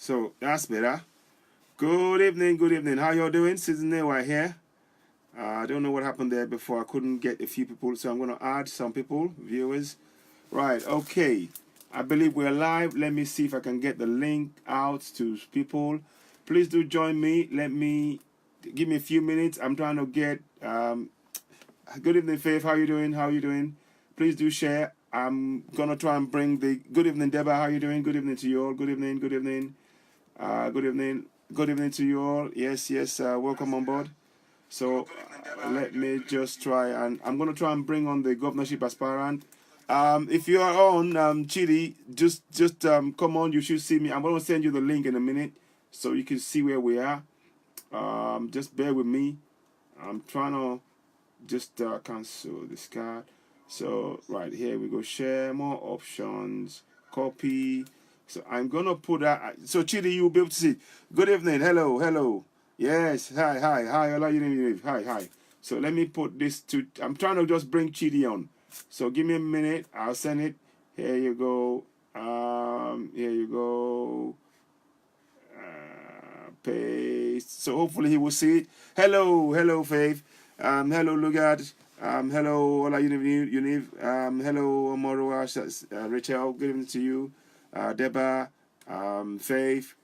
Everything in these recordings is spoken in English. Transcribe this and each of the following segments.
So that's better. Good evening, good evening. How y'all doing? CitizenAY here. I don't know what happened there before. I couldn't get a few people, so I'm going to add some people, viewers. Right, okay. I believe we're live. Let me see if I can get the link out to people. Please do join me. Give me a few minutes. I'm trying to get, good evening, Faith. How you doing? How you doing? Please do share. I'm going to try and bring the, good evening, Deborah. How you doing? Good evening to you all. Good evening, good evening. Good evening. Good evening to you all. Yes, welcome on board. So let me just try, and I'm going to try and bring on the governorship aspirant. If you are on, Chidi, just come on. You should see me. I'm going to send you the link in a minute so you can see where we are. Just bear with me. I'm trying to just cancel this card. So right here we go. Share more options. Copy. So I'm going to put that. So Chidi, you'll be able to see. Good evening. Hello. Yes, hi. Hello, you hi. So let me put this to. I'm trying to just bring Chidi on. So give me a minute. I'll send it. Here you go. Here you go. Paste. So hopefully he will see it. Hello, Faith. Hello, Lugard. Hello, Ola Univ. Hello, Omoro, Rachel. Good evening to you. Deba, Faith.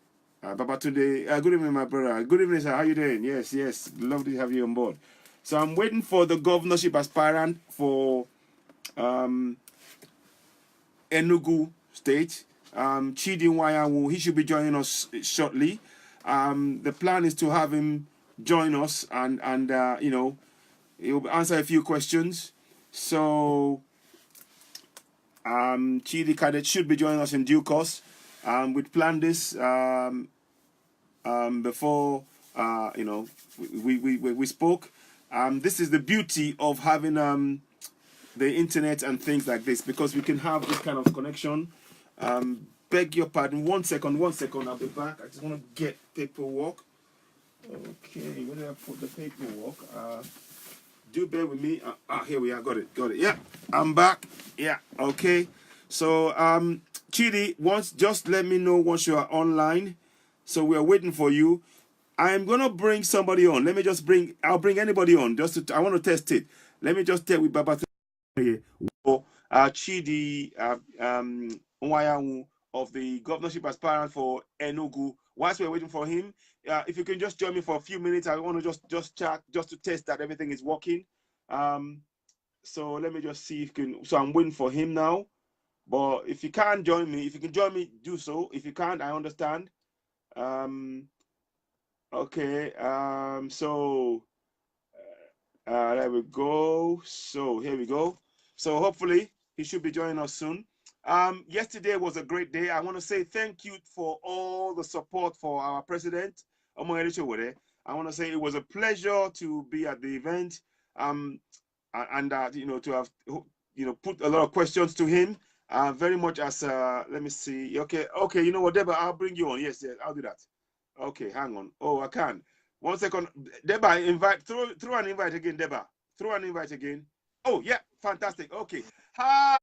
Baba today. Good evening, my brother. Good evening, sir. How you doing? Yes. Lovely to have you on board. So I'm waiting for the governorship aspirant for Enugu State. Chidi Nwayanwu. He should be joining us shortly. The plan is to have him join us and he'll answer a few questions. So Chidi Cadet should be joining us in due course. We planned this before we spoke. This is the beauty of having the internet and things like this, because we can have this kind of connection. Beg your pardon. One second. I'll be back. I just want to get paperwork. Okay, where did I put the paperwork? Do bear with me. Here we are. Got it. Yeah, I'm back. Yeah. Okay. So Chidi, just let me know once you are online. So we are waiting for you. I'm gonna bring somebody on. I'll bring anybody on. I want to test it. Let me just tell with Baba Chidi Nwayanwu of the governorship aspirant for Enugu. Whilst we're waiting for him, if you can just join me for a few minutes, I want to just chat just to test that everything is working. So let me just see if you can. So I'm waiting for him now. But if you can't join me, if you can join me, do so. If you can't, I understand. Okay. So there we go. So here we go. So hopefully he should be joining us soon. Yesterday was a great day. I want to say thank you for all the support for our president. I want to say it was a pleasure to be at the event. And to have put a lot of questions to him. Very much as let me see. Okay. You know what, Deborah, I'll bring you on. Yes, I'll do that. Okay, hang on. Oh, I can. 1 second. Deborah, throw an invite again, Deborah. Throw an invite again. Oh, yeah, fantastic. Okay. Hi.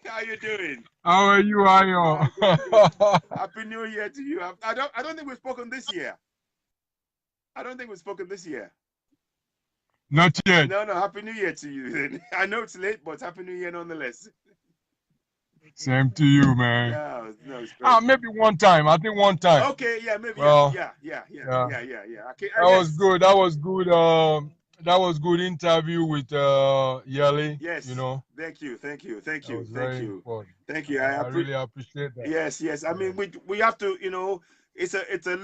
How you doing? How are you? Good. Happy New Year to you. I don't think we've spoken this year. Not yet. No, Happy New Year to you. I know it's late, but Happy New Year nonetheless. Same to you, man. No, it's maybe one time. I think one time. Okay, yeah, maybe. Well, yeah. Okay, that was good. That was good. That was good interview with Yali. Yes. Thank you. That was very important. Thank you. I really appreciate that. Yes. I mean, we have to. It's a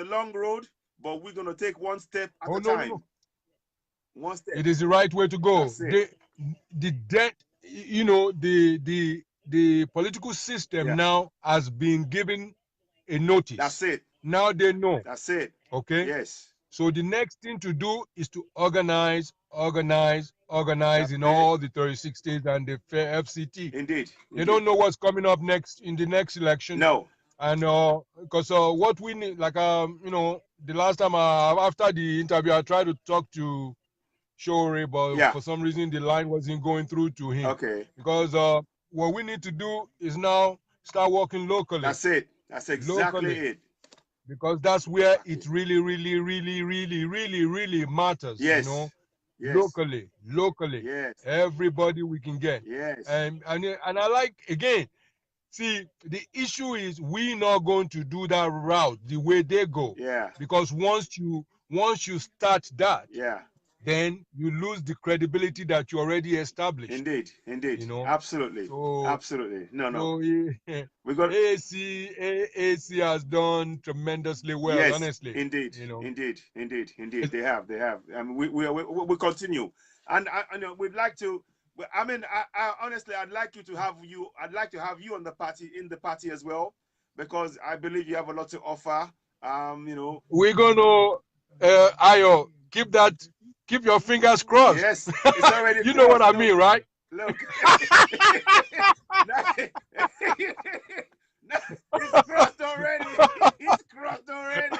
long road, but we're gonna take one step at a time. No. One step. It is the right way to go. The debt, the political system now has been given a notice. That's it. Now they know. That's it. Okay. Yes. So the next thing to do is to organize in all the 36 states and the FCT. Indeed. They don't know what's coming up next in the next election. No. And because what we need, like the last time after the interview, I tried to talk to Shore, but for some reason the line wasn't going through to him. Okay. Because what we need to do is now start working locally. That's it. That's exactly it. Because that's where it really matters. Yes. You know, Yes. locally. Yes. Everybody we can get. Yes. And I like, again, see, the issue is we not going to do that route the way they go. Yeah. Because once you start that, Yeah. then you lose the credibility that you already established. Indeed. Indeed. You know? Absolutely. So, absolutely. No. so We got AAC has done tremendously well, yes, honestly. indeed, You know? indeed. They have. I mean, we continue, and I know we'd like to. I mean, I honestly, I'd like to have you on the party, in the party as well, because I believe you have a lot to offer. You know, we're gonna Ayo, keep your fingers crossed. yes, it's already you know what I look, mean, right? Look. It's crossed already. It's crossed already.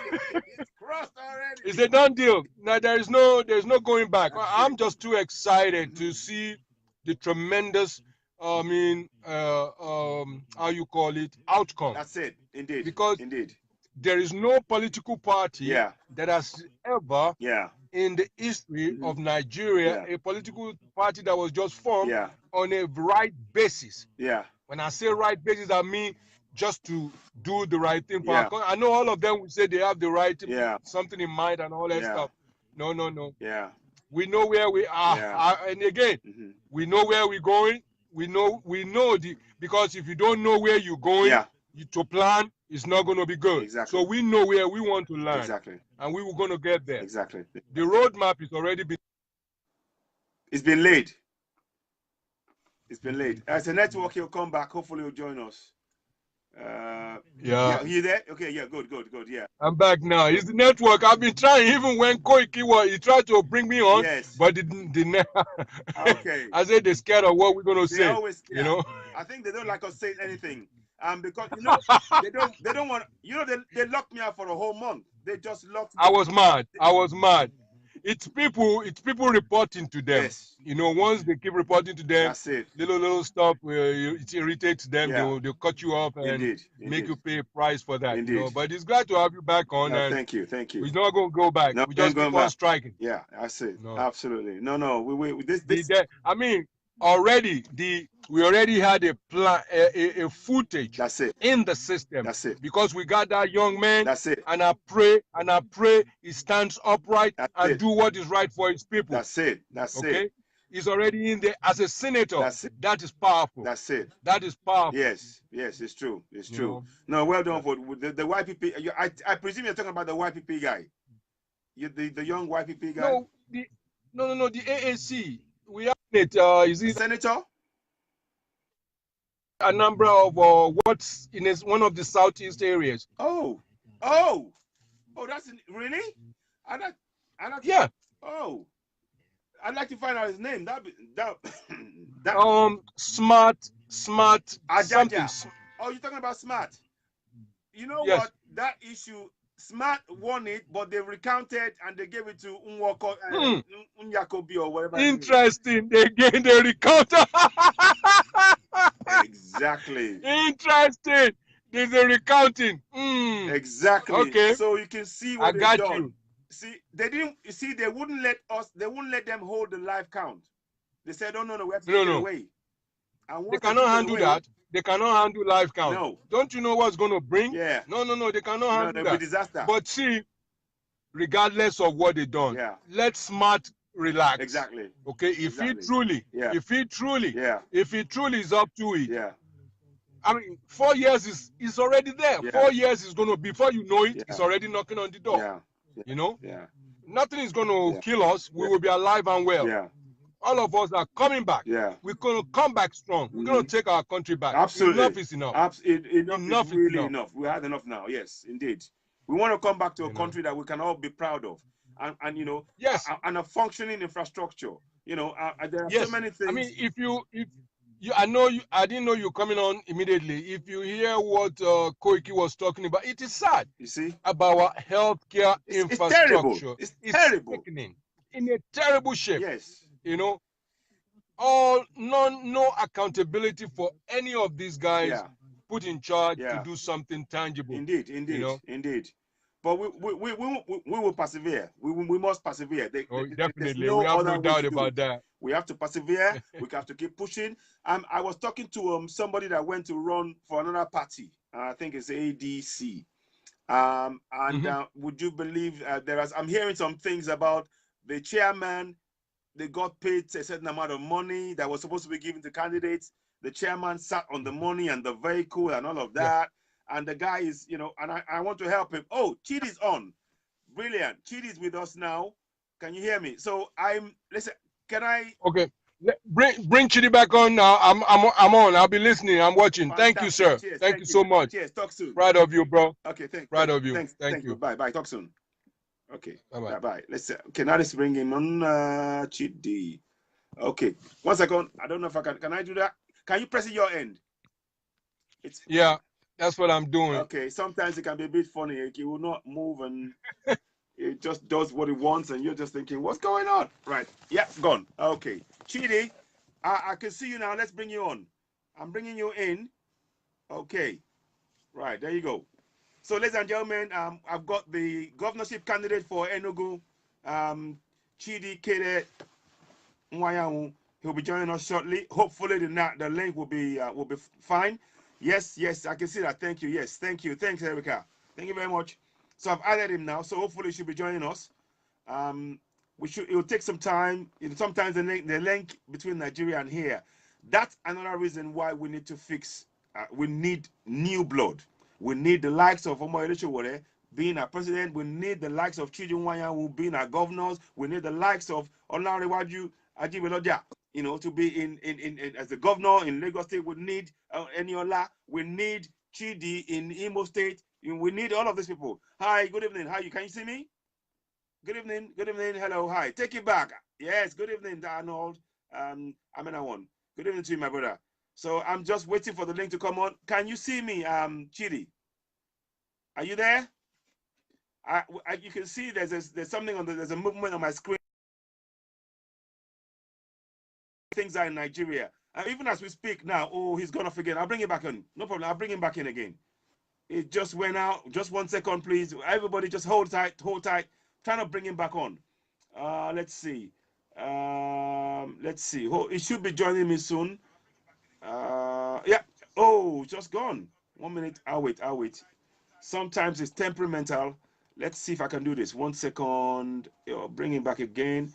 It's crossed already. It's a done deal. Now there's no going back. I'm just too excited to see the tremendous, how you call it, outcome. That's it. Indeed. Because indeed, there is no political party yeah, that has ever, yeah, in the history of Nigeria, a political party that was just formed yeah, on a right basis. yeah, When I say right basis, I mean just to do the right thing. Yeah. I know all of them will say they have the right Yeah. something in mind and all that Yeah. stuff. No. yeah, We know where we are. Yeah. And again, we know where we're going. We know because if you don't know where you're going, yeah, to plan is not going to be good. Exactly. So we know where we want to land. exactly, And we were going to get there. exactly. The roadmap is already been. It's been laid. It's been laid. As a network, he'll come back. Hopefully, he'll join us. Yeah. You there? Okay. Yeah. Good. Yeah. I'm back now. It's the network. I've been trying, even when Koiki he tried to bring me on, Yes. but didn't. Okay. I said they're scared of what we're gonna They say. always, You know. I think they don't like us saying anything. Because they don't want. They locked me out for a whole month. They just locked me. I was mad. It's people reporting to them. Yes. You know, once they keep reporting to them, That's it. little stuff it irritates them. Yeah. They'll cut you off and Indeed. make you pay a price for that. Indeed. You know, but it's glad to have you back on. No, and thank you. we're not going to go back. No, we just keep on striking. Yeah, that's it. No. Absolutely. No. We this. I mean, we already had a plan, a footage. That's it. In the system. That's it. Because we got that young man. That's it. And I pray he stands upright and do what is right for his people. That's it. That's okay? it. He's already in there as a senator. That's it. That is powerful. That's it. That is powerful. Yes, it's true. It's true. No, well done for the YPP. I presume you're talking about the YPP guy. The young YPP guy. No, the AAC. We have it. Is it senator? A number of what's in one of the southeast areas. Oh, that's really? Yeah. Oh, I'd like to find out his name. That Smart something. Oh, you're talking about Smart. You know what? That issue, Smart won it, but they recounted and they gave it to Unwako and Unyakobi or whatever. Interesting. They recounted. Exactly. Interesting. There's a recounting. Exactly. Okay. So you can see what I got done. you. See, they didn't. You see, they wouldn't let them hold the live count. They said, "Oh no, we have to take it away." And they cannot handle that. They cannot handle live count. No. Don't you know what's going to bring? Yeah. No. They cannot handle that. Be disaster. But see, regardless of what they done, let Smart relax. Exactly. Okay. If he truly is up to it. Yeah. I mean, 4 years is already there. Yeah. 4 years is going to, before you know it, it's already knocking on the door. Yeah. You know? Yeah. Nothing is going to kill us. We will be alive and well. Yeah. All of us are coming back. Yeah. We're going to come back strong. We're going to take our country back. Absolutely. Enough is enough. Enough is really enough. We had enough now. Yes, indeed. We want to come back to a country that we can all be proud of. And you know, and a functioning infrastructure. You know, there are so many things. I mean, if you I didn't know you coming on immediately. If you hear what Koiki was talking about, it is sad. You see, about our healthcare infrastructure. It's terrible. Sickening, in a terrible shape. Yes. You know, no accountability for any of these guys put in charge to Yeah. do something tangible. Indeed, You indeed, know. indeed. But we will persevere. We must persevere. Oh, There's definitely. We no have no other way doubt to do about it. that. We have to persevere. We have to keep pushing. I was talking to somebody that went to run for another party. I think it's ADC. And would you believe I'm hearing some things about the chairman. They got paid a certain amount of money that was supposed to be given to candidates. The chairman sat on the money and the vehicle and all of Yeah. that. And the guy is, and I want to help him. Oh, Chidi's on. Brilliant. Chidi's with us now. Can you hear me? So listen, can I? Okay. Bring Chidi back on now. I'm on. I'll be listening. I'm watching. Thank you, Fantastic. sir. Cheers. Thank you Thank you. so much. Cheers. Talk soon. Proud of you, bro. Okay. Proud of you. Thanks. Thank you. Bye. Talk soon. Okay. Bye-bye. Bye. Let's see. Okay, now let's bring him on. Chidi. Okay. 1 second. I don't know if I can. Can I do that? Can you press it your end? Yeah, that's what I'm doing. Okay. Sometimes it can be a bit funny. It will not move and it just does what it wants, and you're just thinking, what's going on? Right. Yeah, gone. Okay. Chidi, I can see you now. Let's bring you on. I'm bringing you in. Okay. Right. There you go. So, ladies and gentlemen, I've got the governorship candidate for Enugu, Chidi Nwayanwu. He'll be joining us shortly. Hopefully, the link will be fine. Yes, I can see that. Thank you. Yes, thank you. Thanks, Erica. Thank you very much. So I've added him now. So hopefully, he should be joining us. It will take some time. Sometimes the link between Nigeria and here. That's another reason why we need to fix. We need new blood. We need the likes of Omo Eleshowore being our president. We need the likes of Chidi Nwayanwu being our governors. We need the likes of Olanrewaju Ajibola, to be in as the governor in Lagos State. We need Eniola. We need Chidi in Imo State. We need all of these people. Hi, good evening. How are you? Can you see me? Good evening. Good evening. Hello. Hi. Take it back. Yes. Good evening, Arnold. Amenawon. Good evening to you, my brother. So I'm just waiting for the link to come on. Can you see me, Chidi? Are you there? You can see there's something there's a movement on my screen. Things are in Nigeria. Even as we speak now, oh, he's gone off again. I'll bring him back in. No problem. I'll bring him back in again. It just went out. Just 1 second, please. Everybody just hold tight. Hold tight. Trying to bring him back on. Let's see. Let's see. Oh, he should be joining me soon. Yeah. Oh, just gone. 1 minute. I'll wait. Sometimes it's temperamental. Let's see if I can do this. 1 second. Bring him back again.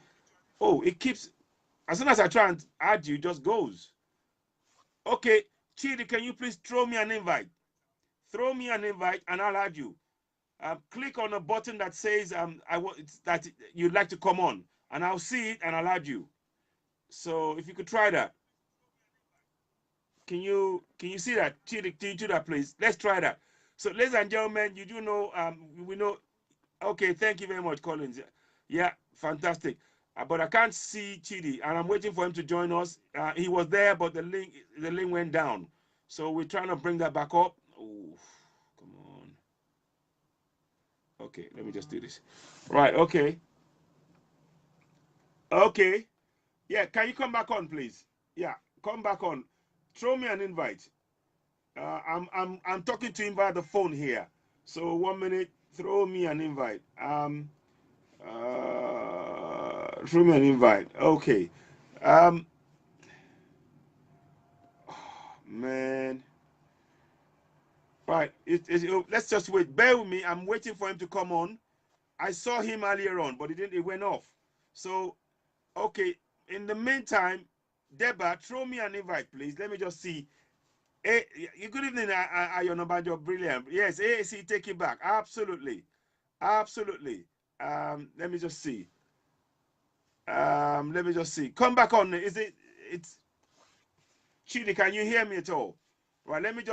Oh, it keeps. As soon as I try and add you, it just goes. Okay. Chidi, can you please throw me an invite? Throw me an invite and I'll add you. Click on a button that says that you'd like to come on, and I'll see it and I'll add you. So if you could try that. Can you see that? Can you do that, please? Let's try that. So, ladies and gentlemen, you do know, we know. Okay, thank you very much, Collins. Yeah, fantastic. But I can't see Chidi, and I'm waiting for him to join us. He was there, but the link went down. So we're trying to bring that back up. Oh, come on. Okay, let me just do this. Right, okay. Okay. Yeah, can you come back on, please? Yeah, come back on. Throw me an invite. I'm talking to him via the phone here. So 1 minute, throw me an invite. Throw me an invite. Okay. Oh, man. Right. Let's just wait. Bear with me. I'm waiting for him to come on. I saw him earlier on, but it went off. So, okay. In the meantime, Deba, throw me an invite, please. Let me just see. Hey, good evening, Ayonobanjo. Brilliant. Yes, AAC, take it back. Absolutely. Absolutely. Let me just see. Let me just see. Come back on. It's Chidi, can you hear me at all? Right, let me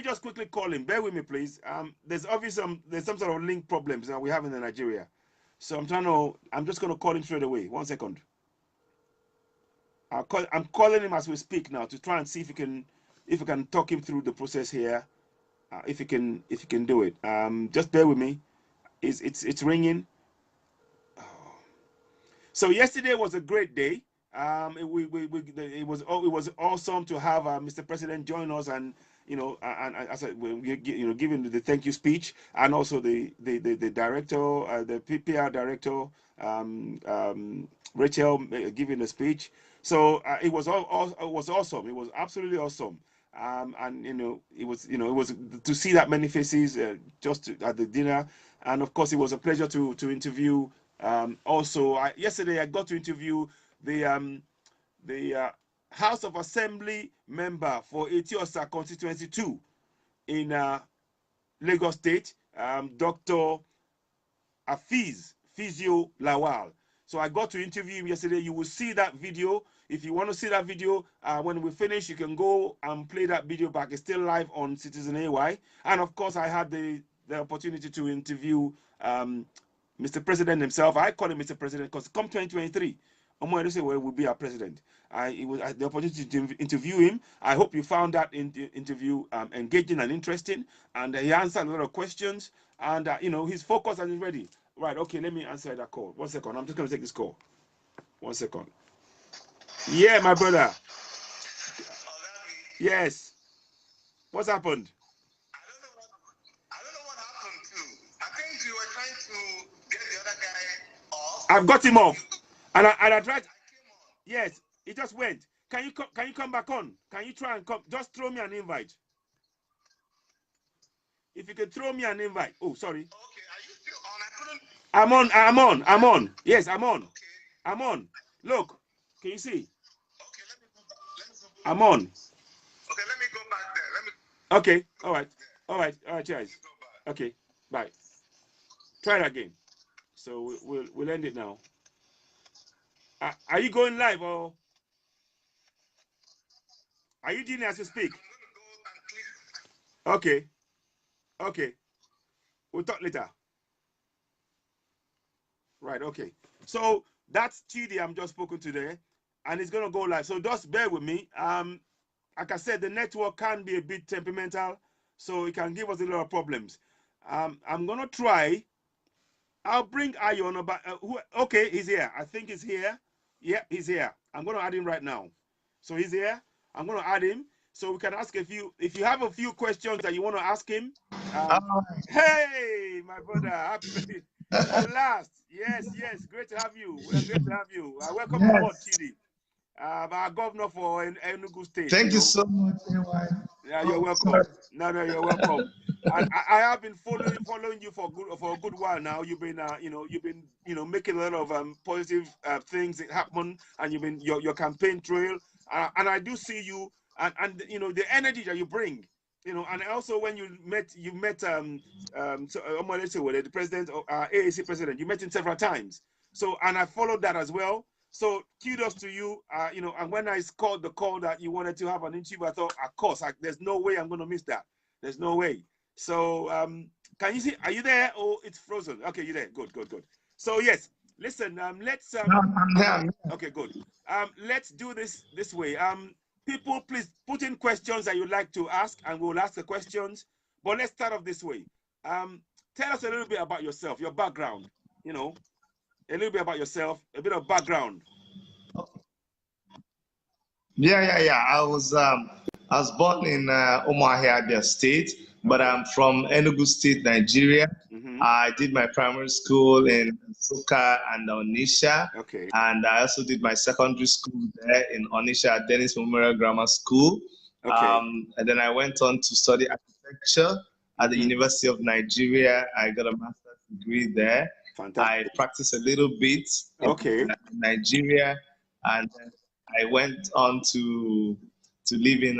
just quickly call him. Bear with me, please. There's some sort of link problems that we have in Nigeria. So I'm just gonna call him straight away. 1 second. I'm calling him as we speak now to try and see if we can talk him through the process here. If you can do it. Just bear with me. It's ringing. So yesterday was a great day. It was awesome to have Mr. President join us, and you know, and as I, you know, giving the thank you speech, and also the director, the PPR director, Rachel, giving the speech. So it was it was awesome. It was absolutely awesome. And you know, it was to see that many faces at the dinner, and of course, it was a pleasure to interview. Also, yesterday I got to interview the House of Assembly member for Etiosa constituency 2 in Lagos State, Dr. Fizio Lawal. So I got to interview him yesterday. You will see that video. If you want to see that video, when we finish, you can go and play that video back. It's still live on CitizenAY. And of course, I had the opportunity to interview Mr. President himself. I call him Mr. President because come 2023, Omoyedose will be our president. I had the opportunity to interview him. I hope you found that interview engaging and interesting. And he answered a lot of questions. And, you know, he's focused and he's ready. Right, okay, let me answer that call. 1 second. I'm just going to take this call. 1 second. Yeah, my brother. Yes. What's happened? I don't know what happened too. I think you were trying to get the other guy off. I've got him off. And I tried. Yes, he just went. Can you come back on? Can you try and come? Just throw me an invite. If you could throw me an invite. Oh, sorry. Okay, are you still on? I couldn't. I'm on. Yes, I'm on. Okay. I'm on. Look, can you see? Okay, let me go back. I'm on. Okay, let me go back there. Okay, all right. All right, cheers. Okay, bye. Try it again. So we'll end it now. Are you going live or are you doing it as you speak? I'm going to go and click. Okay. We'll talk later. Right, okay. So that's Chidi I'm just spoken to there, and it's gonna go live. So just bear with me. Like I said, the network can be a bit temperamental, so it can give us a lot of problems. I'm gonna try. I'll bring Ayon about. Okay, he's here. I think he's here. Yeah, he's here. I'm gonna add him right now. So he's here. I'm gonna add him so we can ask a few. If you have a few questions that you want to ask him. Hey, my brother. Happy. At last, yes, great to have you. We're great to have you. Welcome aboard, Chidi. Our governor for Enugu State. Thank you so much, AY. Yeah, you're welcome. No, you're welcome. And I have been following you for a good while now. You've been, making a lot of positive things that happen, and you've been your campaign trail. And I do see you, and the energy that you bring. And also when you met the president, AAC president, you met him several times. So, and I followed that as well. So kudos to you. And when I called the call that you wanted to have an interview, I thought, of course, there's no way I'm going to miss that. There's no way. So, can you see? Are you there? Or it's frozen? Okay, you're there. Good. So yes, listen. Let's. Okay, good. Let's do this way. People, please put in questions that you'd like to ask, and we'll ask the questions. But let's start off this way. Tell us a little bit about yourself, your background. A little bit about yourself, a bit of background. Yeah. I was born in Umuahia, Abia State, but I'm from Enugu State, Nigeria. I did my primary school in Nsukka and Onitsha. Okay. And I also did my secondary school there in Onitsha at Dennis Memorial Grammar School. Okay. And then I went on to study architecture at the University of Nigeria. I got a master's degree there. Fantastic. I practiced a little bit in Nigeria, and then I went on to live in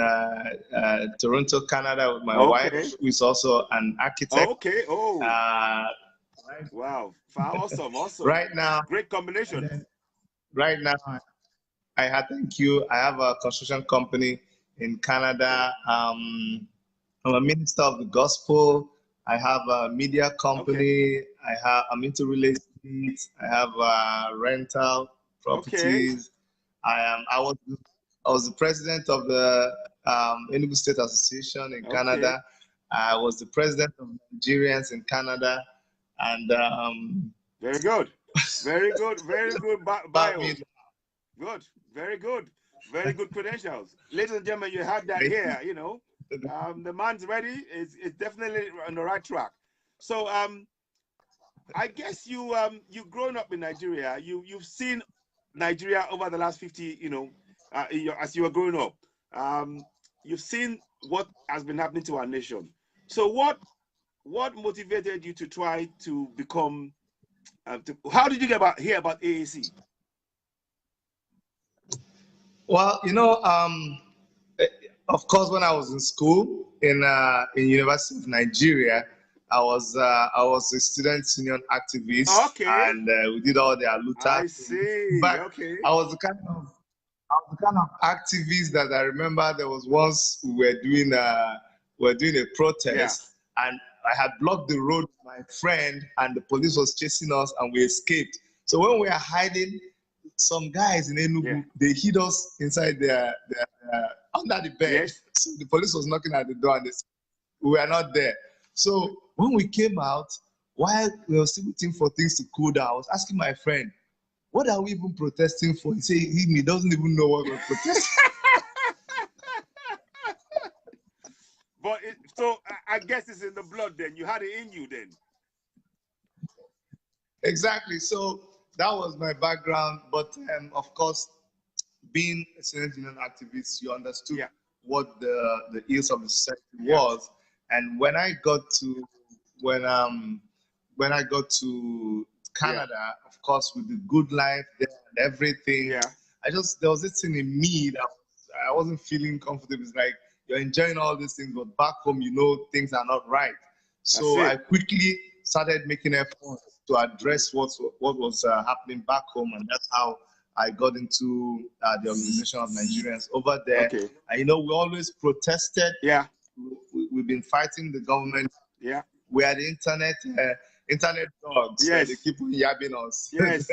Toronto, Canada with my wife, who is also an architect. Okay. Oh. Right. Wow. Awesome. Right now. Great combination. Right now, thank you. I have a construction company in Canada. I'm a minister of the gospel. I have a media company. Okay. I'm into real estate. I have rental properties. Okay. I was the president of the Enugu State Association in Canada. I was the president of Nigerians in Canada, and very good. Bio. Good. Very good credentials, ladies and gentlemen. You had that here. The man's ready. It's definitely on the right track. So I guess you've grown up in Nigeria. You've seen Nigeria over the last 50, as you were growing up. You've seen what has been happening to our nation. So what motivated you to try to become? How did you hear about AAC? Well, eh, of course, when I was in school in University of Nigeria, I was a student union activist, Okay, and we did all the aluta. I In see. fact, Okay, I was the kind of activist that I remember there was once we were doing a yeah, protest, and I had blocked the road with my friend, and the police was chasing us, and we escaped. So when we were hiding, some guys in yeah, Enugu, they hid us inside their under the bed. yes, So the police was knocking at the door, and we were not there. So when we came out, while we were still waiting for things to cool down, I was asking my friend, "What are we even protesting for?" He said he doesn't even know what we're protesting. but so I guess it's in the blood. Then you had it in you. Then Exactly. So that was my background. But of course, being a student union activist, you understood yeah, what the ills of the society yeah, was. And when I got to yeah, Canada, of course, with the good life there and everything, yeah. there was this thing in me that I wasn't feeling comfortable. It's like you're enjoying all these things, but back home, things are not right. That's So I it. quickly started making efforts to address what was happening back home, and that's how I got into the Organization of Nigerians over there. Okay. And we always protested. Yeah, We've been fighting the government. yeah, We are the internet dogs. They yes, keep on yabbing us, yes.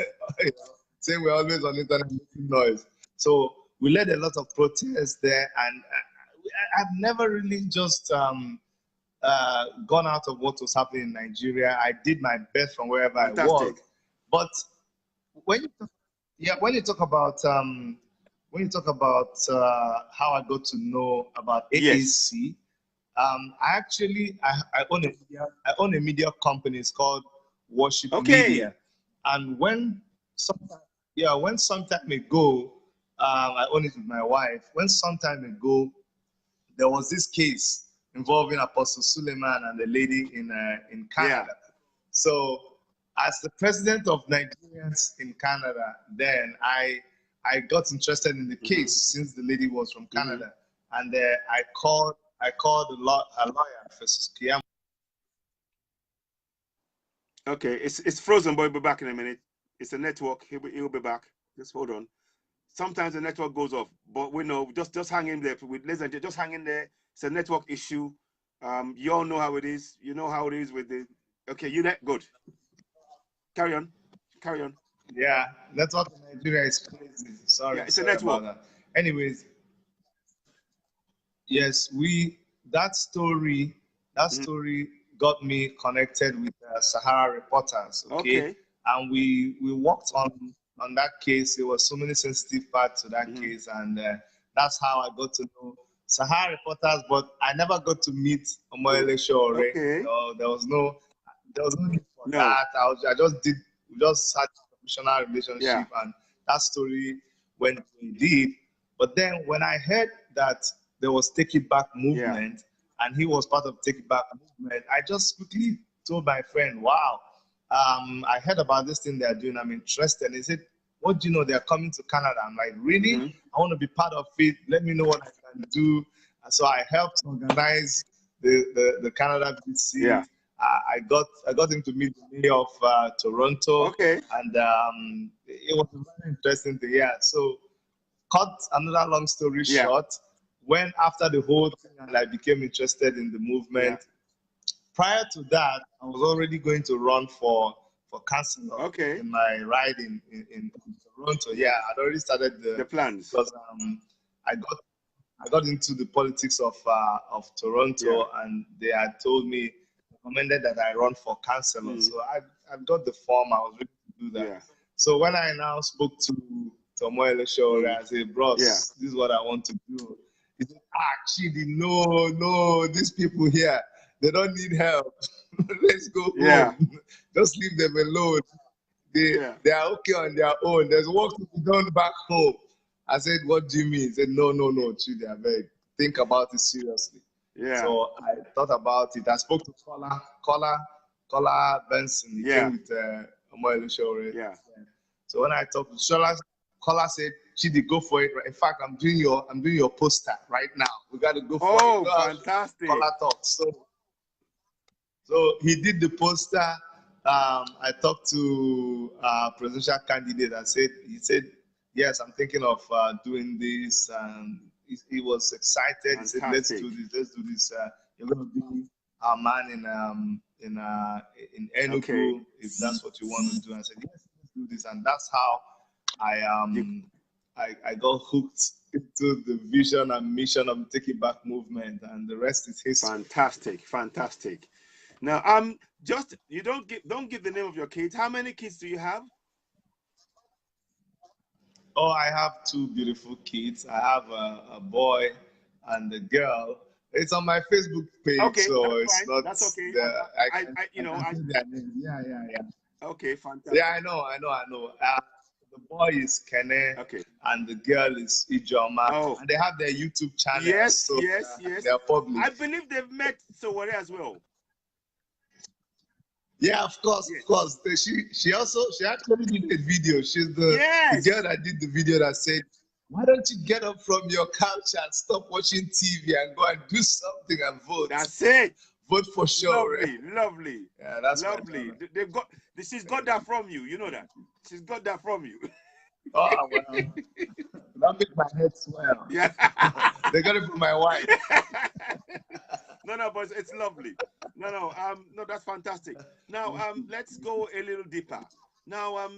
saying we're always on internet making noise. So we led a lot of protests there, and I've never really just gone out of what was happening in Nigeria. I did my best from wherever I was, Fantastic. but when you talk, yeah, when you talk about how I got to know about Yes. AAC, I own a media company. It's called Worship Okay. Media, and when some time ago, I own it with my wife. When some time ago there was this case involving Apostle Suleiman and the lady in Yeah. Canada. So, as the president of Nigerians in Canada, then I got interested in the Mm-hmm. case since the lady was from Mm-hmm. Canada, and I called a lawyer, Professor Kiyam. Okay. It's frozen, but he'll be back in a minute. It's a network. He'll be back. Just hold on. Sometimes the network goes off, but we know. Just hang in there. Just hang in there. It's a network issue. You all know how it is. You know how it is with the. Okay, you there? Good. Carry on. Carry on. Yeah, network in Nigeria is crazy. Yeah, Sorry, it's a sorry about network. that. Anyways, yes, that Mm-hmm. story got me connected with Sahara reporters. Okay, Okay. and we worked on that case. There were so many sensitive parts to that Mm-hmm. case, and that's how I got to know Sahara reporters. But I never got to meet Omoyele Shore. Okay. There was no need for No. that. We just had a professional Yeah. relationship, and that story went we did. But then when I heard that there was Take It Back Yeah. movement, and he was part of Take It Back movement, I just quickly told my friend, "Wow, I heard about this thing they're doing. I'm interested." And he said, "What do you know? They're coming to Canada." I'm like, "Really? Mm-hmm. I want to be part of it. Let me know what I can do." And so I helped organize the Canada visit. Yeah. I got him to meet the mayor of Toronto, Okay. and it was a very interesting thing. Yeah. So, cut another long story Yeah. short, when after the whole thing and I became interested in the Yeah. movement, prior to that, I was already going to run for councillor Okay. in my riding in Toronto. Yeah, I'd already started The plans. because I got into the politics of Yeah. Toronto, and they had told me, recommended that I run for councillor. Mm. So I got the form. I was ready to do that. Yeah. So when I now spoke to Omoyele Shore, Mm. I said, Yeah. "Bros, this is what I want to do." He said, Chidi, no, these people here, they don't need help. Let's go home. Just leave them alone. They are okay on their own. There's work to be done back home. I said, what do you mean? He said, no, Chidi, I beg. Think about it seriously. So I thought about it. I spoke to Kola Benson. He came with Omoyelu Shore. So when I talked to Shola, Kola said, Chidi, go for it. In fact, I'm doing your poster right now. We got to go for it. Oh, fantastic. Kola talks. So he did the poster. I talked to presidential candidate and he said, yes, I'm thinking of doing this. And he was excited. Fantastic. He said, let's do this. You're going to be our man in Enugu, if that's what you want to do. I said, yes, let's do this. And that's how I got hooked into the vision and mission of the Take It Back movement, and the rest is history. Fantastic. Now, you don't give the name of your kids. How many kids do you have? Oh, I have 2 beautiful kids. I have a boy and a girl. It's on my Facebook page, so it's fine. Not. That's okay. Yeah. Okay, fantastic. Yeah, I know. The boy is Kene, and the girl is Ijoma, and they have their YouTube channel. Yes. They are public. I believe they've met Sowore as well. Yeah, of course. She actually did a video. She's the girl that did the video that said, why don't you get up from your couch and stop watching TV and go and do something and vote? That's it. Vote for sure. Lovely. Yeah, that's lovely. She's got that from you. You know that. She's got that from you. Oh, well. That makes my head swell. Yeah. They got it from my wife. No, but it's lovely. No, that's fantastic. Now, let's go a little deeper. Now,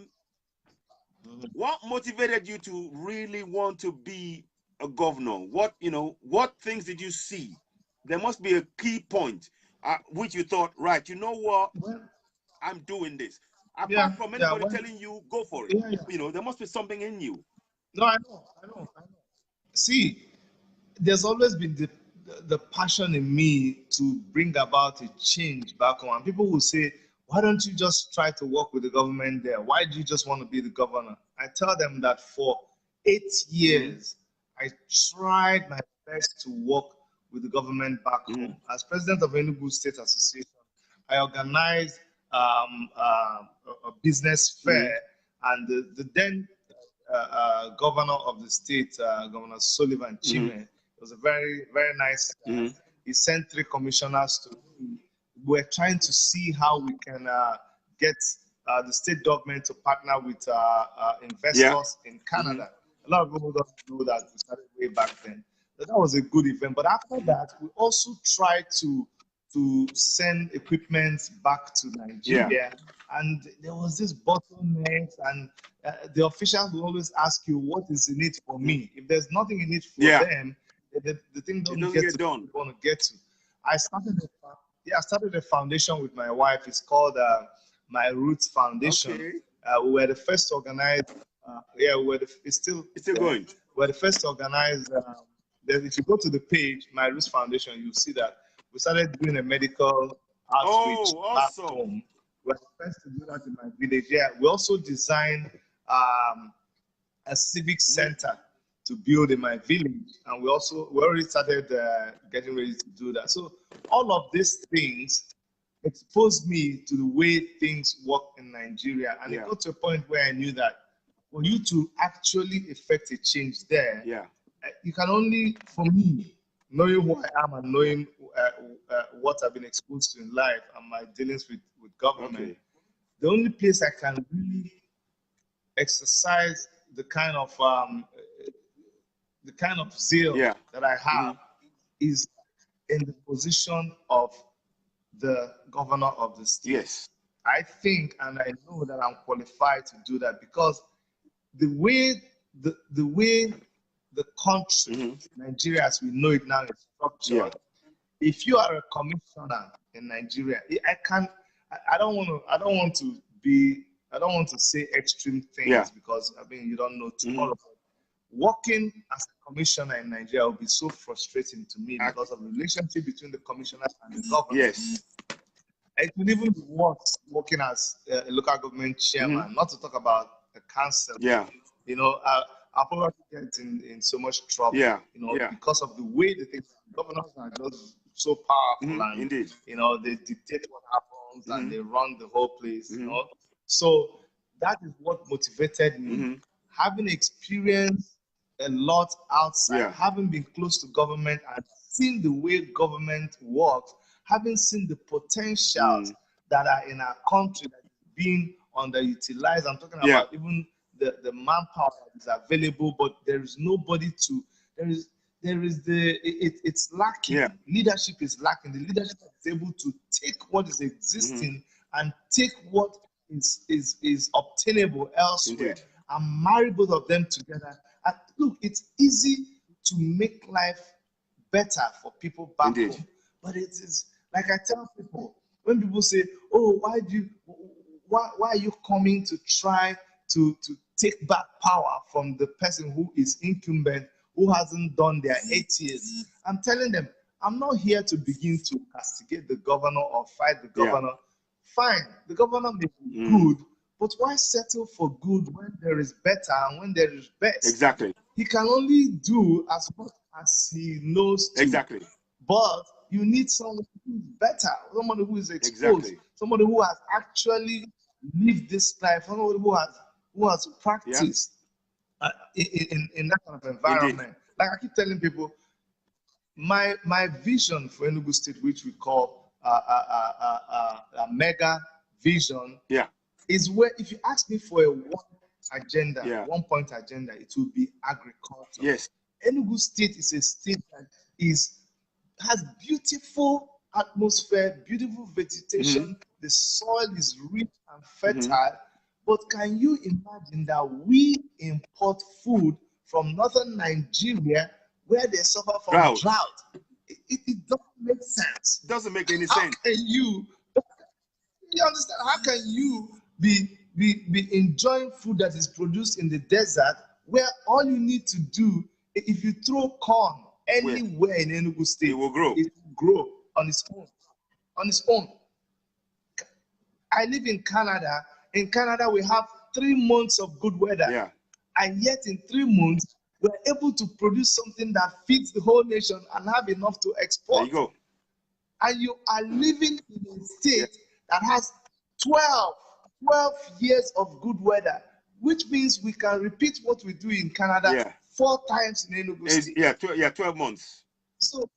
what motivated you to really want to be a governor? What things did you see? There must be a key point which you thought, right, you know what? I'm doing this. Apart from anybody telling you, go for it. There must be something in you. No, I know. See, there's always been the passion in me to bring about a change back home. And people will say, why don't you just try to work with the government there? Why do you just want to be the governor? I tell them that for 8 years, I tried my best to work with the government back home. As president of Enugu State Association, I organized a business fair, and the then governor of the state, Governor Sullivan Chime, was a very, very nice guy. He sent 3 commissioners to me. We're trying to see how we can get the state government to partner with investors in Canada. A lot of people don't know that. We started way back then. That was a good event. But after that, we also tried to send equipment back to Nigeria. And there was this bottleneck, and the officials will always ask you, what is in it for me? If there's nothing in it for them, the thing doesn't get done. Want to get to. I started a foundation with my wife. It's called My Roots Foundation. We were the first to organize. It's still going. We're the first to organize. If you go to the page, My Roots Foundation, you'll see that we started doing a medical outreach back home. We're the first to do that in my village. Yeah, we also designed a civic center to build in my village, and we already started getting ready to do that. So all of these things exposed me to the way things work in Nigeria, and it got to a point where I knew that for you to actually effect a change there, you can only, for me, knowing who I am and knowing what I've been exposed to in life and my dealings with government, the only place I can really exercise the kind of zeal that I have is in the position of the governor of the state. Yes. I think and I know that I'm qualified to do that because the way the country, Nigeria as we know it now, is structured. If you are a commissioner in Nigeria, I don't want to say extreme things because I mean you don't know tomorrow. working as a commissioner in Nigeria would be so frustrating to me because of the relationship between the commissioners and the governor. Yes. It would even be worse working as a local government chairman, not to talk about a council. Yeah. You know, I'll probably get in so much trouble. Yeah. You know, Yeah. because of the way the things, governors are just so powerful and Indeed. you know they dictate what happens and they run the whole place. You know, Mm-hmm. so that is what motivated me. Having experienced a lot outside, having been close to government and seen the way government works, having seen the potentials that are in our country that is being underutilized. I'm talking about even the manpower that is available, but there is nobody to, it's lacking. Yeah. Leadership is lacking. The leadership is able to take what is existing and take what is obtainable elsewhere. Indeed. And marry both of them together. And look, it's easy to make life better for people back home. But it is like I tell people, when people say, "Oh, why are you coming to try to take back power from the person who is incumbent, who hasn't done their 8 years?" I'm telling them, I'm not here to begin to castigate the governor or fight the governor. Fine, the governor may be good, but why settle for good when there is better and when there is best? Exactly. He can only do as much as he knows to. Exactly. But you need someone who is better, someone who is exposed, somebody who has actually lived this life, somebody who has practiced in that kind of environment. Like I keep telling people, my vision for Enugu State, which we call a mega vision, is where if you ask me for a one point agenda, it will be agriculture. Yes. Enugu State is a state that has beautiful atmosphere, beautiful vegetation. The soil is rich and fertile. But can you imagine that we import food from northern Nigeria where they suffer from drought? It doesn't make sense. It doesn't make any sense. How can you understand? How can you be enjoying food that is produced in the desert where all you need to do, if you throw corn anywhere in Enugu State, it will grow. It will grow on its own. On its own. I live in Canada. In Canada, we have 3 months of good weather. Yeah. And yet in 3 months, we're able to produce something that feeds the whole nation and have enough to export. There you go. And you are living in a state that has 12 years of good weather, which means we can repeat what we do in Canada 4 times in Enugu State. 12 months. So,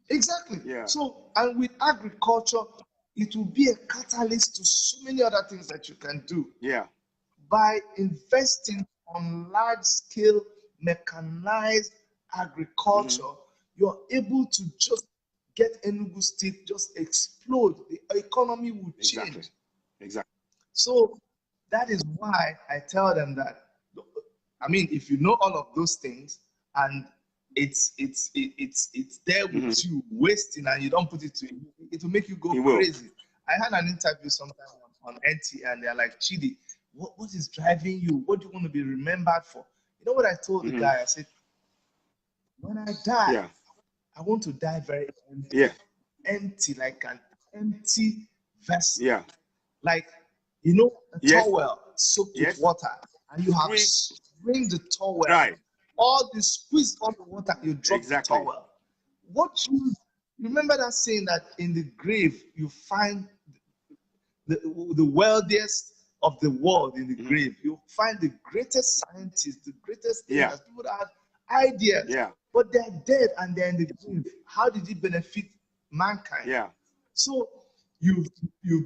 exactly. Yeah. So, and with agriculture, it will be a catalyst to so many other things that you can do. Yeah. By investing on large-scale mechanized agriculture, you're able to just get Enugu State just explode. The economy will change. Exactly. So that is why I tell them that, I mean, if you know all of those things and it's there with you wasting and you don't put it to you, it will make you go crazy. I had an interview sometime on NT and they're like, "Chidi, what is driving you? What do you want to be remembered for?" You know what I told the guy? I said, when I die, I want to die very empty. Yeah. Empty, like an empty vessel. Yeah. Like, you know, a towel soaked with water, and you have strained the towel. Right. All the squeeze all the water, you drop the towel. What you remember that saying that in the grave you find the wealthiest of the world in the grave. You find the greatest scientists, the greatest thinkers, people that have ideas, but they're dead and they're in the grave. How did it benefit mankind? Yeah. So you've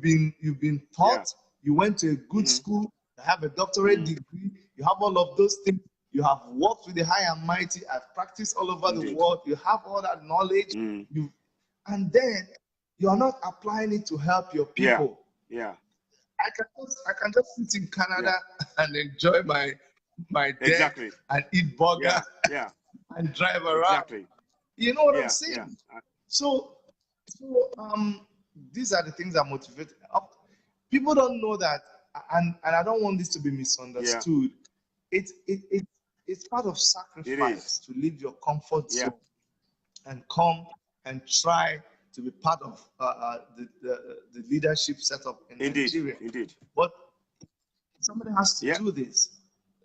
been taught. You went to a good school. You have a doctorate degree. You have all of those things. You have worked with the high and mighty. I've practiced all over the world. You have all that knowledge. And then you are not applying it to help your people. Yeah. I can just sit in Canada and enjoy my deck and eat burger and drive around. Exactly. You know what I'm saying? So these are the things that motivate. People don't know that, and I don't want this to be misunderstood. it's part of sacrifice to leave your comfort zone and come and try to be part of the leadership setup in Nigeria. Indeed. But somebody has to do this.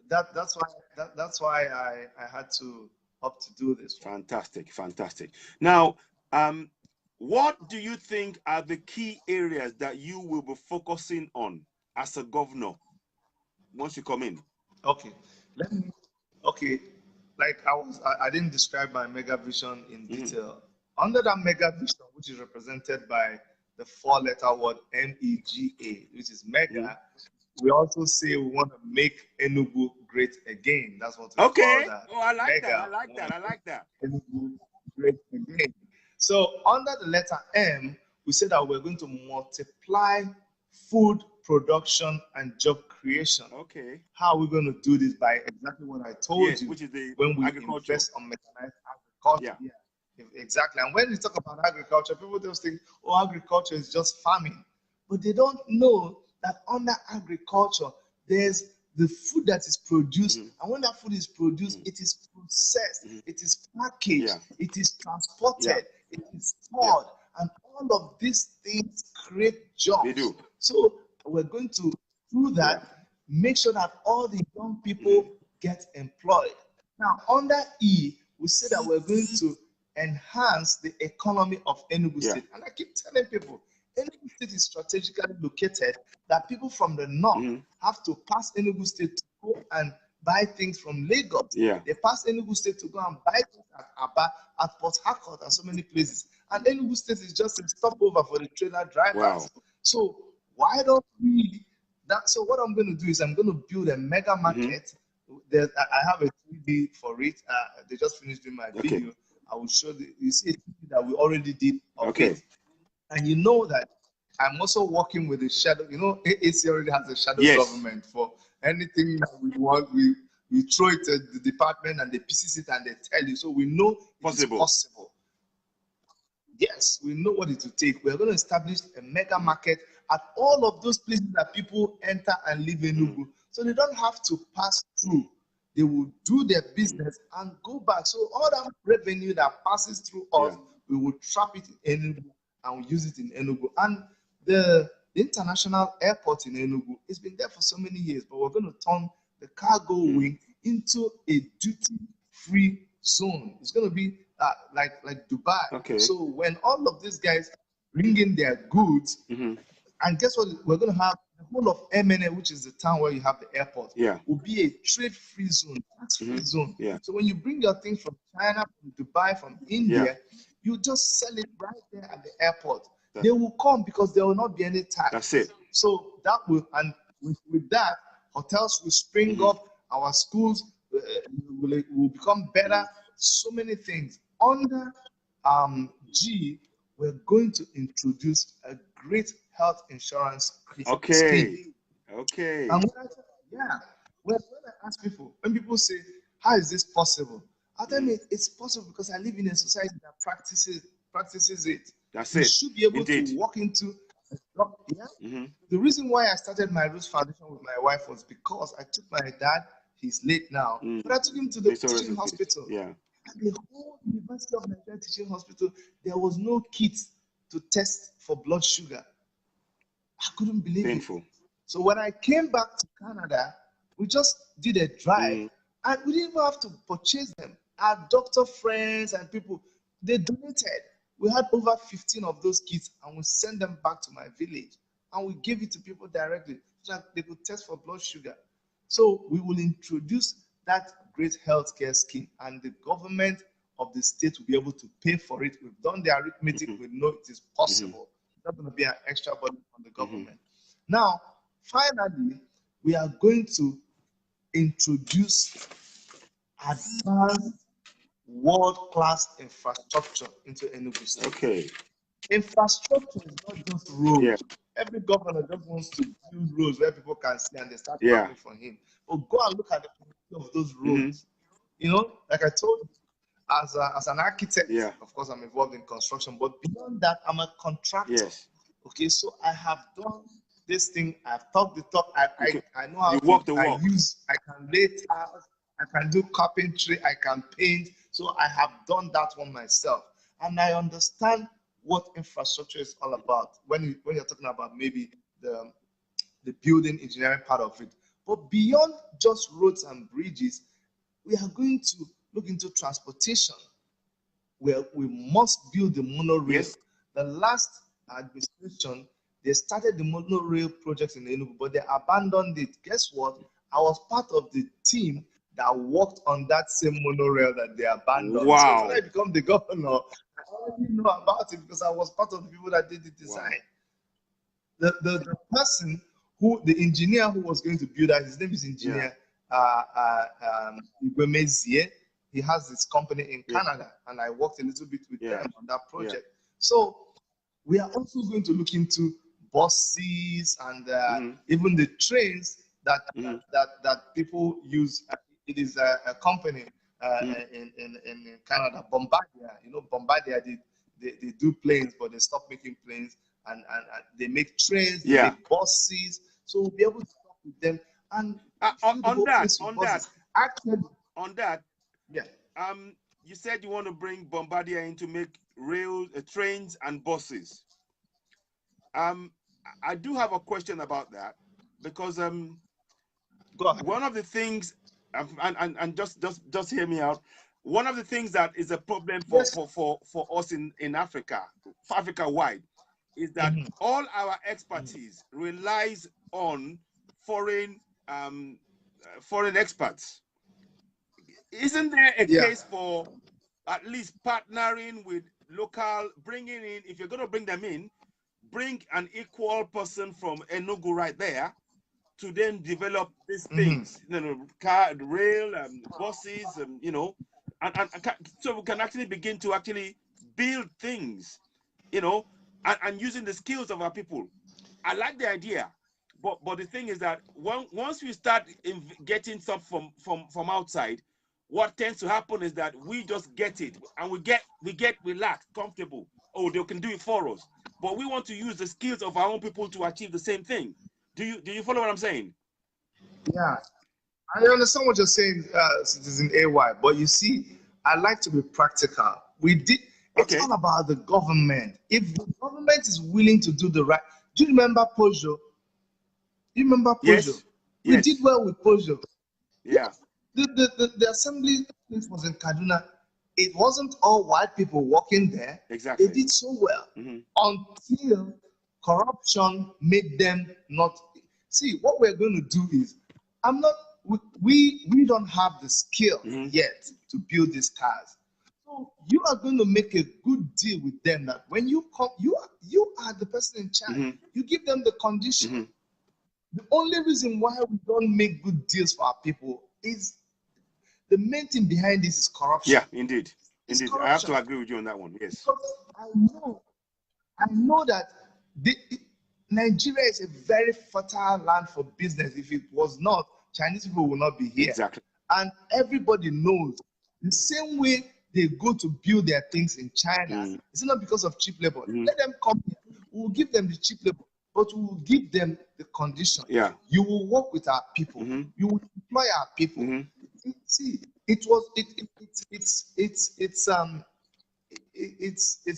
That's why I had to opt to do this. Fantastic. Now, what do you think are the key areas that you will be focusing on as a governor once you come in? Okay, like I didn't describe my mega vision in detail. Under that mega vision, which is represented by the 4-letter word MEGA, which is mega, we also say we want to make Enugu great again. That's what we call that. I like mega. that. I like that. Enugu great again. So under the letter M, we said that we're going to multiply food production and job creation. Okay. How are we going to do this? By exactly what I told you, which is when we invest on mechanized agriculture. Exactly. And when we talk about agriculture, people just think, oh, agriculture is just farming. But they don't know that under agriculture, there's the food that is produced. And when that food is produced, it is processed, it is packaged, it is transported, it is stored. And all of these things create jobs. They do. So we're going to, through that, make sure that all the young people get employed. Now, under E, we say that we're going to enhance the economy of Enugu State. And I keep telling people, Enugu State is strategically located that people from the north have to pass Enugu State to go and buy things from Lagos. They pass Enugu State to go and buy things at Aba, at Port Harcourt, and so many places. And Enugu State is just a stopover for the trailer drivers. So why don't we? So what I'm going to do is I'm going to build a mega market. I have a 3D for it. They just finished doing my video. I will show you see a 3D that we already did of it. And you know that I'm also working with the shadow. You know, AAC already has a shadow government for anything that we want. We throw it at the department and they pieces it and they tell you. So we know it's possible. Yes, we know what it will take. We're going to establish a mega market at all of those places that people enter and live in Enugu. So they don't have to pass through. They will do their business and go back. So all that revenue that passes through us, we will trap it in Enugu and we'll use it in Enugu. And the international airport in Enugu, it's been there for so many years, but we're going to turn the cargo wing into a duty-free zone. It's going to be like Dubai. So when all of these guys bring in their goods, and guess what? We're going to have the whole of MNA, which is the town where you have the airport, will be a trade-free zone, tax-free zone. So when you bring your things from China, from Dubai, from India, you just sell it right there at the airport. They will come because there will not be any tax. That's it. So that will, and with that, hotels will spring up, our schools will become better, so many things. Under G, we're going to introduce a great health insurance scheme. And when I ask people, when people say, how is this possible? I tell them it's possible because I live in a society that practices it. You should be able to walk into a doctor. The reason why I started my Roots Foundation with my wife was because I took my dad, he's late now, but I took him to the teaching hospital. And the whole University of Nigeria Teaching Hospital, there was no kit to test for blood sugar. I couldn't believe it. So when I came back to Canada, we just did a drive and we didn't even have to purchase them. Our doctor friends and people, they donated. We had over 15 of those kits and we sent them back to my village and we gave it to people directly so that they could test for blood sugar. So we will introduce that great healthcare scheme and the government of the state will be able to pay for it. We've done the arithmetic, we know it is possible. It's not going to be an extra burden on the government. Now, finally, we are going to introduce advanced world-class infrastructure into Enugu State. Infrastructure is not just roads. Every governor just wants to build roads where people can see and they start working for him. But go and look at the quality of those roads. You know, like I told you, as an architect, of course, I'm involved in construction, but beyond that, I'm a contractor. Okay, so I have done this thing. I've talked the talk. I know how you walk the walk. I can lay tiles. I can do carpentry, I can paint. So I have done that one myself. And I understand what infrastructure is all about when you're talking about maybe the building engineering part of it. But beyond just roads and bridges, we are going to look into transportation, where we must build the monorail. Yes. The last administration, they started the monorail projects in Enugu, but they abandoned it. Guess what? I was part of the team that worked on that same monorail that they abandoned. Wow. So when I become the governor, I already know about it because I was part of the people that did the design. Wow. The person the engineer who was going to build that, his name is Engineer Igwemezie. He has this company in Canada, and I worked a little bit with them on that project. So we are also going to look into buses and even the trains that people use. It is a company in Canada, Bombardier. You know, Bombardier, they do planes, but they stopped making planes, and they make trains, they make buses. So we'll be able to talk with them and on that. Yeah. You said you want to bring Bombardier in to make trains and buses. I do have a question about that, because one of the things, and just hear me out. One of the things that is a problem for us in Africa, Africa wide, is that all our expertise relies on foreign experts. Isn't there a case for at least partnering with local, bringing in, if you're going to bring them in, bring an equal person from Enugu right there to then develop these things, you know, rail, buses, you know, and so we can actually begin to actually build things, you know, and using the skills of our people. I like the idea, but the thing is that once we start getting stuff from outside, what tends to happen is that we just get it, and we get relaxed, comfortable. Oh, they can do it for us, but we want to use the skills of our own people to achieve the same thing. Do you follow what I'm saying? Yeah, I understand what you're saying, CitizenAY, but you see, I like to be practical. It's all about the government. If the government is willing to do the right, do you remember Peugeot? You remember Peugeot? Yes. We did well with Peugeot. Yeah. The assembly place was in Kaduna. It wasn't all white people working there. Exactly. They did so well until corruption made them not. See, what we're going to do is, we don't have the skill yet to build these cars. So you are going to make a good deal with them that when you come, you are the person in charge. You give them the condition. The only reason why we don't make good deals for our people is the main thing behind this is corruption. Yeah, indeed. Indeed. I have to agree with you on that one. Yes. Because I know that Nigeria is a very fertile land for business. If it was not, Chinese people will not be here. Exactly. And everybody knows the same way they go to build their things in China, it's not because of cheap labor. Let them come here. We'll give them the cheap labor, but we will give them the condition. Yeah. You will work with our people. You will employ our people. See, it's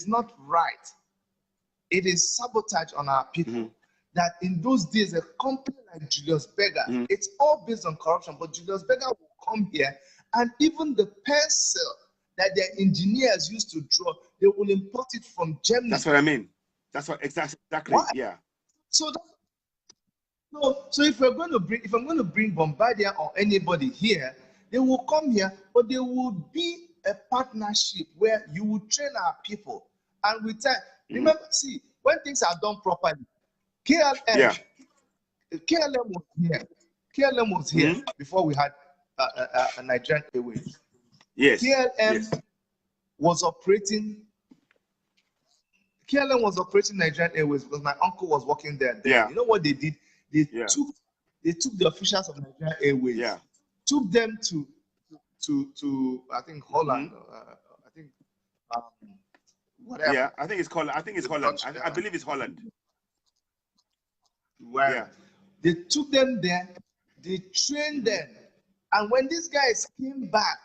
not right. It is sabotage on our people. That in those days, a company like Julius Berger, it's all based on corruption, but Julius Berger will come here, and even the pencil that their engineers used to draw, they will import it from Germany. That's what I mean. That's what exactly. Why? Yeah. So if I'm going to bring Bombardier or anybody here, they will come here, but there will be a partnership where you will train our people, and with time, remember, see, when things are done properly, KLM was here. KLM was here before we had a Nigerian Airways. Yes. KLM was operating. KLM was operating Nigerian Airways because my uncle was working there. Yeah. You know what they did? They took the officials of Nigerian Airways. Yeah. Took them to I think Holland. I think whatever. Yeah, I think it's Holland. I believe it's Holland. Where they took them there, they trained them And when these guys came back,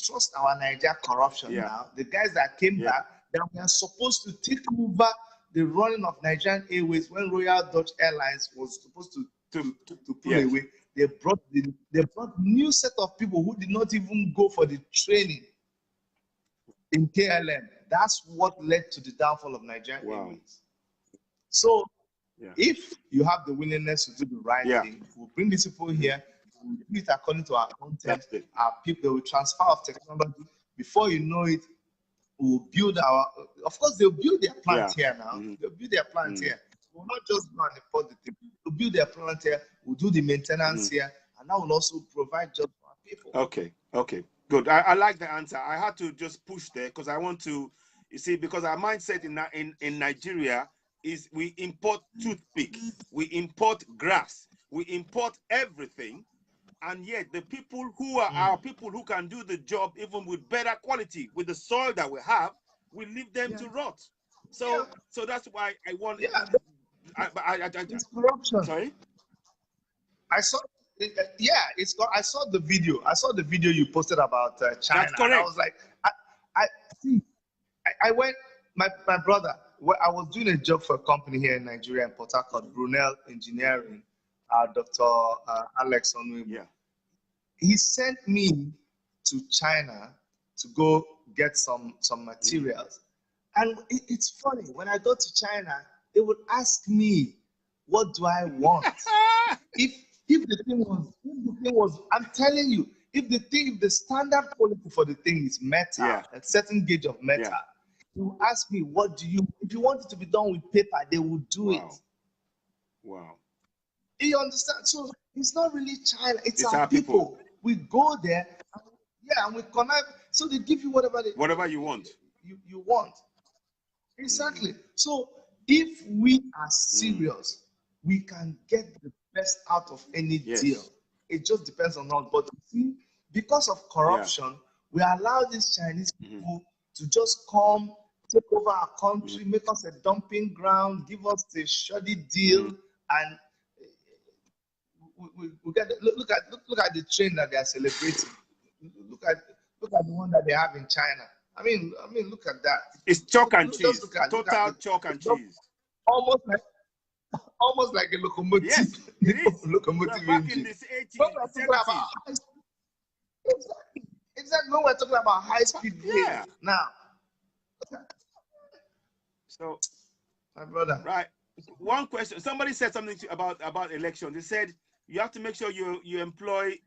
trust our Niger corruption now, the guys that came back, that were supposed to take over the running of Nigerian Airways when Royal Dutch Airlines was supposed to pull away, they brought new set of people who did not even go for the training in KLM. That's what led to the downfall of Nigerian Airways. So if you have the willingness to do the right thing, we'll bring these people here, we'll do it according to our content, our people, they will transfer of technology. Before you know it, we'll build of course, they'll build their plant here now. They'll build their plant here. We'll not just go and import the thing. We'll build their plant here, we'll do the maintenance here, and that will also provide jobs for our people. Okay, good. I like the answer. I had to just push there because I want to, you see, because our mindset in Nigeria is we import toothpick, we import grass, we import everything, and yet the people who are our people who can do the job even with better quality, with the soil that we have, we leave them to rot. So that's why I want. It's corruption. Sorry. I saw. I saw the video. I saw the video you posted about China. That's correct. And I was like, I went. My brother. I was doing a job for a company here in Nigeria in Port Harcourt, Brunel Engineering. Dr. Alex Onwebo. Yeah. He sent me to China to go get some materials. And it's funny, when I go to China, they would ask me, what do I want? if the thing was, I'm telling you, if the standard quality for the thing is metal, a certain gauge of metal, they will ask me, if you want it to be done with paper, they will do it. Wow. You understand? So it's not really China, it's our people. We go there, and we connect. So they give you whatever you want. You want. Exactly. So if we are serious, we can get the best out of any deal. It just depends on us. But see, because of corruption, we allow these Chinese people to just come, take over our country, make us a dumping ground, give us a shoddy deal, and we get look at the train that they are celebrating. Look at the one that they have in China. I mean, look at that. It's chalk and cheese. Total chalk and cheese. Almost like a locomotive. Yes, it is. Locomotive back engine. in this 80s, 70s. Exactly. When we're talking about high speed rail now. So, my brother. Right. One question. Somebody said something about elections. They said you have to make sure you employ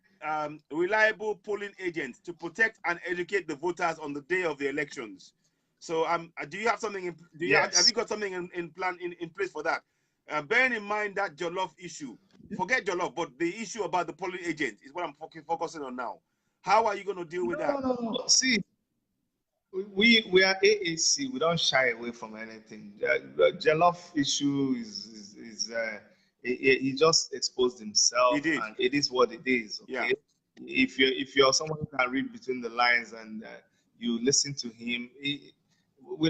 reliable polling agents to protect and educate the voters on the day of the elections. So, do you have something? Have you got something in place for that? Bearing in mind that Jollof issue, forget Jollof, but the issue about the polling agent is what I'm focusing on now. How are you going to deal with that? No. See, we are AAC. We don't shy away from anything. The Jollof issue is he just exposed himself, and it is what it is. Okay? Yeah. If you're someone who can read between the lines and you listen to him, we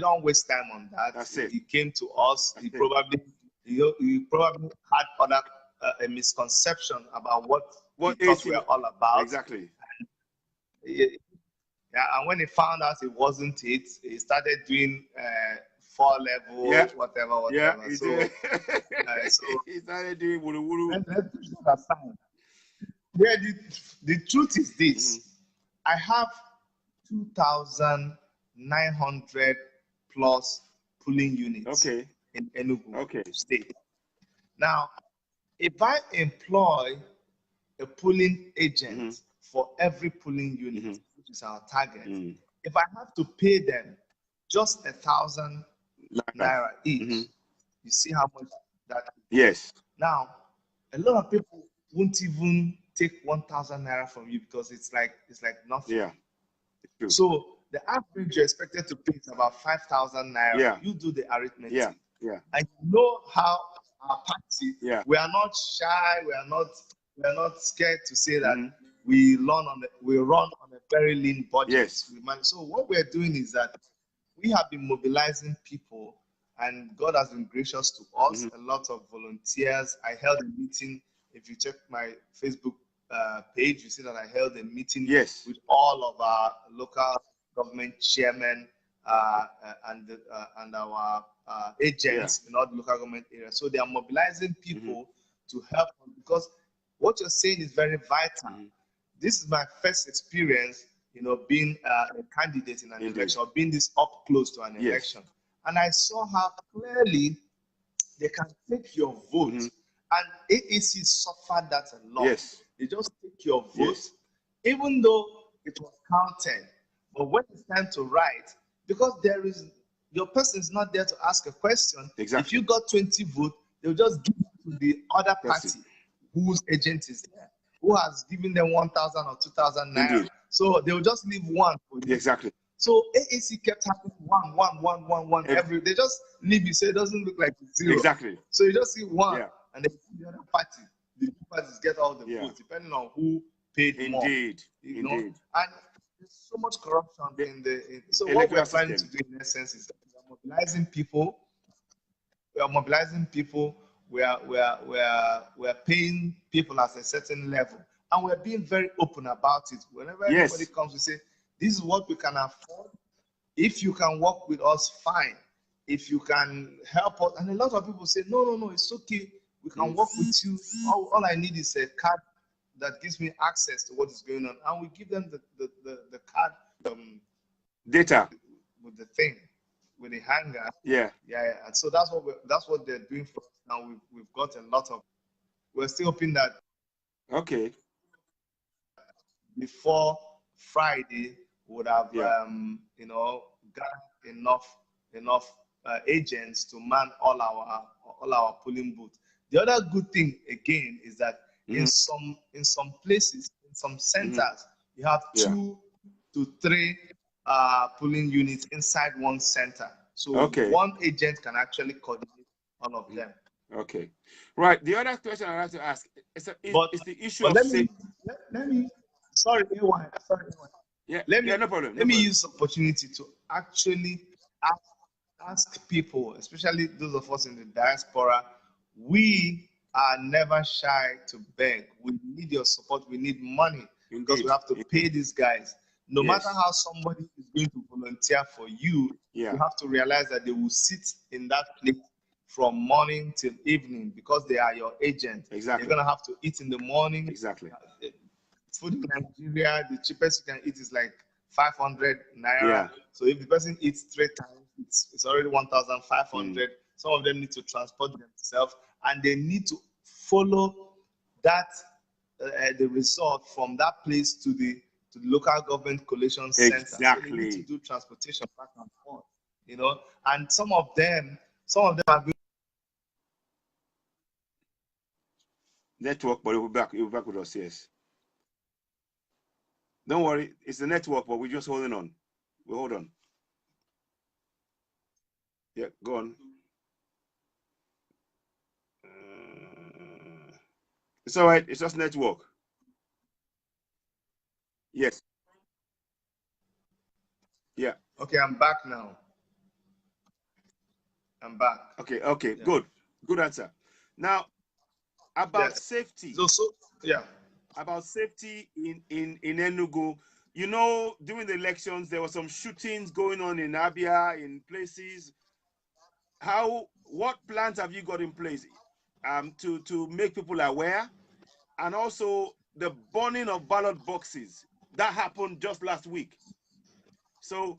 don't waste time on that. That's it. He came to us. He probably had a misconception about what we thought we were all about. Exactly. And when he found out it wasn't it, he started doing 4-level, whatever. Yeah, so he started doing wuru. Let's put that aside. Yeah, the truth is this. I have 2,900 plus polling units in Enugu State. Now, if I employ a polling agent for every polling unit, which is our target, if I have to pay them just 1,000 naira each, you see how much that is. Yes. Now, a lot of people won't even take 1,000 naira from you because it's like nothing. Yeah. It's true. So the average you're expected to pay is about 5,000 naira. Yeah. You do the arithmetic. Yeah. And you know how our party, we are not shy, we are not scared to say that we run on a very lean budget. Yes. So what we're doing is that we have been mobilizing people, and God has been gracious to us. A lot of volunteers. I held a meeting. If you check my Facebook page, you see that I held a meeting Yes. with all of our local government chairmen and our agents in all the local government areas. So they are mobilizing people to help them, because what you're saying is very vital. This is my first experience, being a candidate in an election, or being this up close to an election. And I saw how clearly they can take your vote. And AAC suffered that a lot. Yes. They just take your vote, even though it was counted. But when it's time to write, because your person is not there to ask a question. Exactly. If you got 20 votes, they'll just give it to the other party whose agent is there, who has given them 1,000 or 2,000 naira. Indeed. So they'll just leave one for you. Exactly. So AAC kept having one every. They just leave you, so it doesn't look like it's zero. Exactly. So you just see one, and then the other party, the two parties get all the votes, depending on who paid more. Indeed. And there's so much corruption so what we're trying to do in essence is we're mobilizing people. We are mobilizing people. We are paying people at a certain level, and we're being very open about it. Whenever anybody comes, we say, this is what we can afford. If you can work with us, fine. If you can help us, and a lot of people say, no, it's okay. We can work with you. All I need is a card that gives me access to what is going on, and we give them the card, data with the thing, with the hanger. Yeah. And so that's what they're doing for us now. We've got a lot of. We're still hoping that. Okay. Before Friday, would have got enough agents to man all our polling booths. The other good thing again is that in some places, in some centers, you have 2 to 3 polling units inside one center. So one agent can actually coordinate all of them. Okay, right. The other question I have to ask is the issue of safety. Let me. Sorry, Ewan. Yeah, no problem. Let me use the opportunity to actually ask people, especially those of us in the diaspora, we are never shy to beg. We need your support. We need money. Indeed. Because we have to pay these guys. No matter how somebody is going to volunteer for you, you have to realize that they will sit in that place from morning till evening because they are your agent. Exactly. You're going to have to eat in the morning. Exactly. Food in Nigeria, the cheapest you can eat is like 500 naira. Yeah. So if the person eats 3 times, it's already 1,500. Some of them need to transport themselves, and they need to follow that the result from that place to the local government collation center. Exactly. So they need to do transportation back and forth. And some of them are going. Network, but you'll be back with us, yes. Don't worry, it's the network, but we're just holding on. We'll hold on. Yeah, go on. It's all right. It's just network. Yes. Yeah. Okay, I'm back now. I'm back. Okay. Yeah. Good answer. Now, about safety. So about safety in Enugu. During the elections, there were some shootings going on in Abia, in places. What plans have you got in place to make people aware? And also the burning of ballot boxes that happened just last week. So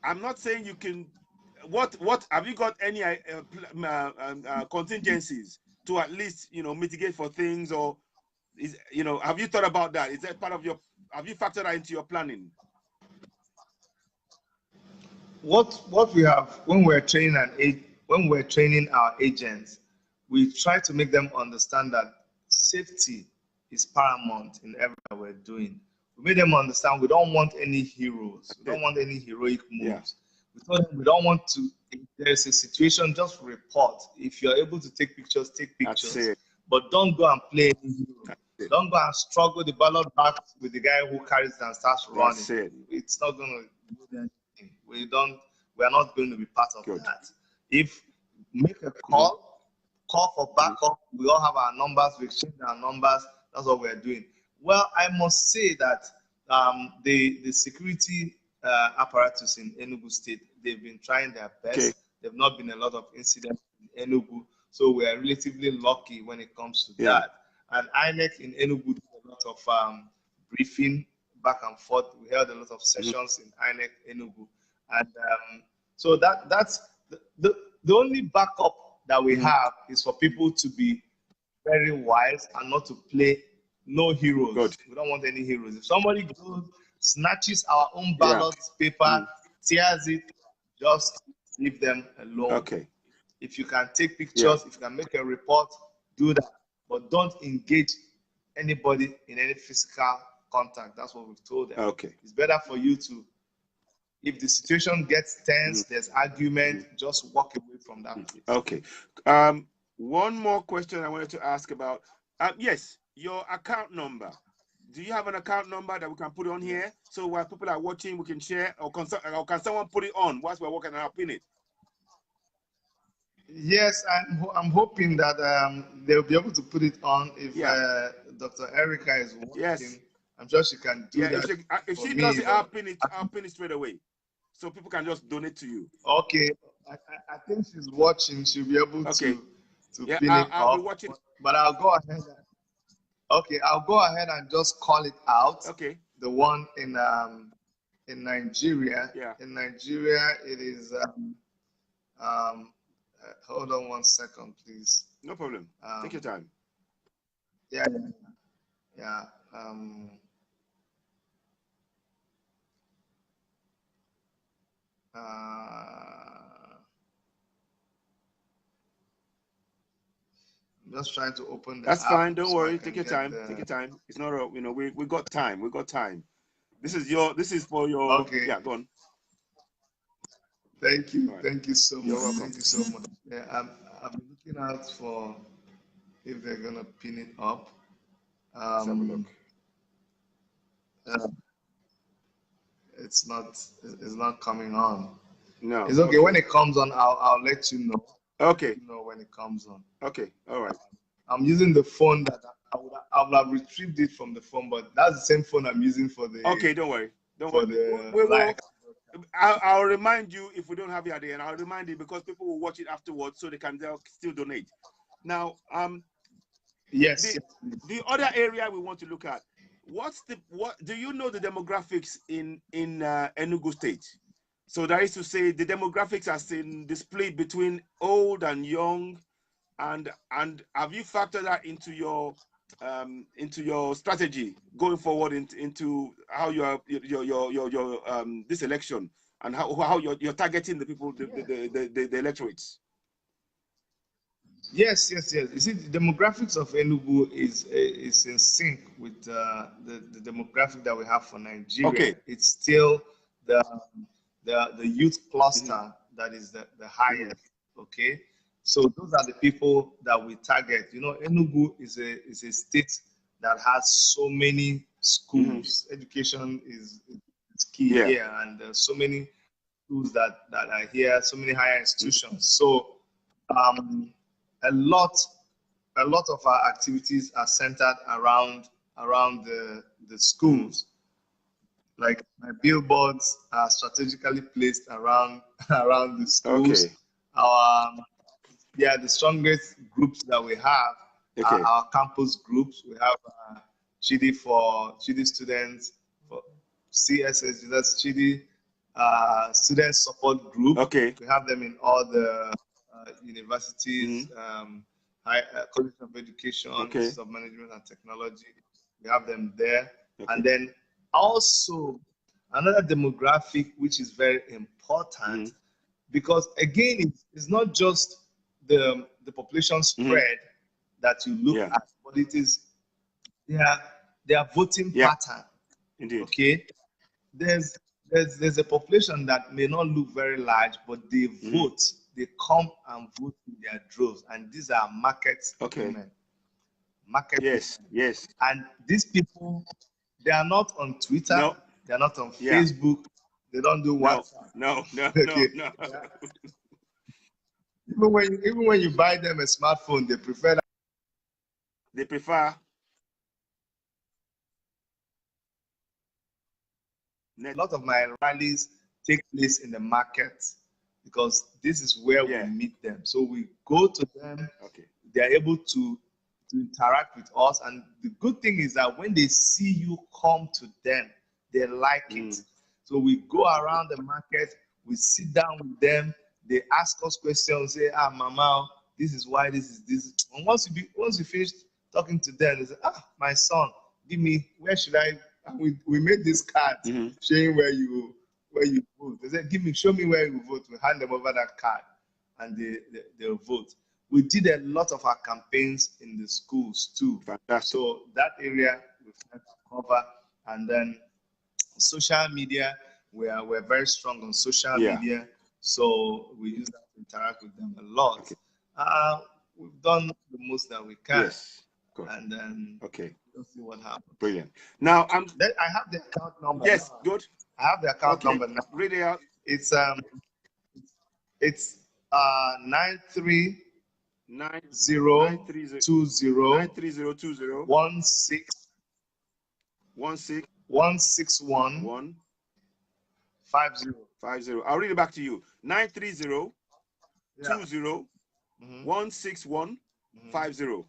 I'm not saying you can. What have you got any contingencies to at least mitigate for things, or have you thought about that? Is that part of have you factored that into your planning? What we have when we're training our agents, we try to make them understand that safety is paramount in everything we're doing. We made them understand we don't want any heroes. We don't want any heroic moves. Yeah. We told them we don't want to. If there's a situation, just report. If you're able to take pictures, take pictures. But don't go and play any hero. Don't go and struggle the ballot back with the guy who carries it and starts running. It's not going to do anything. We are not going to be part of that. If make a call for backup, we all have our numbers, we exchange our numbers. That's what we're doing. Well, I must say that the security apparatus in Enugu State, they've been trying their best. Okay. There've not been a lot of incidents in Enugu, so we are relatively lucky when it comes to Yeah. that. And INEC in Enugu did a lot of briefing back and forth. We held a lot of sessions in INEC Enugu, and so that's the only backup that we have is for people to be very wise and not to play no heroes. Good. We don't want any heroes. If somebody goes, snatches our own Yeah. ballot paper, tears it, just leave them alone. Okay. If you can take pictures, if you can make a report, do that. But don't engage anybody in any physical contact. That's what we've told them. Okay. It's better for you to, if the situation gets tense, there's argument, just walk away from that place. Okay. One more question I wanted to ask about. Yes, your account number. Do you have an account number that we can put on here so while people are watching, we can share, or can someone put it on whilst we're working on our pin it? Yes, I'm hoping that they'll be able to put it on if Dr. Erica is watching. Yes. I'm sure she can do that. If she does it, I'll pin it straight away, so people can just donate to you. Okay, I think she's watching. She'll be able to pin it I'll be up. watching. But I'll go ahead. I'll go ahead and just call it out. Okay. The one in Nigeria. Yeah. In Nigeria, it is. Hold on 1 second, please. No problem. Take your time. Yeah. I'm just trying to open the That's app fine. Don't so worry. Take your time. Take your time. It's not a, we got time. We got time. This is for your. Okay. Yeah, go on. Thank you. Right. Thank you so much. You're welcome. Thank you so much. Yeah, I'm looking out for if they're gonna pin it up. Let's have a look. It's not coming on. No. It's okay. When it comes on, I'll let you know. Okay. Let you know when it comes on. Okay. All right. I'm using the phone that I would have retrieved it from the phone, but that's the same phone I'm using for the. Okay, don't worry. Don't worry. I'll remind you if we don't have it at the end. I'll remind you because people will watch it afterwards, so they can still donate. Now, yes. The other area we want to look at. What do you know the demographics in Enugu State? So that is to say, the demographics are displayed between old and young, and have you factored that into your strategy going forward into how your this election and how you're targeting the people, the electorates? Yes. You see, the demographics of Enugu is in sync with the demographic that we have for Nigeria. Okay. It's still the youth cluster that is the highest. Okay. So those are the people that we target. You know, Enugu is a state that has so many schools. Education is key here, and there's so many schools that are here, so many higher institutions. So a lot of our activities are centered around the schools. Like my billboards are strategically placed around the schools. Okay. The strongest groups that we have are our campus groups. We have Chidi students, for CSS, that's Chidi student support group. Okay. We have them in all the universities, College of Education, Institute of Management and Technology. We have them there. Okay. And then also another demographic which is very important because again, it's not just the population spread that you look at, but it is their voting pattern. Indeed. Okay. There's a population that may not look very large, but they vote. They come and vote in their droves, and these are market women. Market women. Yes. And these people, they are not on Twitter. No. They are not on Facebook. They don't do WhatsApp. No. Even when you buy them a smartphone, they prefer. A lot of my rallies take place in the market because this is where we Yeah. meet them. So we go to them, Okay. they are able to interact with us. And the good thing is that when they see you come to them, they like it. So we go around the market, we sit down with them, they ask us questions, say, Mama, this is why this is this. And once you finish talking to them, they say, my son, give me, where should I? And we made this card showing where you vote. They said, show me where you vote. We hand them over that card and they'll vote. We did a lot of our campaigns in the schools too. Fantastic. So that area we tried to cover. And then social media, we're very strong on social media. So we use that to interact with them a lot. Okay. We've done the most that we can. Yes. Good. And then okay, we'll see what happens. Brilliant. Now I have the account number. Yes, now. good. I have the account number now. Read it out. It's 93 020 93020 161 50. I'll read it back to you. 930 20 161 50.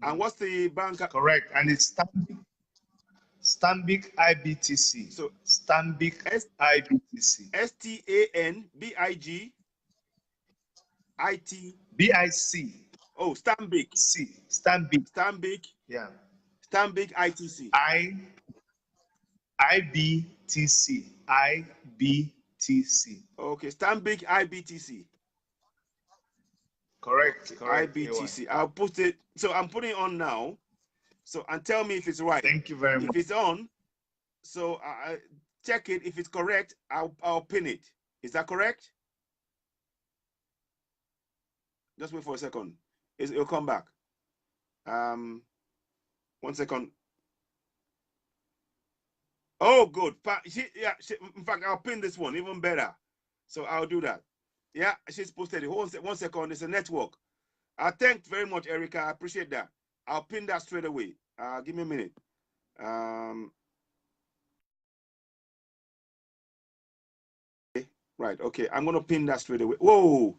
And what's the bank? Correct. And it's Stanbic IBTC. So Stanbic IBTC. STANBIG BIC. Oh, Stanbic. C. Stanbic. Yeah. Stanbic ITC. IBTC. IBTC. Okay, Stanbic IBTC. Correct. IBTC. I'll put it. So I'm putting it on now. So and tell me if it's right. Thank you very much. If it's on, so check it. If it's correct, I'll pin it. Is that correct? Just wait for a second. It'll come back. 1 second. Oh, good. In fact, I'll pin this one even better. So I'll do that. Yeah, she's posted it. 1 second. It's a network. Thank very much, Erica. I appreciate that. I'll pin that straight away. Give me a minute. Right. Okay. I'm gonna pin that straight away. Whoa.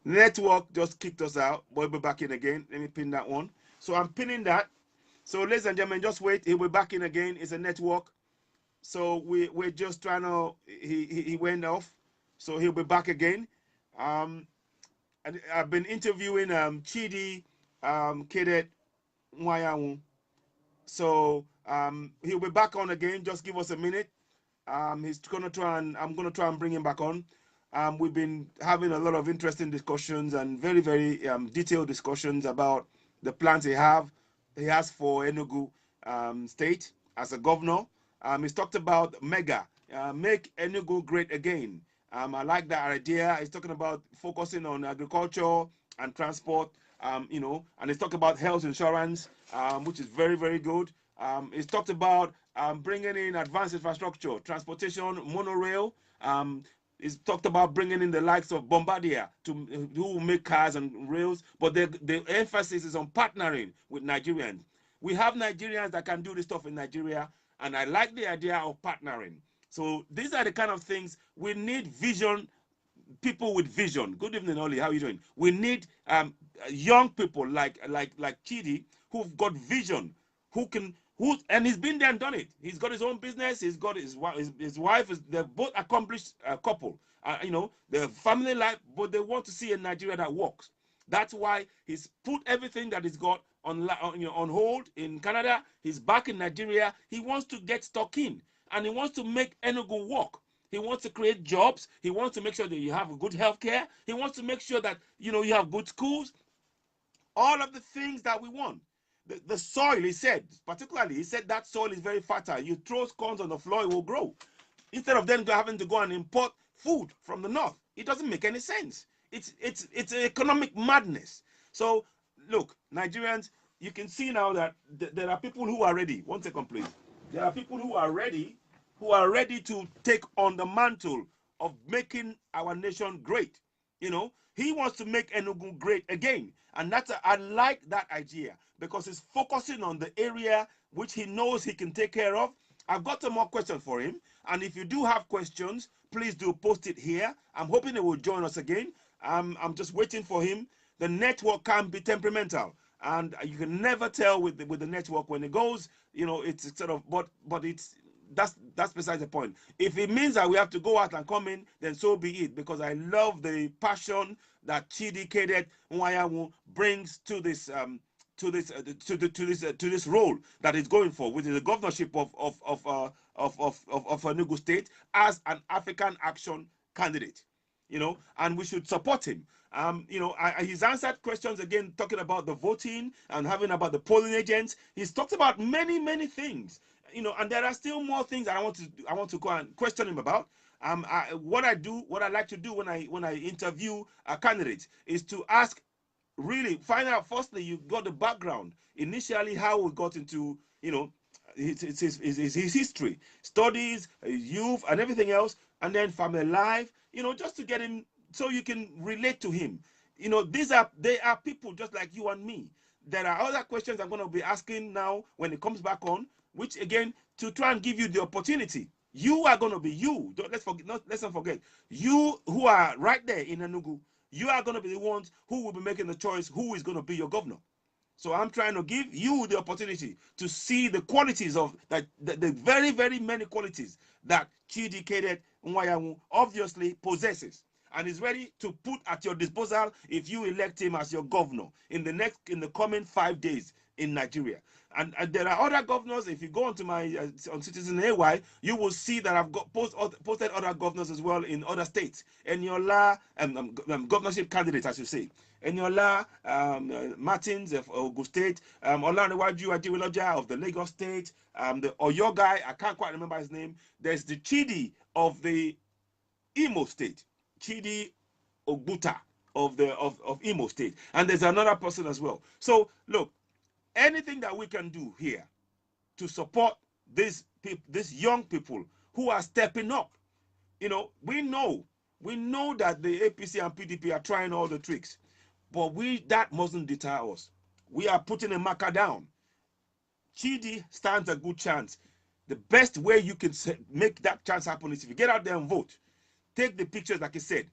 Network just kicked us out. We'll be back in again. Let me pin that one. So I'm pinning that. So ladies and gentlemen, just wait. He'll be back in again. It's a network. So we're just trying to. He went off. So he'll be back again. I've been interviewing Chidi Nwayanwu. So he'll be back on again. Just give us a minute. He's gonna try and I'm gonna try and bring him back on. We've been having a lot of interesting discussions and very, very detailed discussions about the plans he has for Enugu state as a governor. He's talked about mega, make Enugu great again. I like that idea. He's talking about focusing on agriculture and transport, and he's talked about health insurance, which is very, very good. He's talked about bringing in advanced infrastructure, transportation, monorail. He's talked about bringing in the likes of Bombardier who will make cars and rails, but the emphasis is on partnering with Nigerians. We have Nigerians that can do this stuff in Nigeria, and I like the idea of partnering. So these are the kind of things we need. Vision, people with vision. Good evening, Oli. How are you doing? We need young people like Chidi who've got vision, and he's been there and done it. He's got his own business. He's got his wife. They're both accomplished couple. Their family life, but they want to see a Nigeria that works. That's why he's put everything that he's got on hold in Canada. He's back in Nigeria. He wants to get stuck in, and he wants to make Enugu work. He wants to create jobs. He wants to make sure that you have good health care. He wants to make sure that you have good schools. All of the things that we want. The soil, he said, particularly, he said that soil is very fertile. You throw corns on the floor, it will grow. Instead of them having to go and import food from the north, it doesn't make any sense. It's an economic madness. So, look, Nigerians, you can see now that there are people who are ready. 1 second, please. There are people who are ready to take on the mantle of making our nation great. He wants to make Enugu great again. And I like that idea because he's focusing on the area which he knows he can take care of. I've got some more questions for him. And if you do have questions, please do post it here. I'm hoping he will join us again. I'm just waiting for him. The network can be temperamental, and you can never tell with the network when it goes. You know, it's sort of, but it's that's besides the point. If it means that we have to go out and come in, then so be it. Because I love the passion that Chidi Nwayanwu brings to this to this role that is going for, which is the governorship of Enugu State as an African Action candidate, you know, and we should support him. You know, he's answered questions again, talking about the voting and having about the polling agents. He's talked about many things, you know, and there are still more things that I want to go and question him about. What I like to do when I interview a candidate is to ask, really find out, firstly, you got the background initially, how we got into, you know, his history, studies, youth, and everything else, and then family life, you know, just to get him so you can relate to him. You know, they are people just like you and me. There are other questions I'm going to be asking now when it comes back on, which again, to try and give you the opportunity. You are going to be you. Let's not forget, you who are right there in Enugu, you are going to be the ones who will be making the choice who is going to be your governor. So I'm trying to give you the opportunity to see the qualities of that, the very many qualities that Chidi Nwayanwu obviously possesses and is ready to put at your disposal if you elect him as your governor in the coming 5 days in Nigeria. And there are other governors. If you go onto my on CitizenAY, you will see that I've got posted other governors as well in other states. Eniola, governorship candidates, I should say. Eniola Martins of Ogun State, Olanrewaju Ajiwiloja of the Lagos State, the Oyo guy, I can't quite remember his name. There's the Chidi of the Imo State, Chidi Ogbuta of Imo State, and there's another person as well. So look, anything that we can do here to support these young people who are stepping up, you know, we know that the APC and PDP are trying all the tricks, but that mustn't deter us. We are putting a marker down. Chidi stands a good chance. The best way you can make that chance happen is if you get out there and vote. Take the pictures, like I said.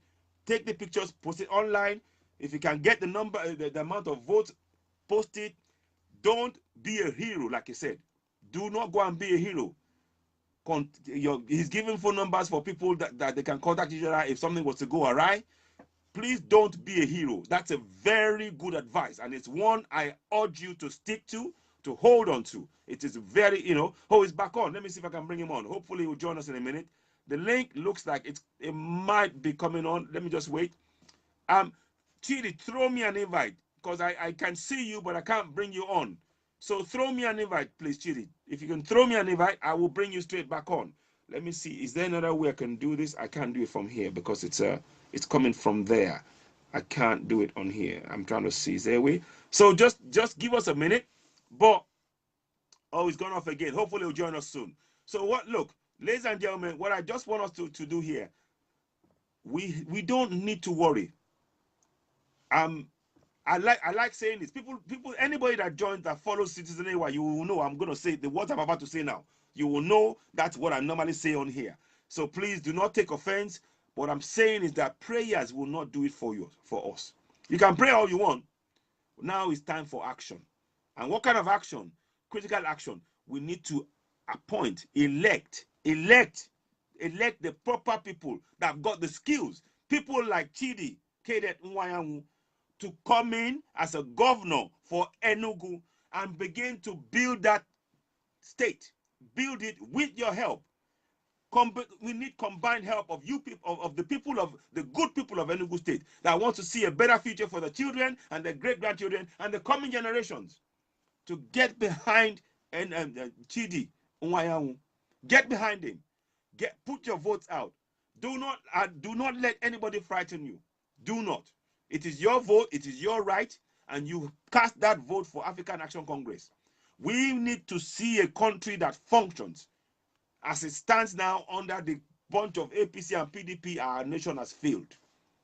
Take the pictures, post it online. If you can get the number, the amount of votes, post it. Don't be a hero, like I said. Do not go and be a hero. He's giving phone numbers for people that they can contact each other if something was to go awry. Please don't be a hero. That's a very good advice, and it's one I urge you to stick to hold on to. It is very, you know. Oh, he's back on. Let me see if I can bring him on. Hopefully, he'll join us in a minute. The link looks like it might be coming on. Let me just wait. Chidi, throw me an invite because I can see you, but I can't bring you on. So throw me an invite, please, Chidi. If you can throw me an invite, I will bring you straight back on. Let me see. Is there another way I can do this? I can't do it from here because it's coming from there. I can't do it on here. I'm trying to see. Is there a way? So just give us a minute. But oh, it's gone off again. Hopefully, he'll join us soon. So what? Look, ladies and gentlemen, what I just want us to do here, we don't need to worry. I like saying this. People, anybody that joins, that follows CitizenAY, you will know I'm going to say the words I'm about to say now. You will know that's what I normally say on here. So please do not take offense. What I'm saying is that prayers will not do it for us. You can pray all you want. Now it's time for action. And what kind of action? Critical action. We need to appoint, elect the proper people that have got the skills. People like Chidi Nwayanwu to come in as a governor for Enugu and begin to build that state. Build it with your help. We need combined help of you people, of the good people of Enugu State that want to see a better future for the children and the great-grandchildren and the coming generations to get behind Chidi Nwayanwu. Get behind him. Put your votes out. Do not let anybody frighten you. Do not. It is your vote. It is your right, and you cast that vote for African Action Congress. We need to see a country that functions. As it stands now, under the bunch of APC and PDP, our nation has failed.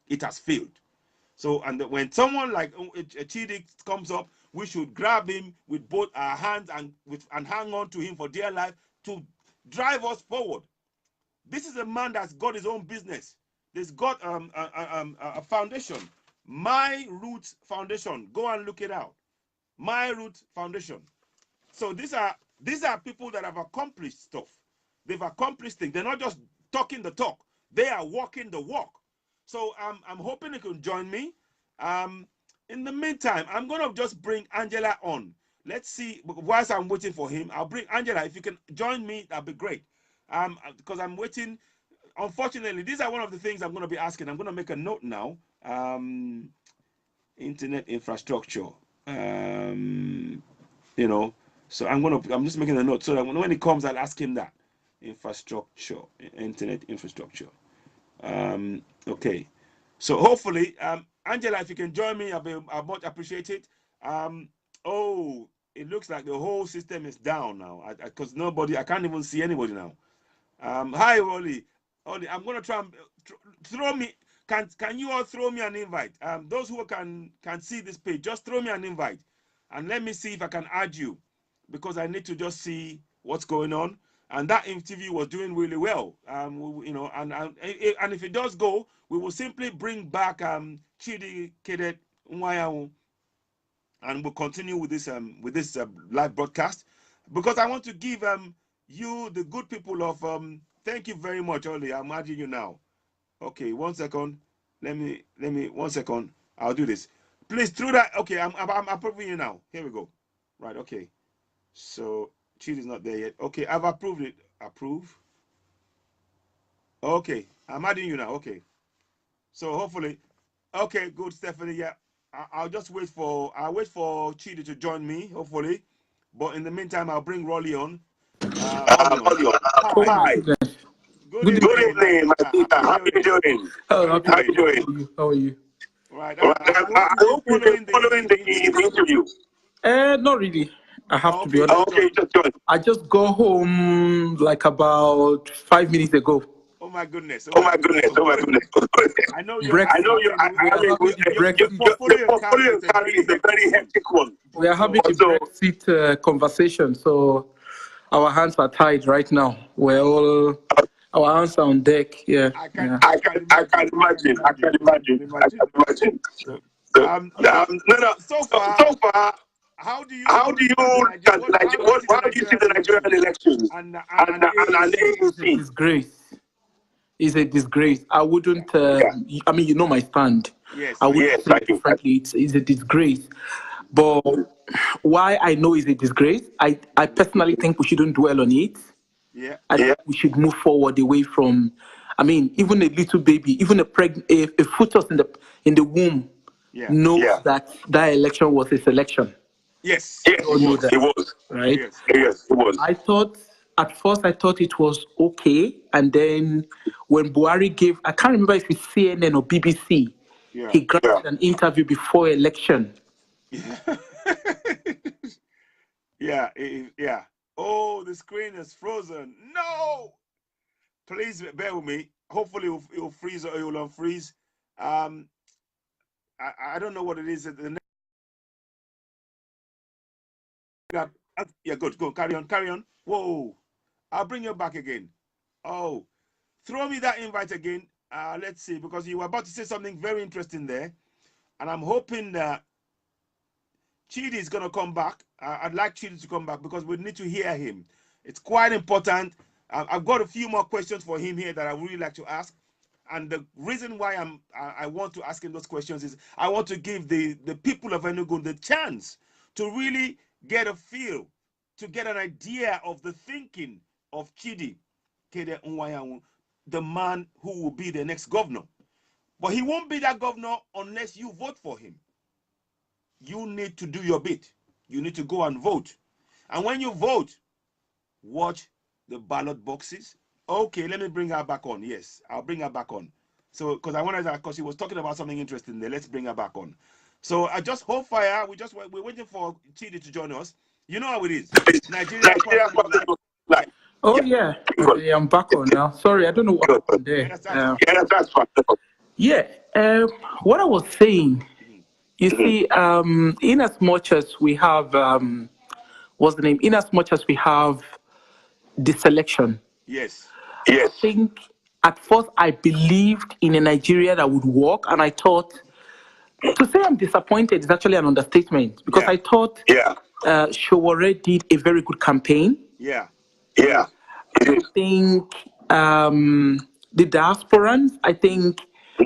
It has failed. So, and when someone like Chidi comes up, we should grab him with both our hands and hang on to him for dear life to drive us forward. This is a man that's got his own business. He's got a foundation, My Roots Foundation. Go and look it out. My Roots Foundation. So these are people that have accomplished stuff. They've accomplished things. They're not just talking the talk. They are walking the walk. So I'm hoping you can join me. In the meantime, I'm going to just bring Angela on. Let's see. Whilst I'm waiting for him, I'll bring Angela. If you can join me, that'd be great. Because I'm waiting. Unfortunately, these are one of the things I'm going to be asking. I'm going to make a note now. Internet infrastructure. You know. So I'm just making a note so that when he comes, I'll ask him that. Infrastructure, internet infrastructure. Okay. So hopefully, Angela, if you can join me, I'll much appreciate it. Oh, it looks like the whole system is down now because I can't even see anybody now. Hi, Oli. Oli, I'm gonna try and throw me. Can you all throw me an invite? Those who can see this page, just throw me an invite, and let me see if I can add you, because I need to just see what's going on. And that interview was doing really well. You know, and if it does go, we will simply bring back Chidi Nwayanwu, and we'll continue with this live broadcast, because I want to give you, the good people of thank you very much, Oli. I'm adding you now. Okay, 1 second. Let me 1 second. I'll do this. Please, through that. Okay, I'm approving you now. Here we go. Right. Okay. So Cheat is not there yet. Okay, I've approved it. Approve. Okay, I'm adding you now. Okay. So hopefully, okay, good, Stephanie. Yeah, I'll just wait for Chidi to join me. Hopefully, but in the meantime, I'll bring Rolly on. Rolly on. Hi. Good evening, my sister. How are you doing? How are you doing? How are you? Right. I hope you're following the interview. Not really. I have to be honest. Okay, just join. I just got home like about 5 minutes ago. Oh my goodness. Oh my goodness. I know you. Brexit. Your portfolio carry is a very hectic one. We are having a Brexit conversation, so our hands are tied right now. Our hands are on deck. Yeah. I can imagine. So far, how do you see the Nigerian elections? And it's a disgrace. It's a disgrace. I wouldn't. I mean, you know my stand. Yes. I wouldn't say it differently. It's a disgrace. But why I know it's a disgrace, I personally think we shouldn't dwell on it. Yeah. I think we should move forward away from. I mean, even a little baby, even a fetus in the womb knows that election was a selection. Yes, it was. Right? Yes, it was. At first I thought it was okay, and then when Buhari gave, I can't remember if it's CNN or BBC, he granted an interview before election. Yeah. Oh, the screen is frozen. No! Please bear with me. Hopefully it will freeze or it will unfreeze. I don't know what it is. Yeah, good. Go. Carry on. Whoa. I'll bring you back again. Oh. Throw me that invite again. Let's see, because you were about to say something very interesting there. And I'm hoping that Chidi is going to come back. I'd like Chidi to come back because we need to hear him. It's quite important. I've got a few more questions for him here that I would really like to ask. And the reason why I want to ask him those questions is I want to give the people of Enugu the chance to really get a feel, to get an idea of the thinking of Chidi Nwayanwu, the man who will be the next governor. But he won't be that governor unless you vote for him. You need to do your bit. You need to go and vote. And when you vote, watch the ballot boxes. Okay, let me bring her back on. Yes, I'll bring her back on. So, because I wanted that, because she was talking about something interesting there. Let's bring her back on. So, I just hold fire. We're waiting for Chidi to join us. You know how it is. Nigeria. Oh yeah, I'm back on now. Sorry, I don't know what happened there. That's fine. Yeah, what I was saying. You see, in as much as we have, what's the name? In as much as we have the selection. Yes. I think at first I believed in a Nigeria that would work, and I thought, to say I'm disappointed is actually an understatement, because I thought Showore did a very good campaign. Yeah. I think the diasporans, I think,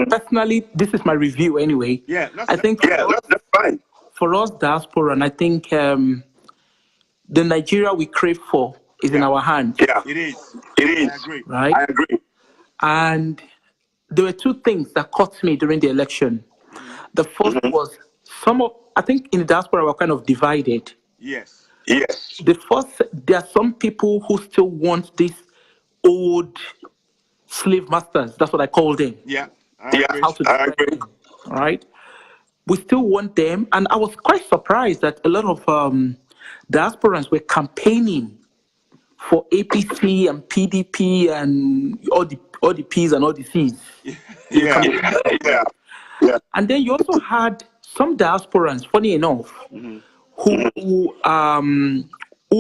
personally, this is my review anyway. Yeah. I think that's fine. for us diaspora, and I think the Nigeria we crave for is in our hands. It is. I agree. Right? I agree. And there were two things that caught me during the election. The first was I think in the diaspora we're kind of divided. Yes. The first, there are some people who still want these old slave masters. That's what I call them. Yeah. I agree. How to describe them. All right. We still want them, and I was quite surprised that a lot of diasporans were campaigning for APC and PDP and all the P's and all the C's. Yeah. And then you also had some diasporans, funny enough, who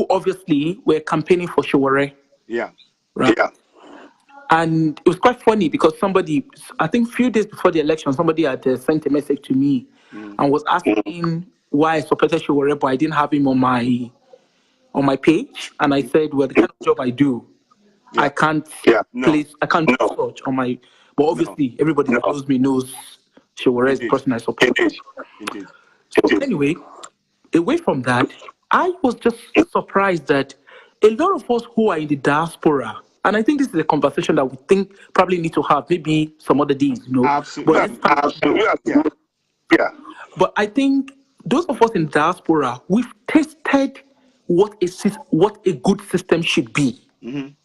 obviously were campaigning for Showore. Yeah. Right. And it was quite funny because somebody, I think a few days before the election, somebody had sent a message to me and was asking why I supported Showore, but I didn't have him on my page. And I said, well, the kind of job I do, I can't place, I can't do such on my. But obviously, everybody that knows me knows Showore is the person I support. Indeed. So anyway, away from that, I was just surprised that a lot of us who are in the diaspora, and I think this is a conversation that we think probably need to have maybe some other days, Absolutely. But But I think those of us in diaspora, we've tested what a good system should be. And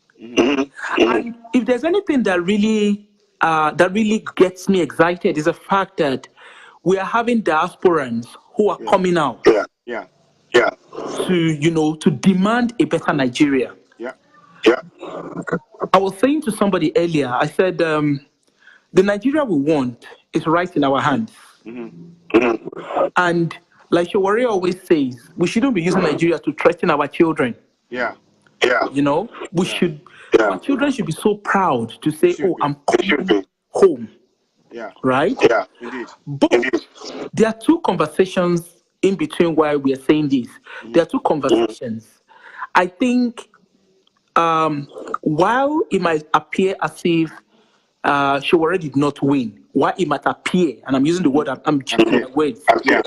if there's anything that really gets me excited is the fact that we are having diasporans who are coming out to demand a better Nigeria. I was saying to somebody earlier, I said the Nigeria we want is right in our hands. And like Showore always says, we shouldn't be using Nigeria to threaten our children. We should. Our children should be so proud to say, "Oh, I'm coming home." Right? Indeed. But there are two conversations in between while we are saying this. There are two conversations. I think while it might appear as if Showore did not win, while it might appear, and I'm using the word, I'm choosing my words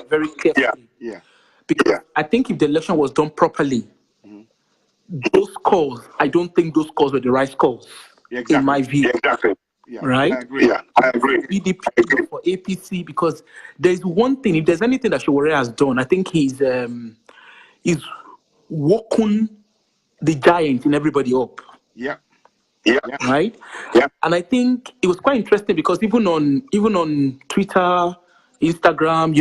very carefully. Because I think if the election was done properly, those calls, I don't think those calls were the right calls, in my view. Right? I agree. PDP for APC, because there's one thing, if there's anything that Showore has done, I think he's woken the giant in everybody up. Right? And I think it was quite interesting because even on Twitter, Instagram,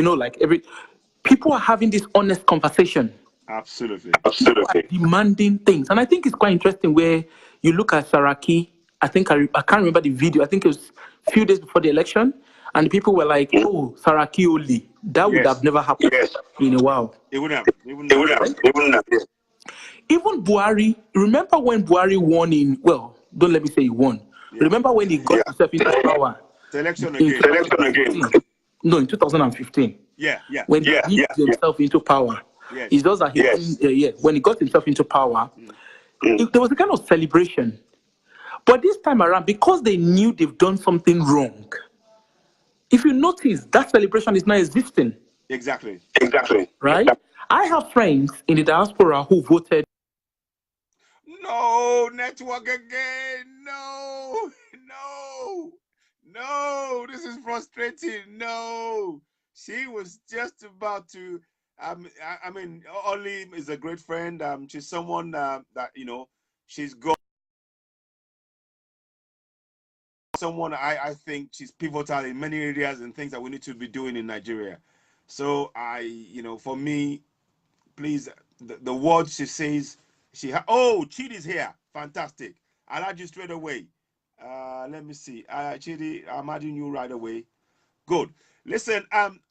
people are having this honest conversation. Absolutely. People are demanding things. And I think it's quite interesting where you look at Saraki. I think I can't remember the video. I think it was a few days before the election. And the people were like, oh, Saraki only. That would have never happened in a while. It wouldn't have. Even Buhari, remember when Buhari won don't let me say he won. Remember when he got himself into power? Selection again. No, in 2015. When he got himself into power. It's just that when he got himself into power, there was a kind of celebration. But this time around, because they knew they've done something wrong, if you notice, that celebration is not existing. Exactly. Right? I have friends in the diaspora who voted. No, network again. No, this is frustrating. No, she was just about to. I mean, Oli is a great friend. She's someone that she's got someone I think she's pivotal in many areas and things that we need to be doing in Nigeria. So for me, please, the words she says, Chidi's here. Fantastic. I'll add you straight away. Let me see. Chidi, I'm adding you right away. Good. Listen,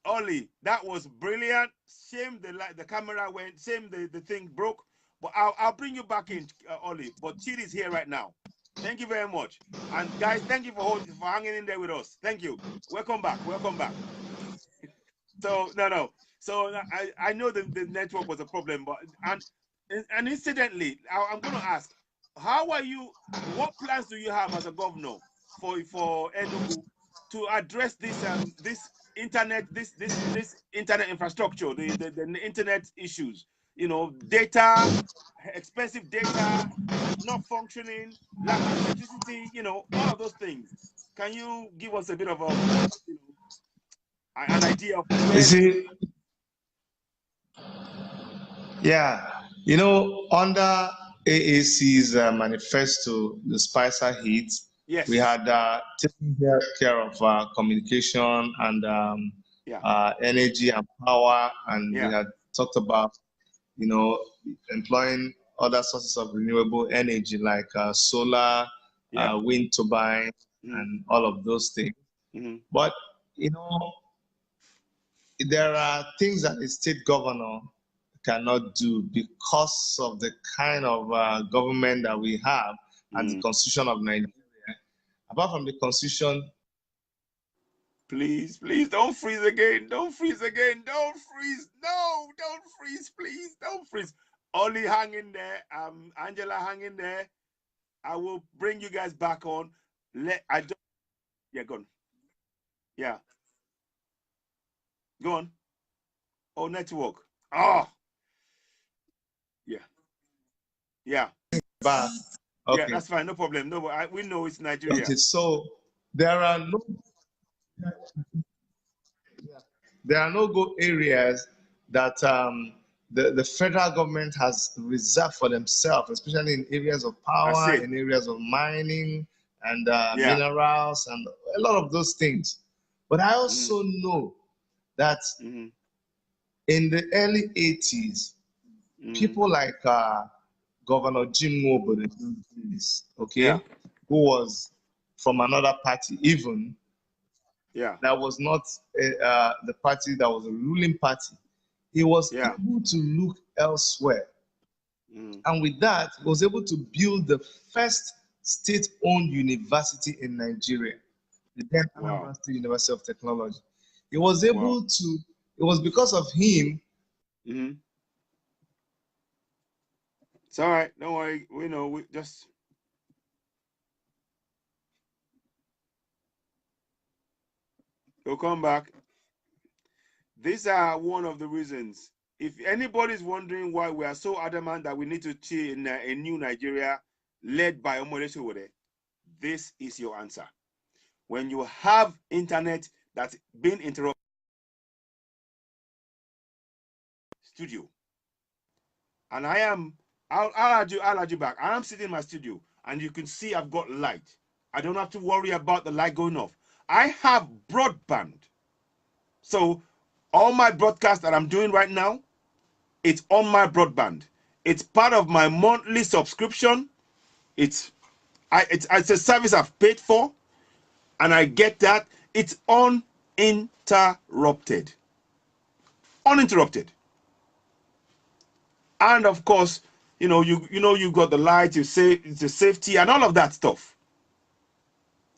Oli, that was brilliant. Shame the camera went, shame the thing broke. But I'll bring you back in, Ollie. But Chidi's here right now. Thank you very much. And guys, thank you for hanging in there with us. Thank you. Welcome back. Welcome back. So no. So I know the network was a problem, but and incidentally, I'm going to ask, how are you? What plans do you have as a governor for Enugu to address this internet internet infrastructure, the internet issues? You know, data, expensive data, not functioning, lack of electricity. You know, all of those things. Can you give us a bit of an idea of where? You see, yeah, you know, under AAC's manifesto, the Spicer Heat, Yes. we had taken care of communication and energy and power, and we had talked about, you know, employing other sources of renewable energy like solar, wind turbine, and all of those things. But, you know, there are things that a state governor cannot do because of the kind of government that we have and the constitution of Nigeria. Apart from the constitution. Please don't freeze again. Don't freeze again. Don't freeze. No, don't freeze, please. Don't freeze. Ollie, hang in there. Angela, hang in there. I will bring you guys back on. Yeah, go on. Yeah. Go on. Oh, network. Oh. Yeah. Yeah. Okay. Yeah, that's fine. No problem. No, we know it's Nigeria. Okay, so there are no go areas that the federal government has reserved for themselves, especially in areas of power, in areas of mining and minerals and a lot of those things. But I also know that in the early 80s, people like Governor Jim Mobo, okay, who was from another party, even that was not the party that was a ruling party. He was able to look elsewhere. And with that, he was able to build the first state-owned university in Nigeria, the then Anambra State University of Technology. He was able to, it was because of him. It's all right. Don't worry. We know. We just. We'll come back. These are one of the reasons. If anybody's wondering why we are so adamant that we need to see in a new Nigeria led by Omole Sowore, this is your answer. When you have internet that's been interrupted, studio, and I'll add you back. I am sitting in my studio, and you can see I've got light. I don't have to worry about the light going off. I have broadband. So all my broadcasts that I'm doing right now, it's on my broadband. It's part of my monthly subscription. It's a service I've paid for, and I get that. It's uninterrupted. Uninterrupted. And of course, you know you got the light, it's the safety and all of that stuff.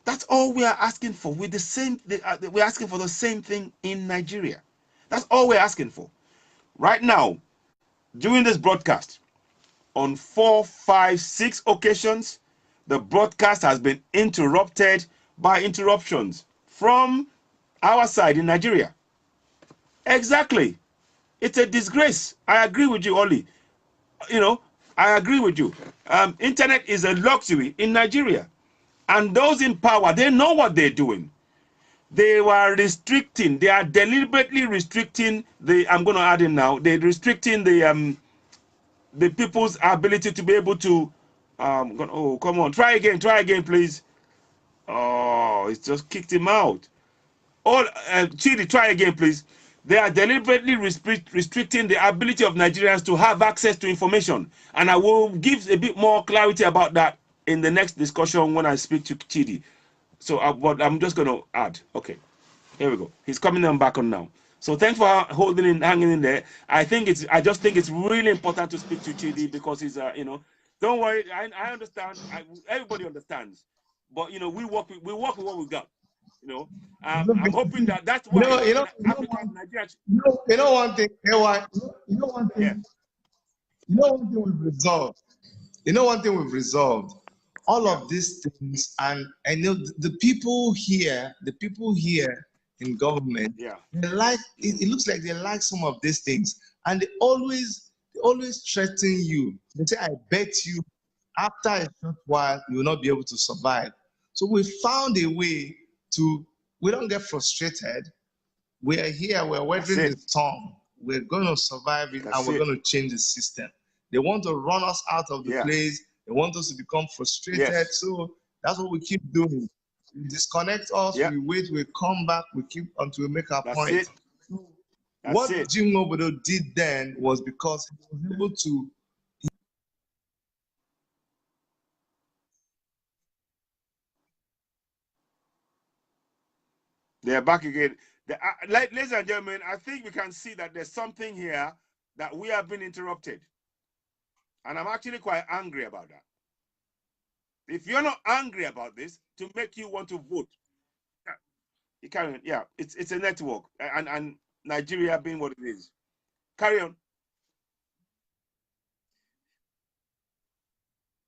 That's all we are asking for. We're asking for the same thing in Nigeria. That's all we're asking for. Right now, during this broadcast, on 4, 5, 6 occasions, the broadcast has been interrupted by interruptions from our side in Nigeria. Exactly. It's a disgrace. I agree with you, Oli. You know, I agree with you. Internet is a luxury in Nigeria. And those in power, they know what they're doing. They were restricting, they are deliberately restricting I'm going to add in now, they're restricting the people's ability to be able to, oh, come on, try again, please. Oh, it's just kicked him out. Chidi, try again, please. They are deliberately restricting the ability of Nigerians to have access to information. And I will give a bit more clarity about that in the next discussion when I speak to Chidi. So but I'm just going to add. Okay, here we go. He's coming on back on now. So thanks for hanging in there. I just think it's really important to speak to Chidi because he's, you know, don't worry. I understand. Everybody understands, but you know, we work with what we got. You know, I'm hoping that's why Africa, Nigeria. You know one thing. You know one thing. Yeah. You know one thing we've resolved. You know one thing we've resolved. All of these things, and I know the people here in government, they like it looks like they like some of these things, and they always threaten you. They say, I bet you after a short while you will not be able to survive. So we found a way to, we don't get frustrated. We are here, we're weathering the storm. We're going to survive it, and we're going to change the system. They want to run us out of the place. They want us to become frustrated. So that's what we keep doing. We disconnect us, we wait, we come back, we keep until we make our point. What Jim Obodo did then was because he was able to. They're back again. Ladies and gentlemen, I think we can see that there's something here that we have been interrupted. And I'm actually quite angry about that. If you're not angry about this, to make you want to vote, you carry on. It's a network, and Nigeria being what it is. Carry on.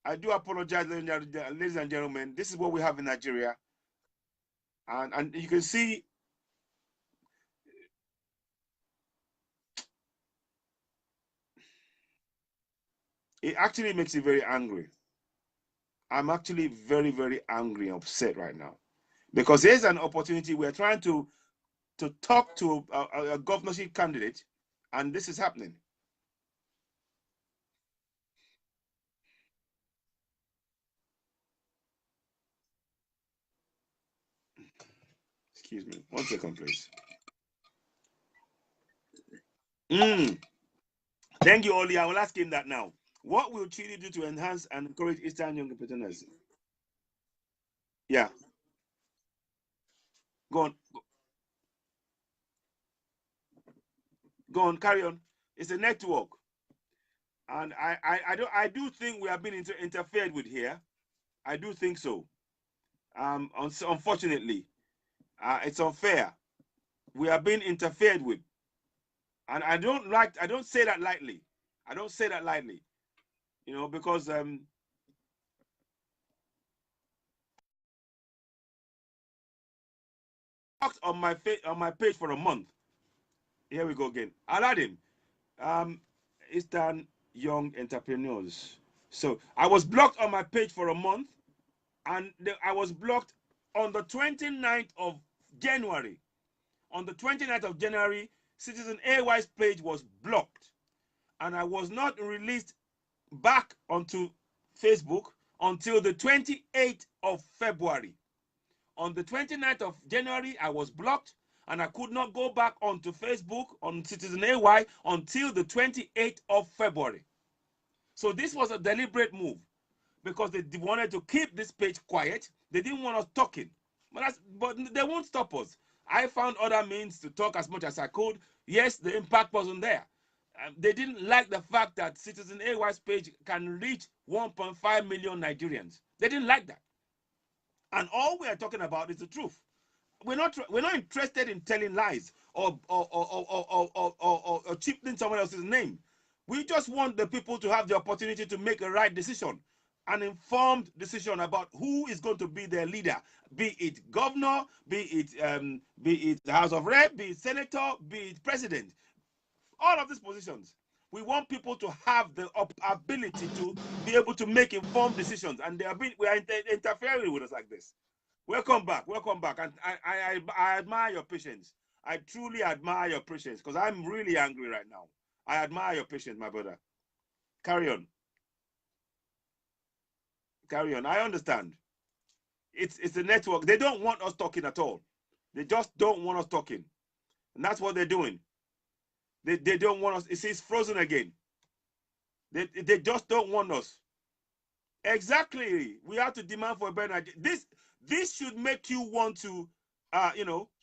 I do apologize, ladies and gentlemen. This is what we have in Nigeria, and you can see. It actually makes me very angry. I'm actually very, very angry and upset right now. Because there's an opportunity. We're trying to talk to a governorship candidate, and this is happening. Excuse me. 1 second, please. Thank you, Oli. I will ask him that now. What will Chidi do to enhance and encourage Eastern young entrepreneurs? Yeah. Go on. Go on, carry on. It's a network. And I do think we have been interfered with here. I do think so. Unfortunately, it's unfair. We are being interfered with. And I don't say that lightly. I don't say that lightly. You know, because on my page for a month. Here we go again. Aladdin, Eastern Young Entrepreneurs. So I was blocked on my page for a month, and I was blocked on the 29th of January. On the 29th of January, CitizenAY's page was blocked, and I was not released back onto Facebook until the 28th of February. On the 29th of January, I was blocked, and I could not go back onto Facebook on CitizenAY until the 28th of February. So this was a deliberate move because they wanted to keep this page quiet. They didn't want us talking. But they won't stop us. I found other means to talk as much as I could. Yes, the impact wasn't there. They didn't like the fact that CitizenAY's page can reach 1.5 million Nigerians. They didn't like that. And all we are talking about is the truth. We're not interested in telling lies or cheapening someone else's name. We just want the people to have the opportunity to make a right decision, an informed decision about who is going to be their leader, be it governor, be it the House of Rep, be it senator, be it president. All of these positions. We want people to have the ability to be able to make informed decisions, and we are interfering with us like this. Welcome back. Welcome back. And I admire your patience. I truly admire your patience because I'm really angry right now. I admire your patience, my brother. Carry on. Carry on. I understand. It's a network. They don't want us talking at all. They just don't want us talking. And that's what they're doing. They don't want us. It's frozen again. They just don't want us. Exactly. We have to demand for a better Nigeria. This should make you want to,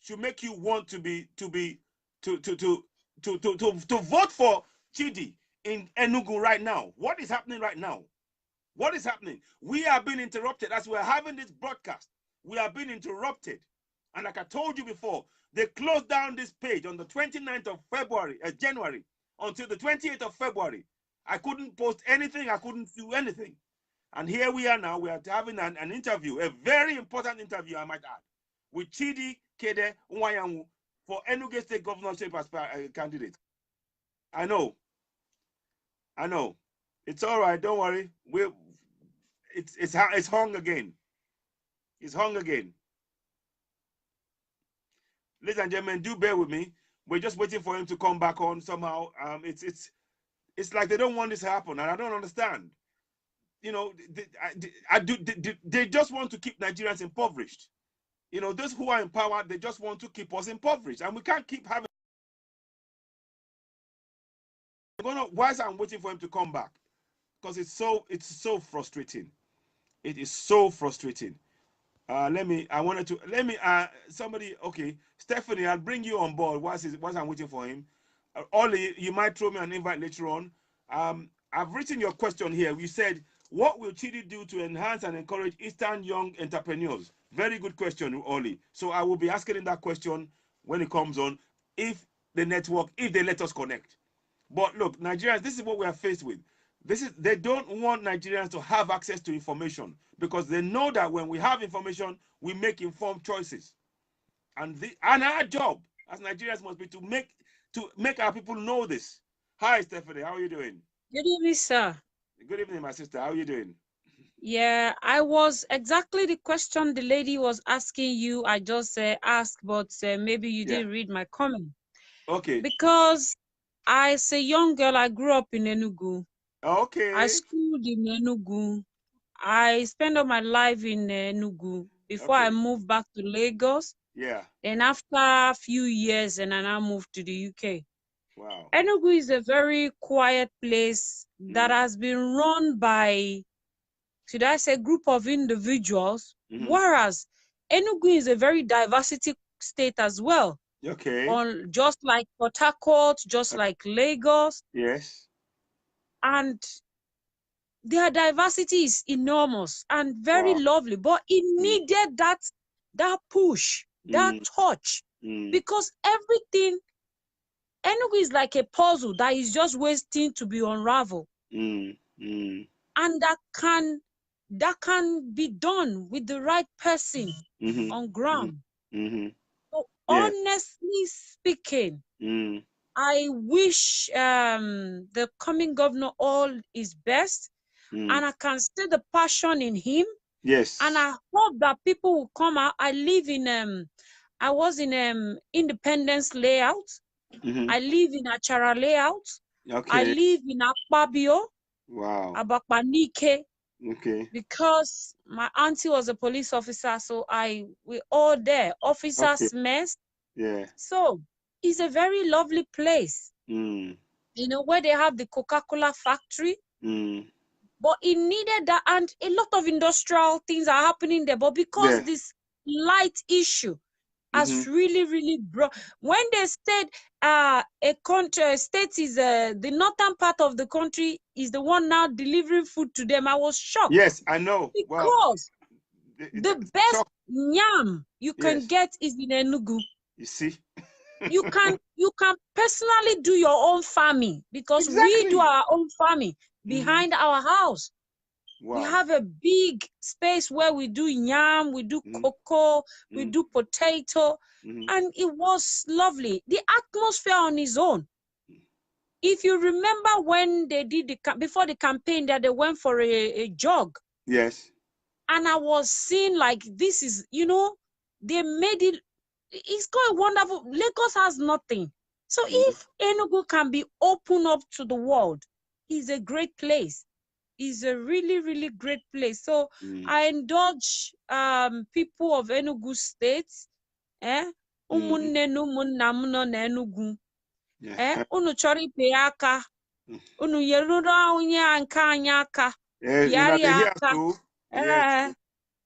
should make you want to to vote for Chidi in Enugu right now. What is happening right now? What is happening? We are being interrupted as we're having this broadcast. We are being interrupted. And like I told you before, they closed down this page on the 29th of January, until the 28th of February. I couldn't post anything. I couldn't do anything. And here we are now. We are having an interview, a very important interview, I might add, with Chidi Nwayanwu for Enugu State Governorship as candidate. I know. It's all right. Don't worry. It's hung again. It's hung again. Ladies and gentlemen, do bear with me. We're just waiting for him to come back on somehow. It's like they don't want this to happen, and I don't understand. You know, they just want to keep Nigerians impoverished. You know, those who are in power, they just want to keep us impoverished, and we can't keep having. Why is I'm waiting for him to come back? Because it's so frustrating. It is so frustrating. Somebody, okay, Stephanie, I'll bring you on board whilst I'm waiting for him. Ollie, you might throw me an invite later on. I've written your question here. You said, what will Chidi do to enhance and encourage Eastern young entrepreneurs? Very good question, Ollie. So I will be asking him that question when it comes on, if they let us connect. But look, Nigerians, this is what we are faced with. They don't want Nigerians to have access to information, because they know that when we have information, we make informed choices. And our job as Nigerians must be to make our people know this. Hi, Stephanie, how are you doing? Good evening, sir. Good evening, my sister. How are you doing? Yeah, I was exactly the question the lady was asking you. I just asked, but maybe you didn't read my comment. Okay. Because as a young girl, I grew up in Enugu. Okay. I schooled in Enugu. I spent all my life in Enugu before I moved back to Lagos. Yeah. Then after a few years, and I now moved to the UK. Wow. Enugu is a very quiet place that has been run by, should I say, group of individuals, whereas Enugu is a very diversity state as well. Okay. Just like Port Harcourt, just like Lagos. Yes. And their diversity is enormous and very lovely, but it needed that push, that touch, because everything, Enugu is like a puzzle that is just waiting to be unraveled. And that can be done with the right person on ground. So honestly speaking, I wish the coming governor all is best, and I can see the passion in him. Yes. And I hope that people will come out. I was in Independence layout. I live in Achara layout. Okay. I live in Akpabio. Wow. Abakpanike. Okay. Because my auntie was a police officer, so we all there. Officers mess. Yeah. So it's a very lovely place. You know, where they have the Coca-Cola factory. But it needed that, and a lot of industrial things are happening there. But because this light issue has really brought, when they said a state is the northern part of the country is the one now delivering food to them, I was shocked. Yes, I know. Because the best yam you can get is in Enugu. You see? You can personally do your own farming, because we do our own farming behind our house. Wow. We have a big space where we do yam, we do cocoa, we do potato, and it was lovely. The atmosphere on its own. If you remember when they did before the campaign that they went for a jog. Yes. And I was seeing like, this is, you know, they made it. It's quite wonderful. Lagos has nothing. So if Enugu can be open up to the world, it's a great place. It's a really great place. So I indulge people of Enugu State. Umunne n'umunna m nọ n'Enugu. Unu chọrọ ipe aka. Unu yeruru onye nke anyị aka. Piari aka.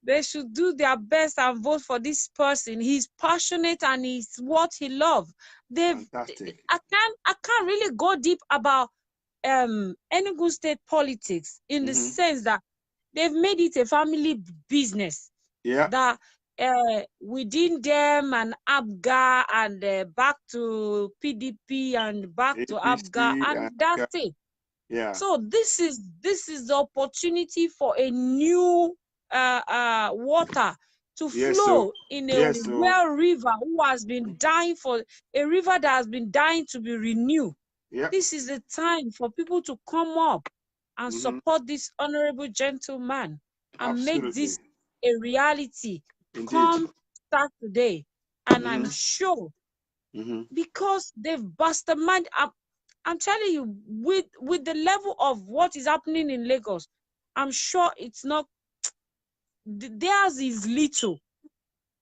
They should do their best and vote for this person. He's passionate and it's what he loves. Fantastic. I can't really go deep about Enugu state politics in the sense that they've made it a family business. Yeah. That within them and ABGA and back to PDP and back to ABGA, and that's it. Yeah. So this is the opportunity for a new water to flow in a well river who has been dying for a river that has been dying to be renewed. Yeah. This is the time for people to come up and support this honorable gentleman and make this a reality. Indeed. Come Saturday, and I'm sure because they've busted mind. I'm telling you, with the level of what is happening in Lagos, I'm sure it's not. Theirs is little.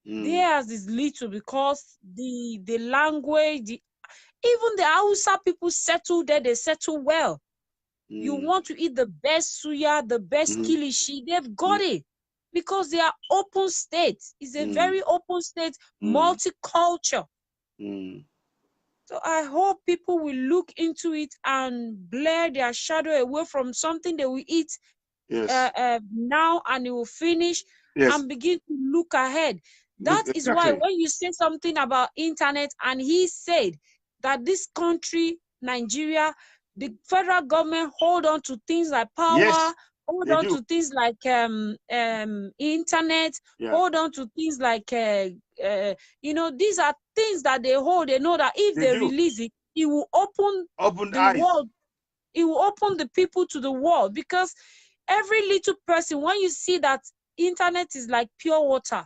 Theirs is little because the language, even the Hausa people settle there. They settle well. You want to eat the best suya, the best kilishi, they've got it because they are open state. It's a very open state, multicultural. So I hope people will look into it and blur their shadow away from something they will eat now and it will finish and begin to look ahead. That is why when you say something about internet, and he said that this country, Nigeria, the federal government hold on to things like power, hold on to things like internet, hold on to things like you know, these are things that they hold. They know that if they release it, it will open the world. It will open the people to the world, because every little person, when you see that internet is like pure water,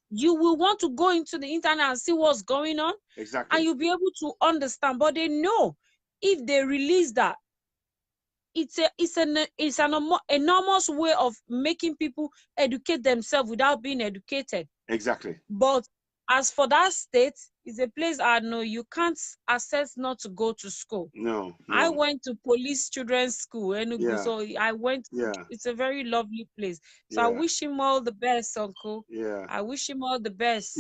you will want to go into the internet and see what's going on. And you'll be able to understand. But they know if they release that, it's an enormous way of making people educate themselves without being educated. But as for that state, it's a place I know you can't access not to go to school. No. I went to police children's school, Enugu, so I went. It's a very lovely place. So I wish him all the best, Uncle. I wish him all the best.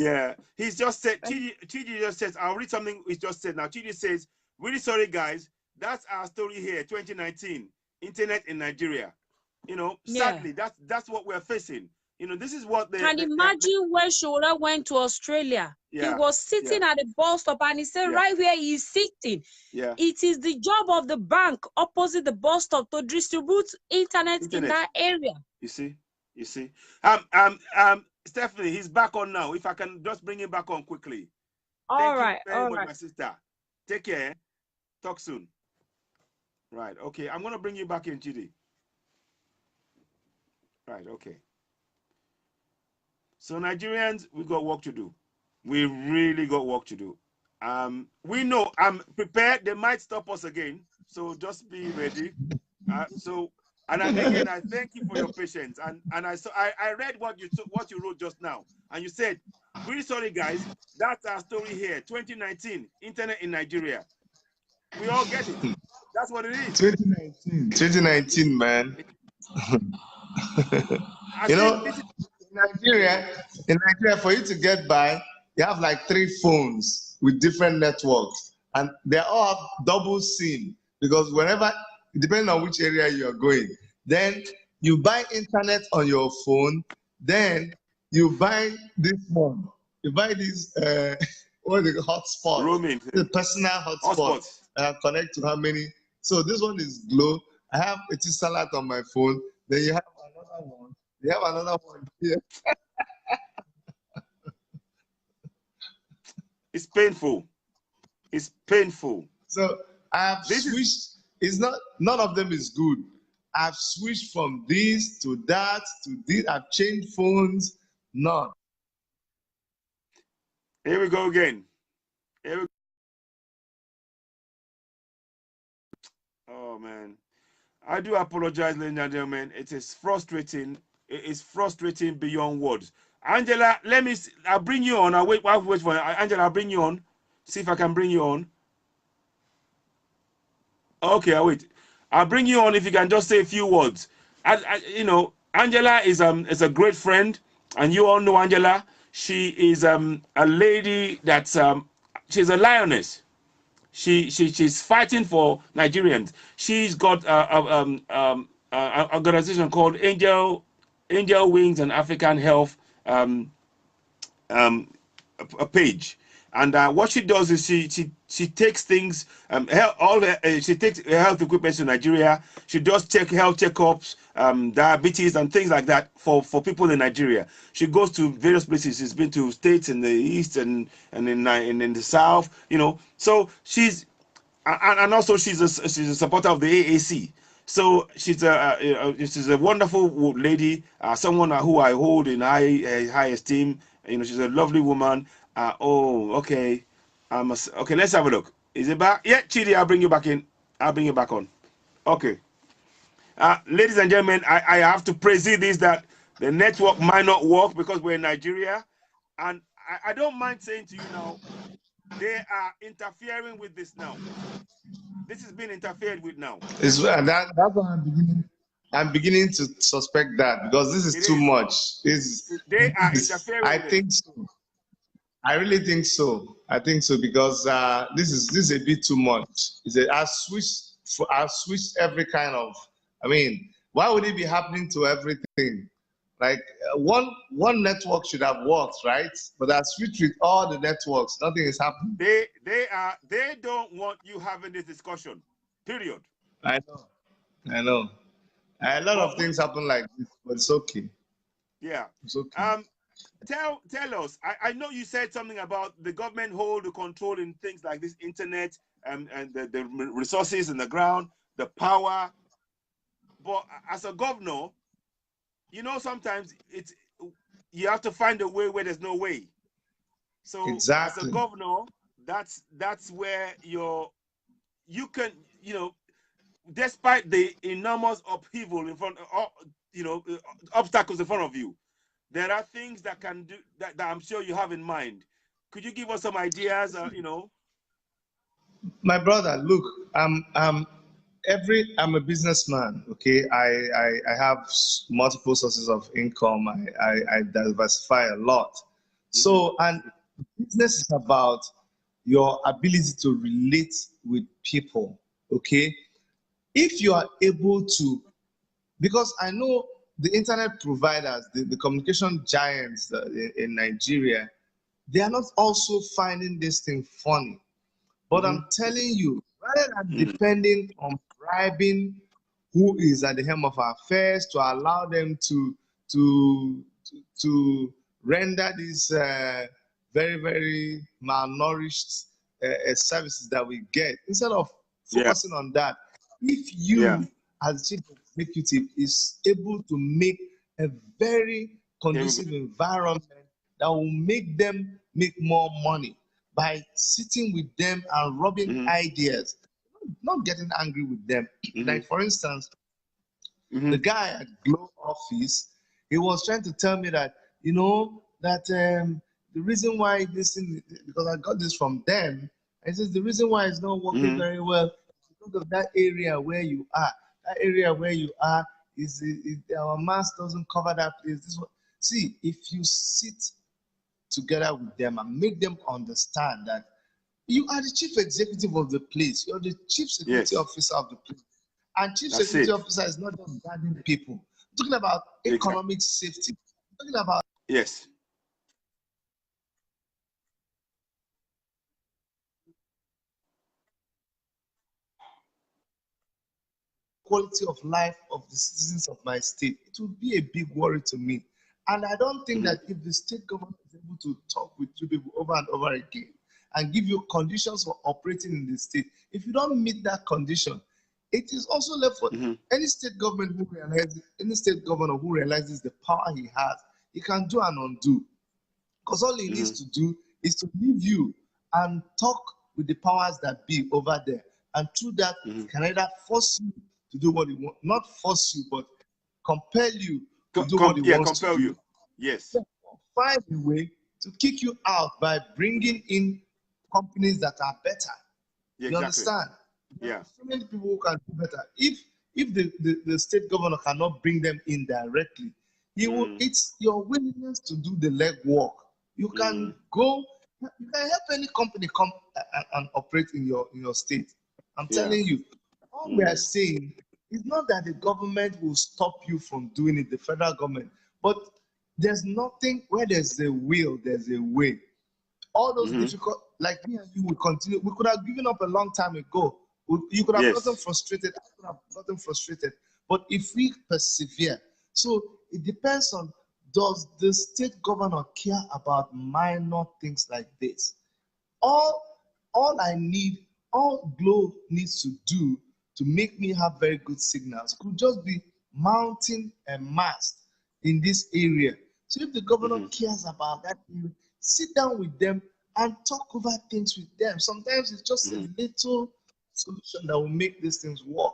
He's just said, Chidi just says, I'll read something he just said now. Chidi says, really sorry, guys. That's our story here, 2019. Internet in Nigeria. You know, sadly, that's what we're facing. You know, this is what they can imagine when Shura went to Australia. He was sitting at the bus stop and he said, right where he's sitting, it is the job of the bank opposite the bus stop to distribute internet. In that area. You see? Stephanie, he's back on now. If I can just bring him back on quickly. All right, my sister. Take care. Talk soon. Right, okay. I'm gonna bring you back in, Chidi. Right, okay. So Nigerians, we got work to do. We really got work to do. We know, I'm prepared. They might stop us again. So just be ready. And again, I thank you for your patience. And I read what you wrote just now. And you said, really sorry, guys. That's our story here. 2019, internet in Nigeria. We all get it. That's what it is. 2019, man. You know, in Nigeria, for you to get by, you have like 3 phones with different networks, and they all have double SIM, because whenever, depending on which area you are going, then you buy internet on your phone, then you buy this one, you buy this what the hotspot, roaming, the personal hotspot, connect to how many. So this one is Glow. I have a Etisalat on my phone. Then you have another one. You have another one here. It's painful. It's painful. So I've switched. It's not. None of them is good. I've switched from this to that to this. I've changed phones. None. Here we go again. Oh man, I do apologize, ladies and gentlemen. It is frustrating. It is frustrating beyond words. Angela, I'll bring you on. I'll wait for you. Angela, I'll bring you on. See if I can bring you on. Okay, I'll wait. I'll bring you on if you can just say a few words. You know, Angela is a great friend, and you all know Angela. She is a lady that's she's a lioness. She's fighting for Nigerians. She's got an organization called Angel Wings and African Health um, a page, and what she does is she takes things she takes health equipment to Nigeria. She does health checkups, diabetes and things like that for people in Nigeria. She goes to various places. She's been to states in the east and in the south, you know. So and also she's a supporter of the AAC. So she's a wonderful lady, someone who I hold in high esteem. You know, she's a lovely woman. Oh, okay. Okay, let's have a look. Is it back? Yeah, Chidi, I'll bring you back in. I'll bring you back on. Okay. Ladies and gentlemen, I have to praise this that the network might not work because we're in Nigeria. And I don't mind saying to you now, they are interfering with this now. This is being interfered with now. That's what I'm beginning to suspect that, because this is too much. They are interfering. I think so. I really think so. I think so, because this is a bit too much. I've switched every kind of. I mean, why would it be happening to everything? Like one network should have worked, right? But I switched with all the networks. Nothing is happening. They don't want you having this discussion. Period. I know. A lot of things happen like this, but it's okay. Yeah. It's okay. Tell us. I know you said something about the government hold the control in things like this internet and the resources in the ground, the power. But as a governor, you know, sometimes you have to find a way where there's no way. So exactly. As a governor, that's where you can, you know, despite the enormous upheaval in front of, you know, obstacles in front of you, there are things that can do that I'm sure you have in mind. Could you give us some ideas? You know, my brother, look, I'm a businessman. Okay, I have multiple sources of income. I diversify a lot. So, and business is about your ability to relate with people. Okay, if you are able to, because I know the internet providers, the communication giants in Nigeria, they are not also finding this thing funny. But I'm telling you, rather than depending on bribing who is at the helm of our affairs to allow them to render these very, very malnourished services that we get, instead of focusing on that, if you as chief executive is able to make a very conducive environment that will make them make more money by sitting with them and rubbing ideas, not getting angry with them. Like, for instance, the guy at Glow office, he was trying to tell me that, you know, that the reason why this thing, because I got this from them, and says the reason why it's not working very well is because of that area where you are. That area where you are is our mass doesn't cover that place. See, if you sit together with them and make them understand that you are the chief executive of the place, you're the chief security officer of the place, and chief security officer is not just guarding people. I'm talking about economic safety. I'm talking about quality of life of the citizens of my state. It would be a big worry to me. And I don't think that if the state government is able to talk with you people over and over again and give you conditions for operating in the state, if you don't meet that condition, it is also left for any state government who realizes, any state governor who realizes the power he has, he can do and undo. Because all he needs to do is to leave you and talk with the powers that be over there. And through that, he can either force you to do what he wants, not force you, but compel you to do what he wants to do. You. Yes. Find a way to kick you out by bringing in companies that are better. You understand? Yeah. So many people who can do better. If if the state governor cannot bring them in directly, he will. It's your willingness to do the legwork. You can go. You can help any company come and operate in your state. I'm telling you, all we are saying is not that the government will stop you from doing it, the federal government, but there's nothing where there's a will, there's a way. All those difficult, like me and you, will continue. We could have given up a long time ago. You could have gotten frustrated. I could have gotten frustrated. But if we persevere, so it depends on, does the state governor care about minor things like this? All I need, all Glow needs to do to make me have very good signals could just be mounting a mast in this area. So if the governor cares about that, sit down with them and talk over things with them. Sometimes it's just a little solution that will make these things work.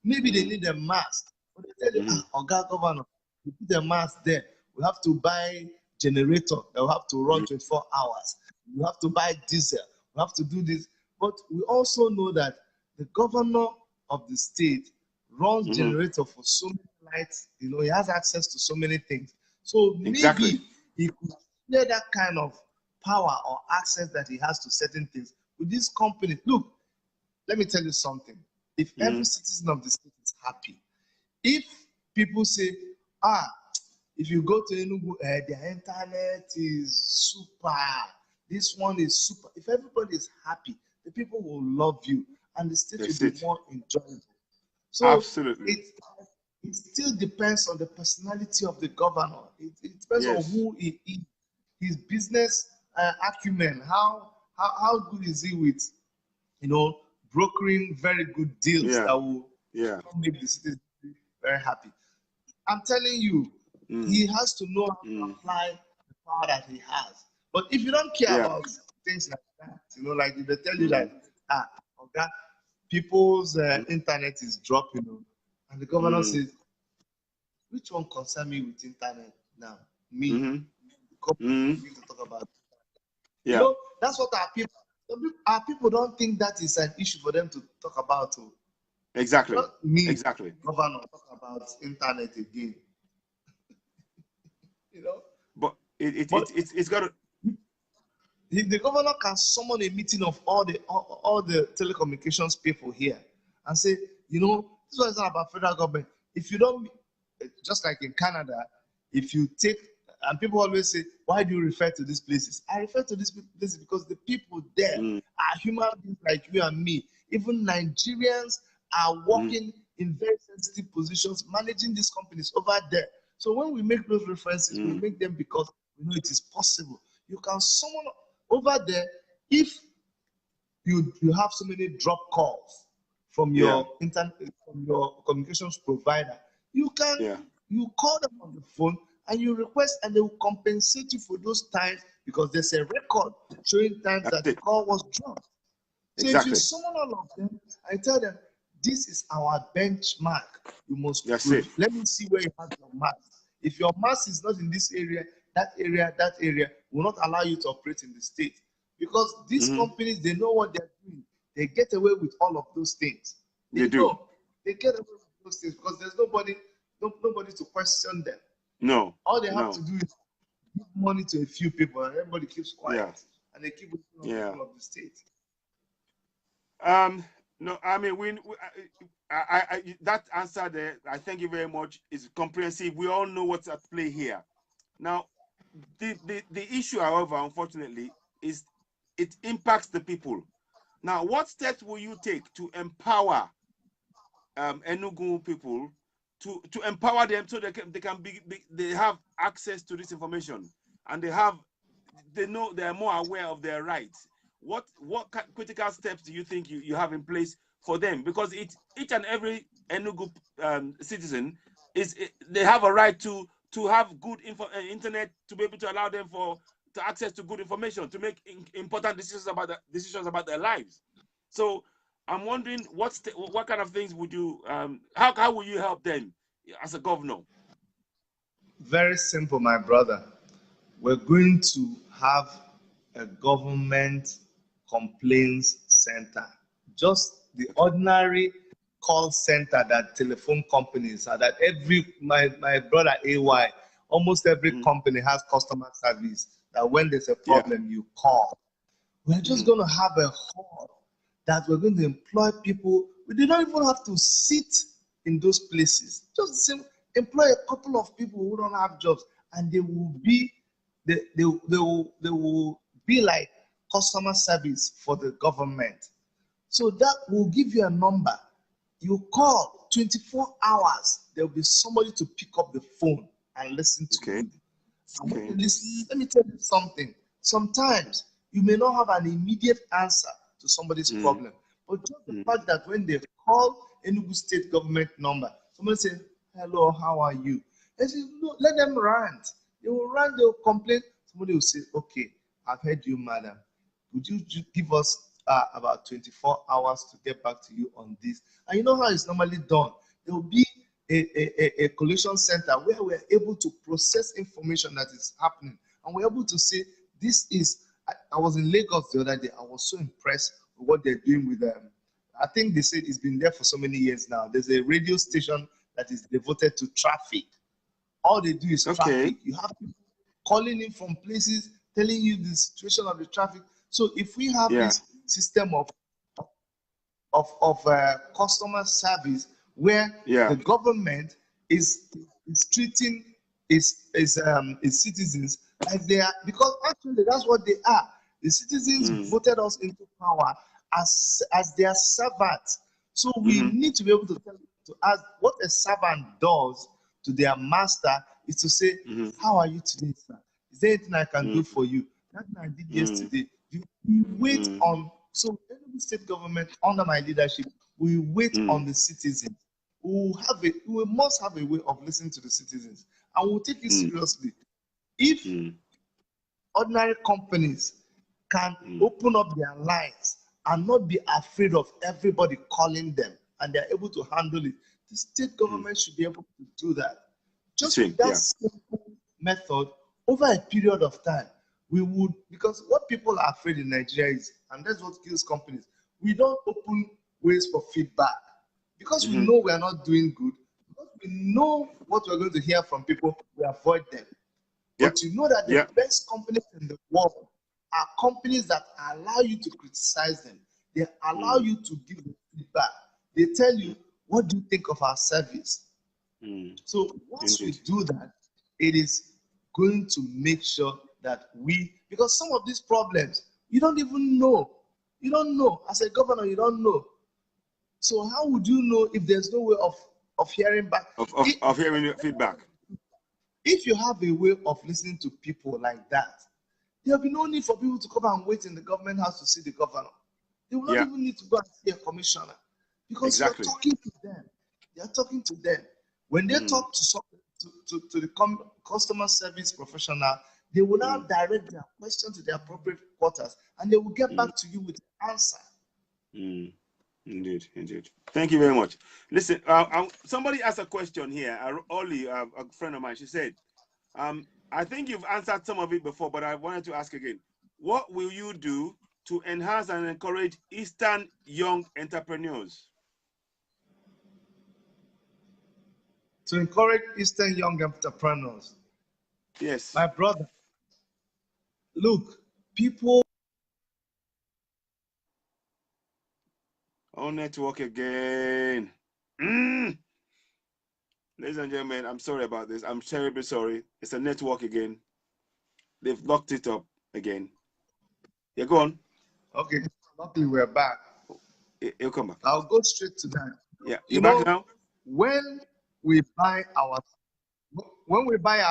Maybe they need a mast, but they tell you, Oga Governor, we put a mast there. We have to buy generator that will have to run 24 hours. We have to buy diesel. We have to do this. But we also know that the governor of the state runs generator for so many lights. You know, he has access to so many things. So maybe he could share that kind of power or access that he has to certain things with this company. Look, let me tell you something. If every citizen of the state is happy, if people say, if you go to Enugu, their internet is super, this one is super. If everybody is happy, the people will love you and the state will be more enjoyable. So absolutely. It still depends on the personality of the governor. It depends on who he is, his business acumen, how good is he with, you know, brokering very good deals that will make the city very happy. I'm telling you, he has to know how to apply the power that he has. But if you don't care about things like that, you know, like they tell you that, okay, people's internet is dropping, and the governor says, which one concern me with internet now? Me. To talk about. You know, that's what our people don't think that is an issue for them to talk about. Exactly. Not me, exactly. Governor, talk about internet again. You know, but it's got to. The governor can summon a meeting of all the telecommunications people here and say, you know, this one is not about federal government. If you don't, just like in Canada, if you take, and people always say, why do you refer to these places? I refer to these places because the people there are human beings like you and me. Even Nigerians are working in very sensitive positions, managing these companies over there. So when we make those references, we make them because we know it is possible. You can summon over there if you have so many drop calls from your internet, from your communications provider. You can you call them on the phone and you request, and they will compensate you for those times because there's a record showing times that the call was dropped. So if you summon all of them, I tell them, this is our benchmark. You must prove. Let me see where you have your mass. If your mass is not in this area, that area will not allow you to operate in the state. Because these companies, they know what they're doing. They get away with all of those things. They do. They get away with those things because there's nobody to question them. No. All they have to do is give money to a few people and everybody keeps quiet. And they keep looking on people of the state. No, I mean, that answer there, I thank you very much, is comprehensive. We all know what's at play here. Now, the issue, however, unfortunately, is it impacts the people. Now, what steps will you take to empower Enugu people, to empower them so they have access to this information, and they know they are more aware of their rights? What critical steps do you think you have in place for them? Because each and every Enugu citizen they have a right to have good internet, to be able to allow them to access to good information, to make important decisions about their lives. So I'm wondering what kind of things would you how will you help them as a governor? Very simple, my brother. We're going to have a government complaints center. Just the ordinary call center that telephone companies are, that my brother AY, almost every company has customer service, that when there's a problem, you call. We're just going to have a hall that we're going to employ people. We do not even have to sit in those places. Just employ a couple of people who don't have jobs, and they will be like customer service for the government. So that will give you a number. You call 24 hours, there will be somebody to pick up the phone and listen to you. And when you listen, let me tell you something. Sometimes you may not have an immediate answer to somebody's problem, but just the fact that when they call Enugu state government number, somebody say, "Hello, how are you?" They say, "No, let them rant." They will rant, they will complain. Somebody will say, "Okay, I've heard you, madam. Would you give us about 24 hours to get back to you on this?" And you know how it's normally done. There will be a collection center where we're able to process information that is happening. And we're able to say, this is, I was in Lagos the other day. I was so impressed with what they're doing with them. I think they said it's been there for so many years now. There's a radio station that is devoted to traffic. All they do is traffic. You have people calling in from places, telling you the situation of the traffic. So if we have this system of customer service where the government is treating its citizens like they are, because actually that's what they are. The citizens voted us into power as their servants. So we need to be able to tell them, to ask what a servant does to their master is to say, "How are you today, sir? Is there anything I can do for you? That thing I did yesterday." We wait on, so every state government under my leadership, we wait on the citizens. We must have a way of listening to the citizens, and we'll take it seriously. If ordinary companies can open up their lines and not be afraid of everybody calling them, and they're able to handle it, the state government should be able to do that. Just with that simple method, over a period of time, we would, because what people are afraid in Nigeria is, and that's what kills companies, we don't open ways for feedback. Because we know we are not doing good, because we know what we're going to hear from people, we avoid them. But you know that the best companies in the world are companies that allow you to criticize them. They allow you to give them feedback. They tell you, what do you think of our service? So once we do that, it is going to make sure that because some of these problems, you don't even know. You don't know. As a governor, you don't know. So how would you know if there's no way of hearing back? Of hearing feedback. If you have a way of listening to people like that, there'll be no need for people to come and wait in the government house to see the governor. They will not even need to go and see a commissioner, because you're talking to them. You're talking to them. When they talk to the customer service professional, they will now direct their question to the appropriate quarters, and they will get back to you with the answer. Indeed. Thank you very much. Listen, somebody asked a question here. Ollie, a friend of mine, she said, I think you've answered some of it before, but I wanted to ask again. What will you do to enhance and encourage Eastern young entrepreneurs? To encourage Eastern young entrepreneurs? Yes. My brother, look, people. On network again. Ladies and gentlemen, I'm sorry about this. I'm terribly sorry. It's a network again. They've locked it up again. Yeah, go on. Okay, luckily we're back. It'll come back. I'll go straight to that. Yeah, you're back now? When we buy our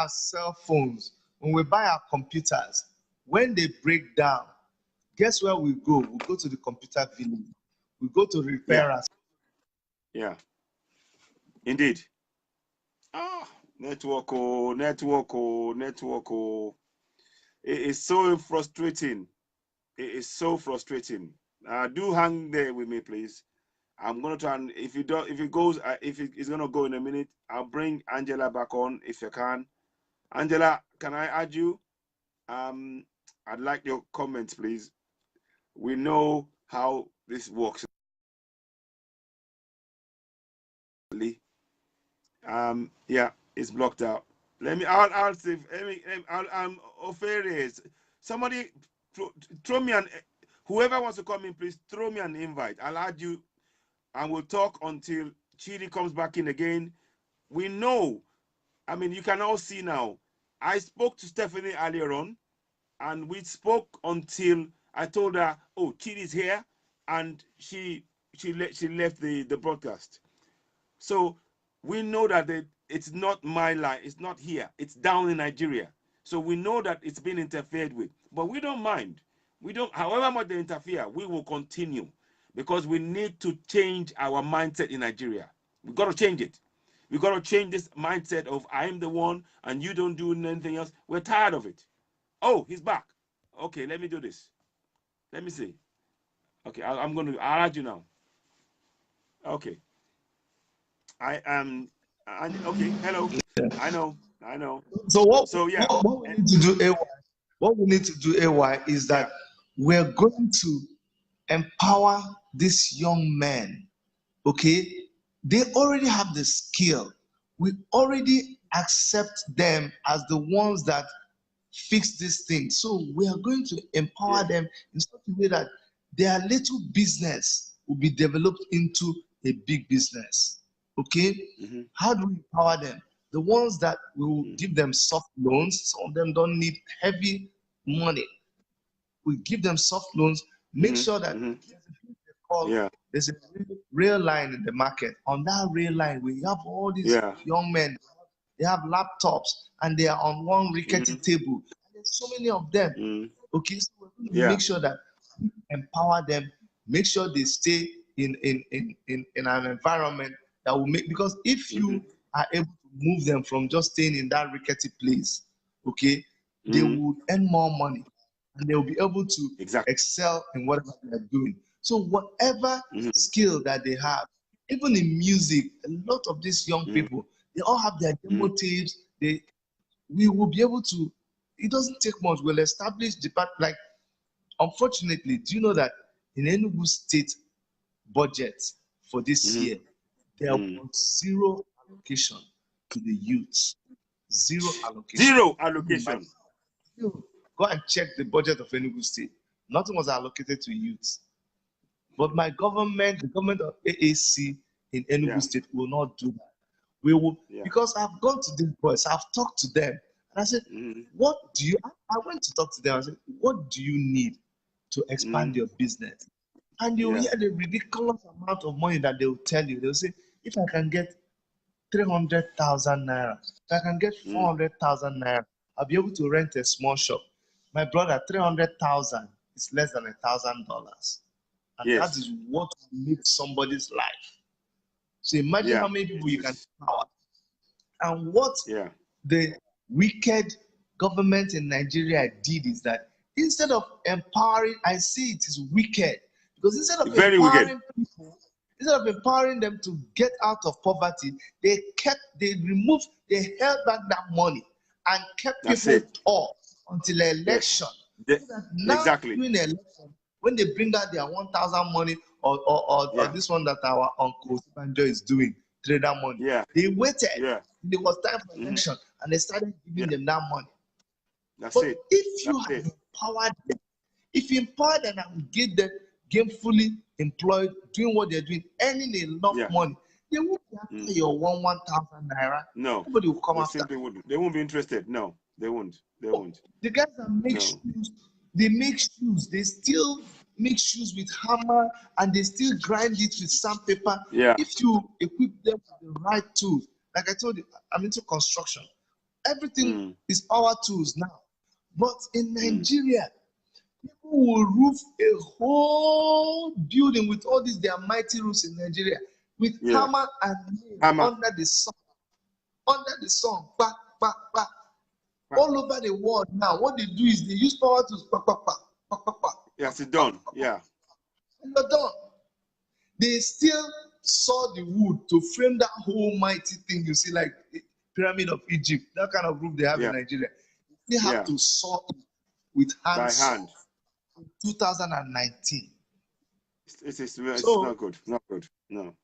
cell phones, when we buy our computers, when they break down, guess where we go? We go to the computer village. We go to repairers. Yeah. Indeed. Network. It is so frustrating. It is so frustrating. Do hang there with me, please. I'm gonna try, and if it goes, if it's gonna go in a minute, I'll bring Angela back on if you can. Angela, can I add you? I'd like your comments, please. We know how this works. Yeah, it's blocked out. I'll see. Ofere, somebody throw me whoever wants to come in, please throw me an invite. I'll add you and we'll talk until Chidi comes back in again. We know, I mean, you can all see now. I spoke to Stephanie earlier on, and we spoke until I told her, "Oh, Chidi's here," and she left the broadcast. So we know that it's not my line, it's not here, it's down in Nigeria. So we know that it's been interfered with, but we don't mind. We don't, however much they interfere, we will continue because we need to change our mindset in Nigeria. We've got to change it. We've got to change this mindset of I am the one and you don't do anything else. We're tired of it. Oh, he's back. Okay, let me do this. Let me see. Okay, I'll add you now. Okay. I am, okay, hello. I know. So what? So yeah. What we need to do, AY? What we need to do, AY, is that we're going to empower these young men. Okay, they already have the skill. We already accept them as the ones that fix these things. So we are going to empower them in such a way that their little business will be developed into a big business. Okay? How do we empower them? The ones that will give them soft loans, some of them don't need heavy money. We give them soft loans, make sure that there's a rail line in the market. On that rail line, we have all these young men. They have laptops and they are on one rickety table. There's so many of them. Okay, so we're going to make sure that we empower them, make sure they stay in an environment that will make, because if you are able to move them from just staying in that rickety place, okay, they will earn more money and they will be able to excel in whatever they are doing. So whatever skill that they have, even in music, a lot of these young people, they all have their demo tapes. We will be able to, it doesn't take much. We'll establish like, unfortunately, do you know that in Enugu state budget for this year, there was zero allocation to the youth. Zero allocation. Zero allocation. Go and check the budget of Enugu state. Nothing was allocated to youth. But my government, the government of AAC in Enugu state will not do that. We will, because I've gone to these boys, I've talked to them, and I said, what do you, I went to talk to them, I said, what do you need to expand your business? And you hear the ridiculous amount of money that they will tell you. They'll say, if I can get 300,000 naira, if I can get 400,000 naira, I'll be able to rent a small shop. My brother, 300,000 is less than $1,000. And that is what makes somebody's life. So imagine how many people you can empower. And what the wicked government in Nigeria did is that instead of empowering, I see it is wicked. Because instead of empowering people, instead of empowering them to get out of poverty, they held back that money and kept people poor until the election. So that now during the election, when they bring out their 1,000 money or this one that our uncle Banjo is doing, trader money, they waited. It was time for election and they started giving them that money. If you have empowered them, if you empower them and get them gainfully employed, doing what they're doing, earning enough money, they won't be after your 1,000 naira. No, nobody will come after. Simply wouldn't. They won't be interested. No, they won't. They won't. The guys that make shoes, they make shoes. They still make shoes with hammer and they still grind it with sandpaper. If you equip them with the right tools, like I told you, I'm into construction. Everything is power tools now. But in Nigeria, people will roof a whole building with all these their mighty roofs in Nigeria with hammer and nail under the sun. Under the sun, back. All over the world now, what they do is they use power tools. Yes, it's done. Yeah. And they're done. They still saw the wood to frame that whole mighty thing you see, like the Pyramid of Egypt, that kind of roof they have in Nigeria. They have to saw it with hands. By hand. 2019. It's not good. Not good. No.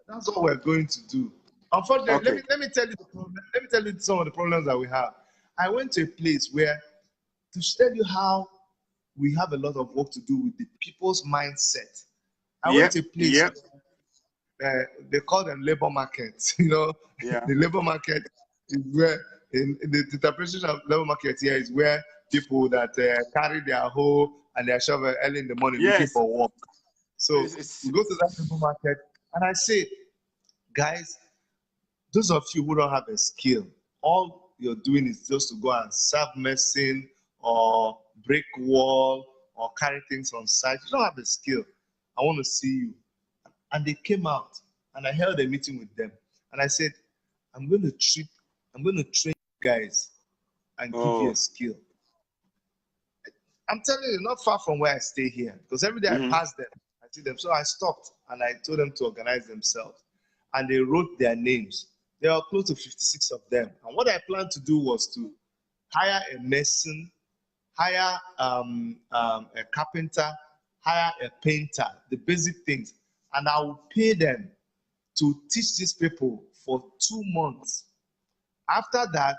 That's what we're going to do. Unfortunately, Okay. let me tell you the problem. Let me tell you some of the problems that we have. I went to a place where, to tell you how we have a lot of work to do with the people's mindset. I went Yep. to a place Yep. where they call them labor markets. You know, Yeah. the labor market is where, in the interpretation of labor market here, is where people that carry their hoe and their shovel early in the morning looking Yes. for work. So It's, we go to that labor market, and I say, guys, those of you who don't have a skill, all you're doing is just to go and serve medicine or break wall or carry things on site. You don't have a skill. I want to see you. And they came out, and I held a meeting with them. And I said, I'm going to train you guys and give you a oh. skill. I'm telling you, not far from where I stay here, because every day I pass them, I see them. So I stopped and I told them to organize themselves. And they wrote their names. There are close to 56 of them. And what I planned to do was to hire a mason, hire a carpenter, hire a painter, the basic things. And I will pay them to teach these people for 2 months. After that,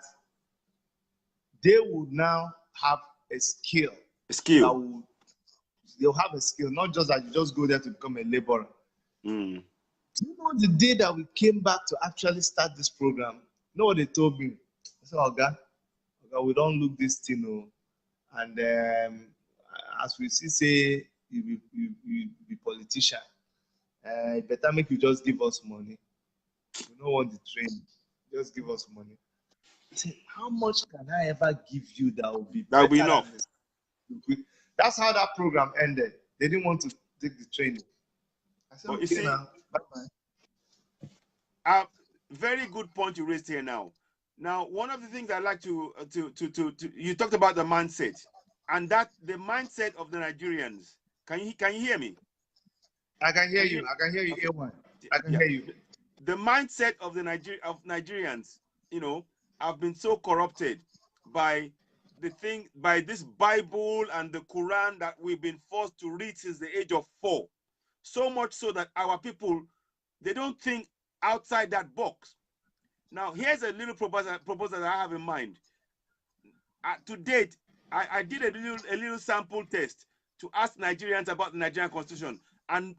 they would now have a skill. Skill. They'll have a skill, not just that you just go there to become a laborer. Mm. Do you know the day that we came back to actually start this program? You know what they told me? I said, Oga, we don't look this thing, oh. And as we see, say you be politician, better make you just give us money. We don't want the training. Just give us money. I said, how much can I ever give you that will be That will better be than enough. this? That's how that program ended. They didn't want to take the training. I said, But you okay, see, now, bye-bye. very good point you raised here now. Now, one of the things I like to you talked about the mindset, and that the mindset of the Nigerians. Can you hear me? I can hear you. I can hear you, Okay. A1. I can Yeah. hear you. The mindset of the Nigerians, have been so corrupted by by this Bible and the Quran that we've been forced to read since the age of 4. So much so that our people, they don't think outside that box. Now, here's a little proposal that I have in mind. To date, I did a little sample test to ask Nigerians about the Nigerian Constitution, and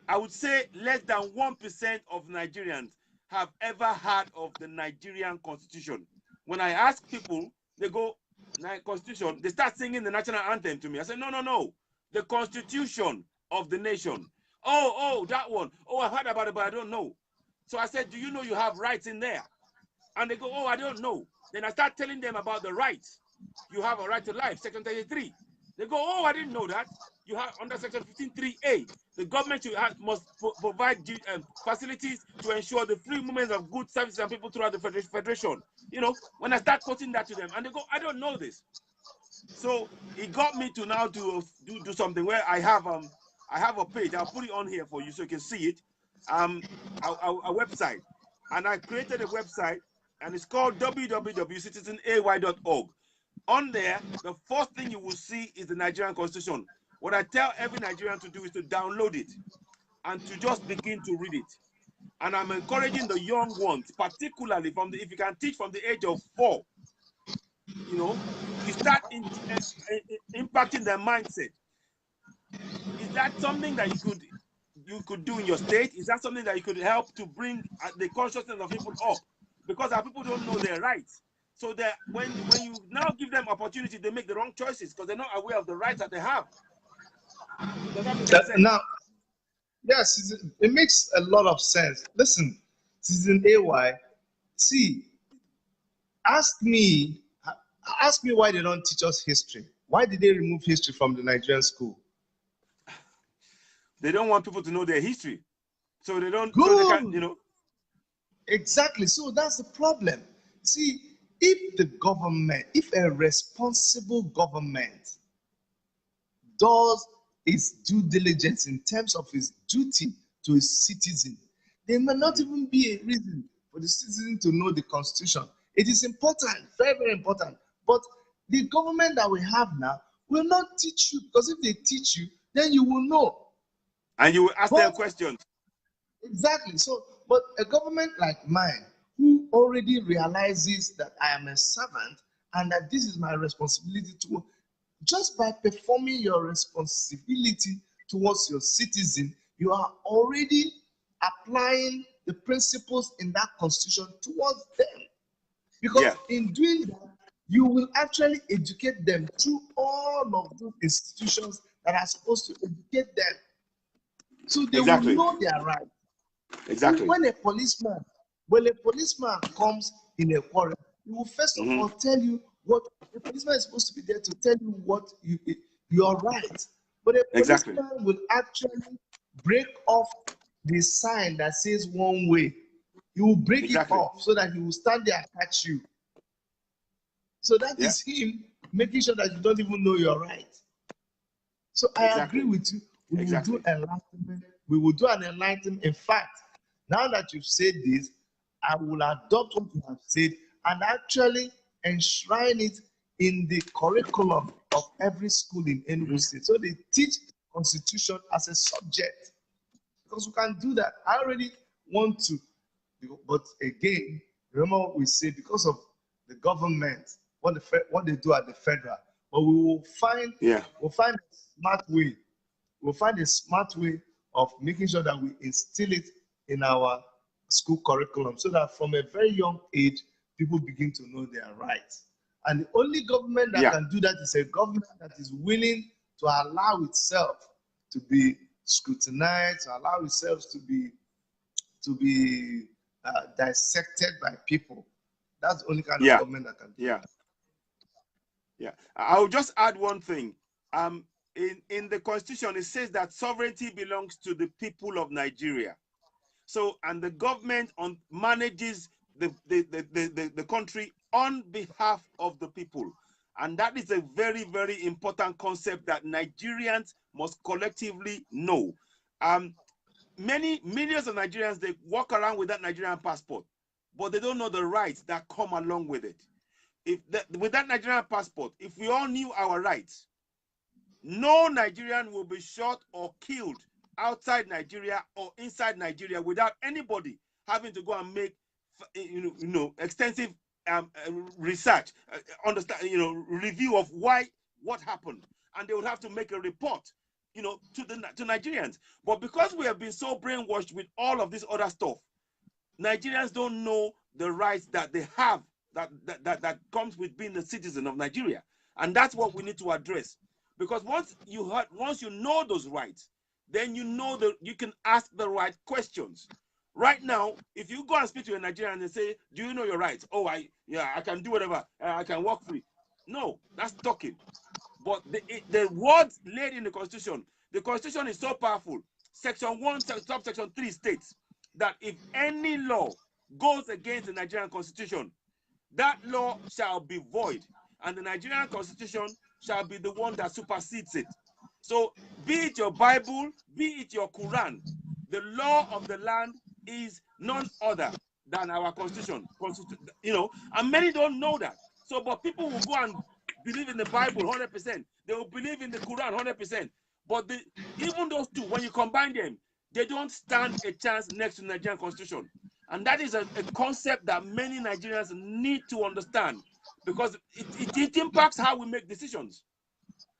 I would say less than 1% of Nigerians have ever heard of the Nigerian Constitution. When I ask people, they go, Constitution, they start singing the national anthem to me. I say, no, the Constitution of the nation. Oh, that one. Oh, I've heard about it, but I don't know. So I said, do you know you have rights in there? And they go, oh, I don't know. Then I start telling them about the rights. You have a right to life, Section 33. They go, oh, I didn't know that. You have under Section 15.3a, the government must provide facilities to ensure the free movement of goods, services, and people throughout the federation. When I start quoting that to them, and they go, I don't know this. So it got me to now do something where I have a page. I'll put it on here for you so you can see it. A website, and I created a website, and it's called www.citizenay.org. On there, the first thing you will see is the Nigerian Constitution. What I tell every Nigerian to do is to download it and to just begin to read it. And I'm encouraging the young ones, particularly if you can teach from the age of 4, you start impacting their mindset. Is that something that you could do in your state? Is that something that you could help to bring the consciousness of people up? Because our people don't know their rights. So that when you now give them opportunity, they make the wrong choices because they're not aware of the rights that they have. Does that make sense? Now, yes, it makes a lot of sense. Listen, CitizenAY, see, ask me why they don't teach us history. Why did they remove history from the Nigerian school? They don't want people to know their history. So they don't, Good. so they can, Exactly. So that's the problem. See, if a responsible government does its due diligence in terms of its duty to its citizen, there may not even be a reason for the citizen to know the Constitution. It is important, very, very important. But the government that we have now will not teach you, because if they teach you, then you will know. And you will ask them questions. Exactly. So, but a government like mine, who already realizes that I am a servant and that this is my responsibility to, just by performing your responsibility towards your citizen, you are already applying the principles in that constitution towards them. Because Yeah. in doing that, you will actually educate them through all of those institutions that are supposed to educate them. So they will Exactly. know their rights. So Exactly. when a policeman comes in a quarrel, he will first of all tell you what the policeman is supposed to be there to tell you what your rights. But a Exactly. policeman will actually break off the sign that says one way. He will break it Exactly. off so that he will stand there and catch you. So that Yeah. is him making sure that you don't even know your rights. So I agree Exactly. with you. We will do Exactly. enlightenment. We will do an enlightenment. In fact, now that you've said this, I will adopt what you have said and actually enshrine it in the curriculum of every school in Enugu State. So they teach Constitution as a subject because we can do that. I already want to, but again, remember what we say because of the government, what they do at the federal. But we will find Yeah. a smart way. We'll find a smart way of making sure that we instill it in our school curriculum so that from a very young age, people begin to know their rights. And the only government that Yeah. can do that is a government that is willing to allow itself to be scrutinized, to allow itself to be dissected by people. That's the only kind of Yeah. government that can do Yeah. that. Yeah. I'll just add one thing. In the constitution, it says that sovereignty belongs to the people of Nigeria. So, and the government manages the country on behalf of the people. And that is a very, very important concept that Nigerians must collectively know. Many millions of Nigerians, they walk around with that Nigerian passport, but they don't know the rights that come along with it. With that Nigerian passport, if we all knew our rights, no Nigerian will be shot or killed outside Nigeria or inside Nigeria without anybody having to go and make extensive research, understand, review of what happened, and they would have to make a report, to Nigerians. But because we have been so brainwashed with all of this other stuff, Nigerians don't know the rights that they have that comes with being a citizen of Nigeria, and that's what we need to address. Because once you know those rights, then you know that you can ask the right questions. Right now, if you go and speak to a Nigerian and say, "Do you know your rights?" "Oh, I can do whatever. I can walk free." No, that's talking. But the words laid in the Constitution is so powerful. Section 1, subsection 3 states that if any law goes against the Nigerian Constitution, that law shall be void, and the Nigerian Constitution shall be the one that supersedes it. So, be it your Bible, be it your Quran, the law of the land is none other than our Constitution. And many don't know that. So, but people will go and believe in the Bible 100%. They will believe in the Quran 100%. But even those two, when you combine them, they don't stand a chance next to the Nigerian Constitution. And that is a concept that many Nigerians need to understand, because it impacts how we make decisions.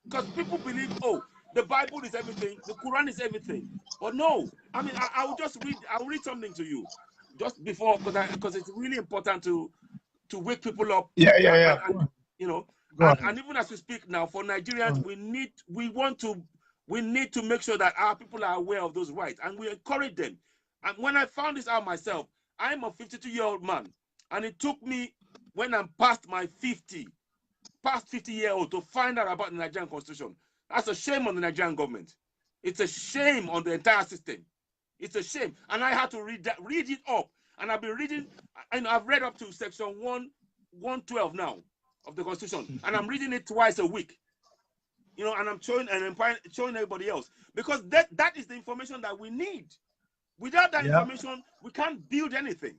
Because people believe, oh, the Bible is everything, the Quran is everything. But no, I mean, I'll read something to you just before, because it's really important to wake people up. Yeah, yeah, and, yeah. and, and you know, Go ahead. and even as we speak now, for Go Nigerians, ahead. we need to make sure that our people are aware of those rights, and we encourage them. And when I found this out myself, I'm a 52-year-old man, and it took me, when I'm past 50-year-old, to find out about the Nigerian Constitution. That's a shame on the Nigerian government. It's a shame on the entire system. It's a shame. And I had to read it up. And I've been reading, and I've read up to section 112 now of the Constitution. And I'm reading it twice a week. And I'm showing everybody else. Because that is the information that we need. Without that Yeah, information, we can't build anything.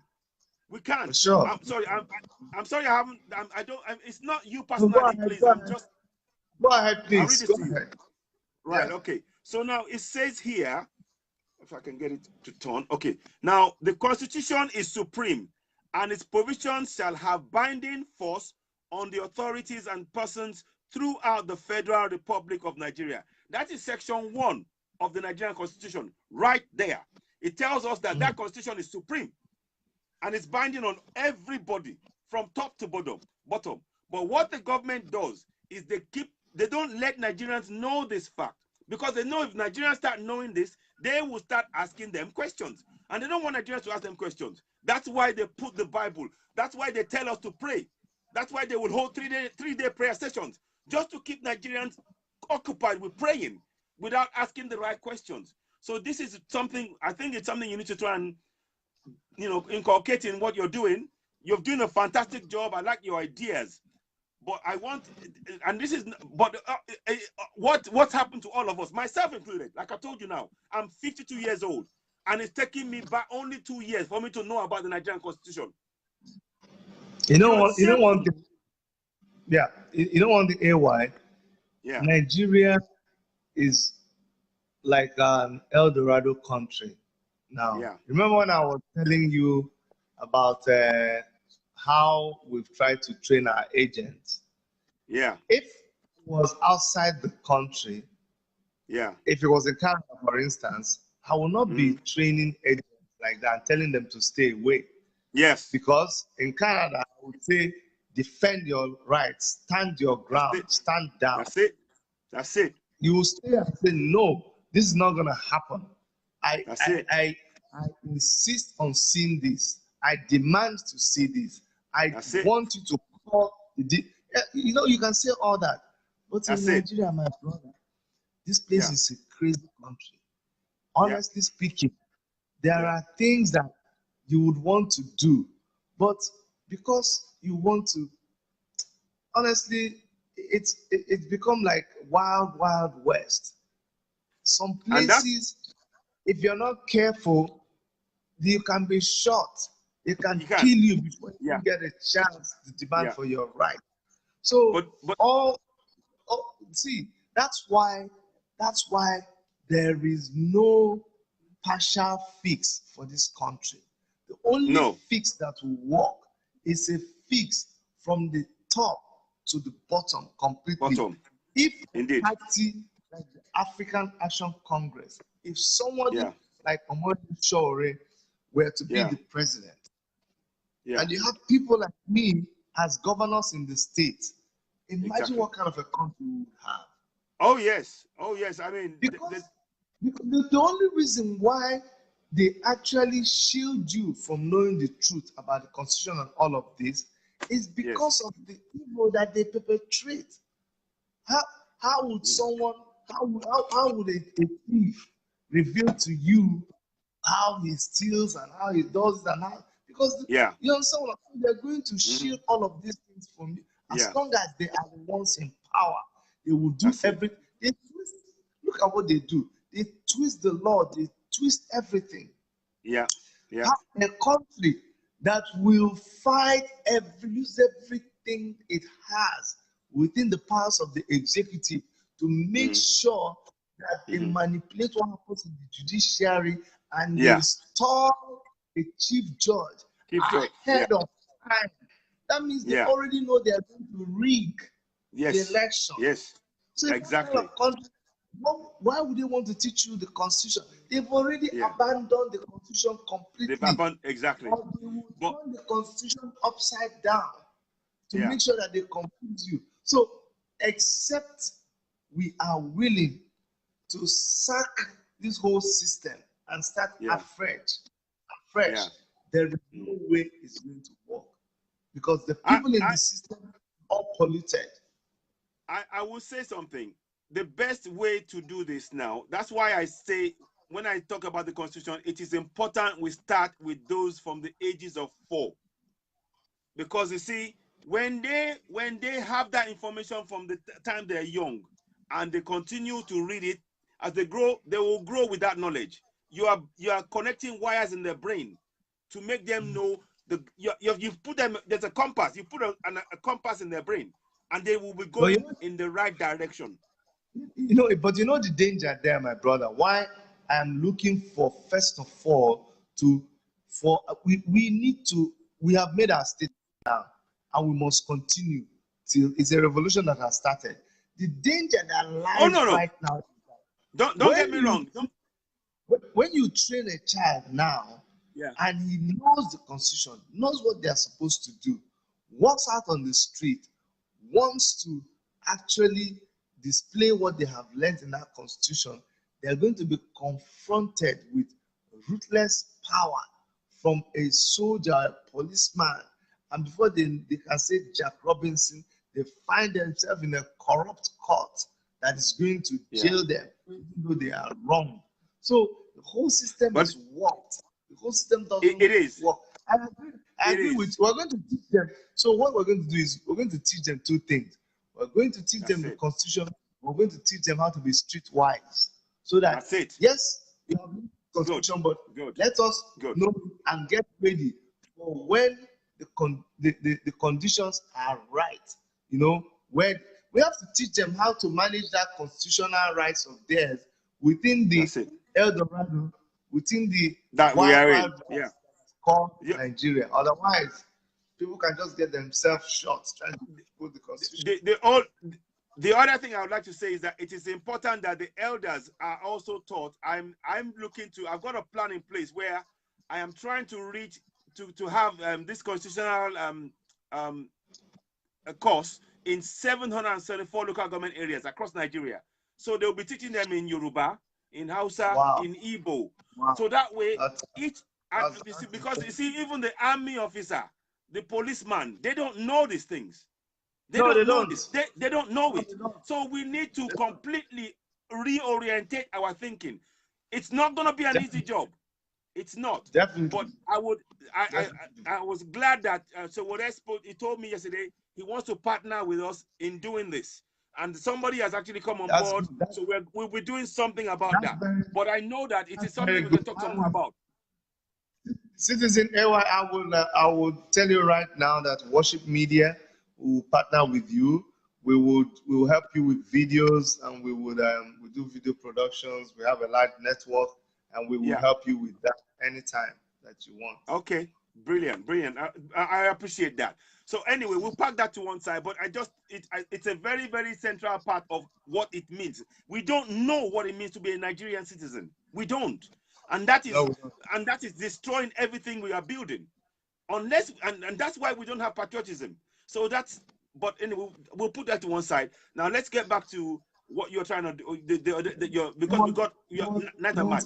We can't. for sure. I'm sorry. I'm sorry. I haven't. I don't. It's not you No, go personally, ahead. please. Go ahead. Go ahead, I'll read please. this Go to you. ahead. Right. Yeah. Okay. So now it says here. if I can get it to turn. Okay. Now, the Constitution is supreme, and its provisions shall have binding force on the authorities and persons throughout the Federal Republic of Nigeria. That is Section 1 of the Nigerian Constitution, right there. It tells us that that Constitution is supreme, and it's binding on everybody from top to bottom. But what the government does is they don't let Nigerians know this fact, because they know if Nigerians start knowing this, they will start asking them questions, and they don't want Nigerians to ask them questions. That's why they put the Bible. That's why they tell us to pray. That's why they will hold three-day prayer sessions, just to keep Nigerians occupied with praying without asking the right questions. So this is something, I think it's something you need to try and, inculcate in what you're doing. You're doing a fantastic job. I like your ideas. But I want, and this is, but what's happened to all of us, myself included, like I told you now, I'm 52 years old, and it's taking me back only 2 years for me to know about the Nigerian Constitution. You know what? You know one thing. Yeah, you know one thing. AY. Yeah. Nigeria is like an El Dorado country. Now, Yeah. remember when I was telling you about how we've tried to train our agents? Yeah. If it was outside the country, yeah, if it was in Canada, for instance, I will not be training agents like that and telling them to stay away. Yes. Because in Canada, I would say defend your rights, stand your ground, stand down. That's it. That's it. You will stay and say, no, this is not going to happen. I insist on seeing this. I demand to see this. I want you to call the. You can say all that. But in Nigeria, my brother, this place is a crazy country. Honestly speaking, there are things that you would want to do, but because you want to, honestly, it's become like wild west. Some places, if you're not careful, you can be shot. It can kill you before you get a chance to demand for your right. So see, that's why there is no partial fix for this country. The only fix that will work is a fix from the top to the bottom completely. If a party like the African Action Congress, if somebody like Omar Shore were to be the president, and you have people like me as governors in the state, imagine what kind of a country we would have. Oh yes. I mean, because the only reason why they actually shield you from knowing the truth about the Constitution and all of this is because of the evil that they perpetrate. How would someone, how would a thief reveal to you how he steals and how he does it and how, because you understand what I'm saying? They're going to shield all of these things from you. As long as they are the ones in power, they will do everything. Look at what they do. They twist the law, they twist everything. Yeah. A country that will fight use everything it has within the powers of the executive to make sure that they manipulate what happens in the judiciary and they install a chief judge ahead of time. That means they already know they are going to rig the election. Yes. So exactly. Why would they want to teach you the Constitution? They've already abandoned the Constitution completely. Exactly. But they will turn the Constitution upside down to make sure that they confuse you. So, except we are willing to sack this whole system and start afresh, there is no way it's going to work. Because the people in the system are polluted. I will say something. The best way to do this now, that's why I say, when I talk about the Constitution, it is important we start with those from the ages of 4. Because you see, when they have that information from the time they're young and they continue to read it, as they grow, they will grow with that knowledge. You are connecting wires in their brain to make them know you've put them, there's a compass, you put a compass in their brain, and they will be going in the right direction. But you know the danger there, my brother. Why I am looking for, first of all, we have made our state now, and we must continue till it's a revolution that has started. The danger that lies right now. Don't get me wrong. When you train a child now, and he knows the constitution, knows what they are supposed to do, walks out on the street, wants to actually display what they have learned in that constitution, they are going to be confronted with ruthless power from a soldier, a policeman, and before they can say Jack Robinson, they find themselves in a corrupt court that is going to jail them, even though they are wrong. So the whole system is warped. The whole system doesn't work. I agree with you. We're going to teach them. So what we're going to do is we're going to teach them two things. We're going to teach them the constitution. We're going to teach them how to be streetwise. So that, yes, we have constitution, but let us know and get ready for when the conditions are right. You know, when we have to teach them how to manage that constitutional rights of theirs within the Eldorado, within the wild called Nigeria. Otherwise, people can just get themselves shot trying to put the constitution. The other thing I would like to say is that it is important that the elders are also taught. I've got a plan in place where I am trying to reach to have this constitutional a course in 774 local government areas across Nigeria. So they'll be teaching them in Yoruba, in Hausa, in Igbo. So that way, because you see, even the army officer, the policeman, they don't know these things. They don't know this. They don't know it. So we need to completely reorientate our thinking. It's not going to be an easy job. It's not. But I was glad that he told me yesterday he wants to partner with us in doing this, and somebody has actually come on board. So we'll be doing something about that. But I know that it is something we can talk some more about. CitizenAY, I will tell you right now that Worship Media will partner with you. We will help you with videos, and we do video productions. We have a large network, and we will help you with that anytime that you want. Okay, brilliant. I appreciate that. So anyway, we'll pack that to one side, but it's a very, very central part of what it means. We don't know what it means to be a Nigerian citizen. We don't. And that is destroying everything we are building. Unless and that's why we don't have patriotism. So but anyway, we'll put that to one side. Now let's get back to what you're trying to do. Because we got neither match.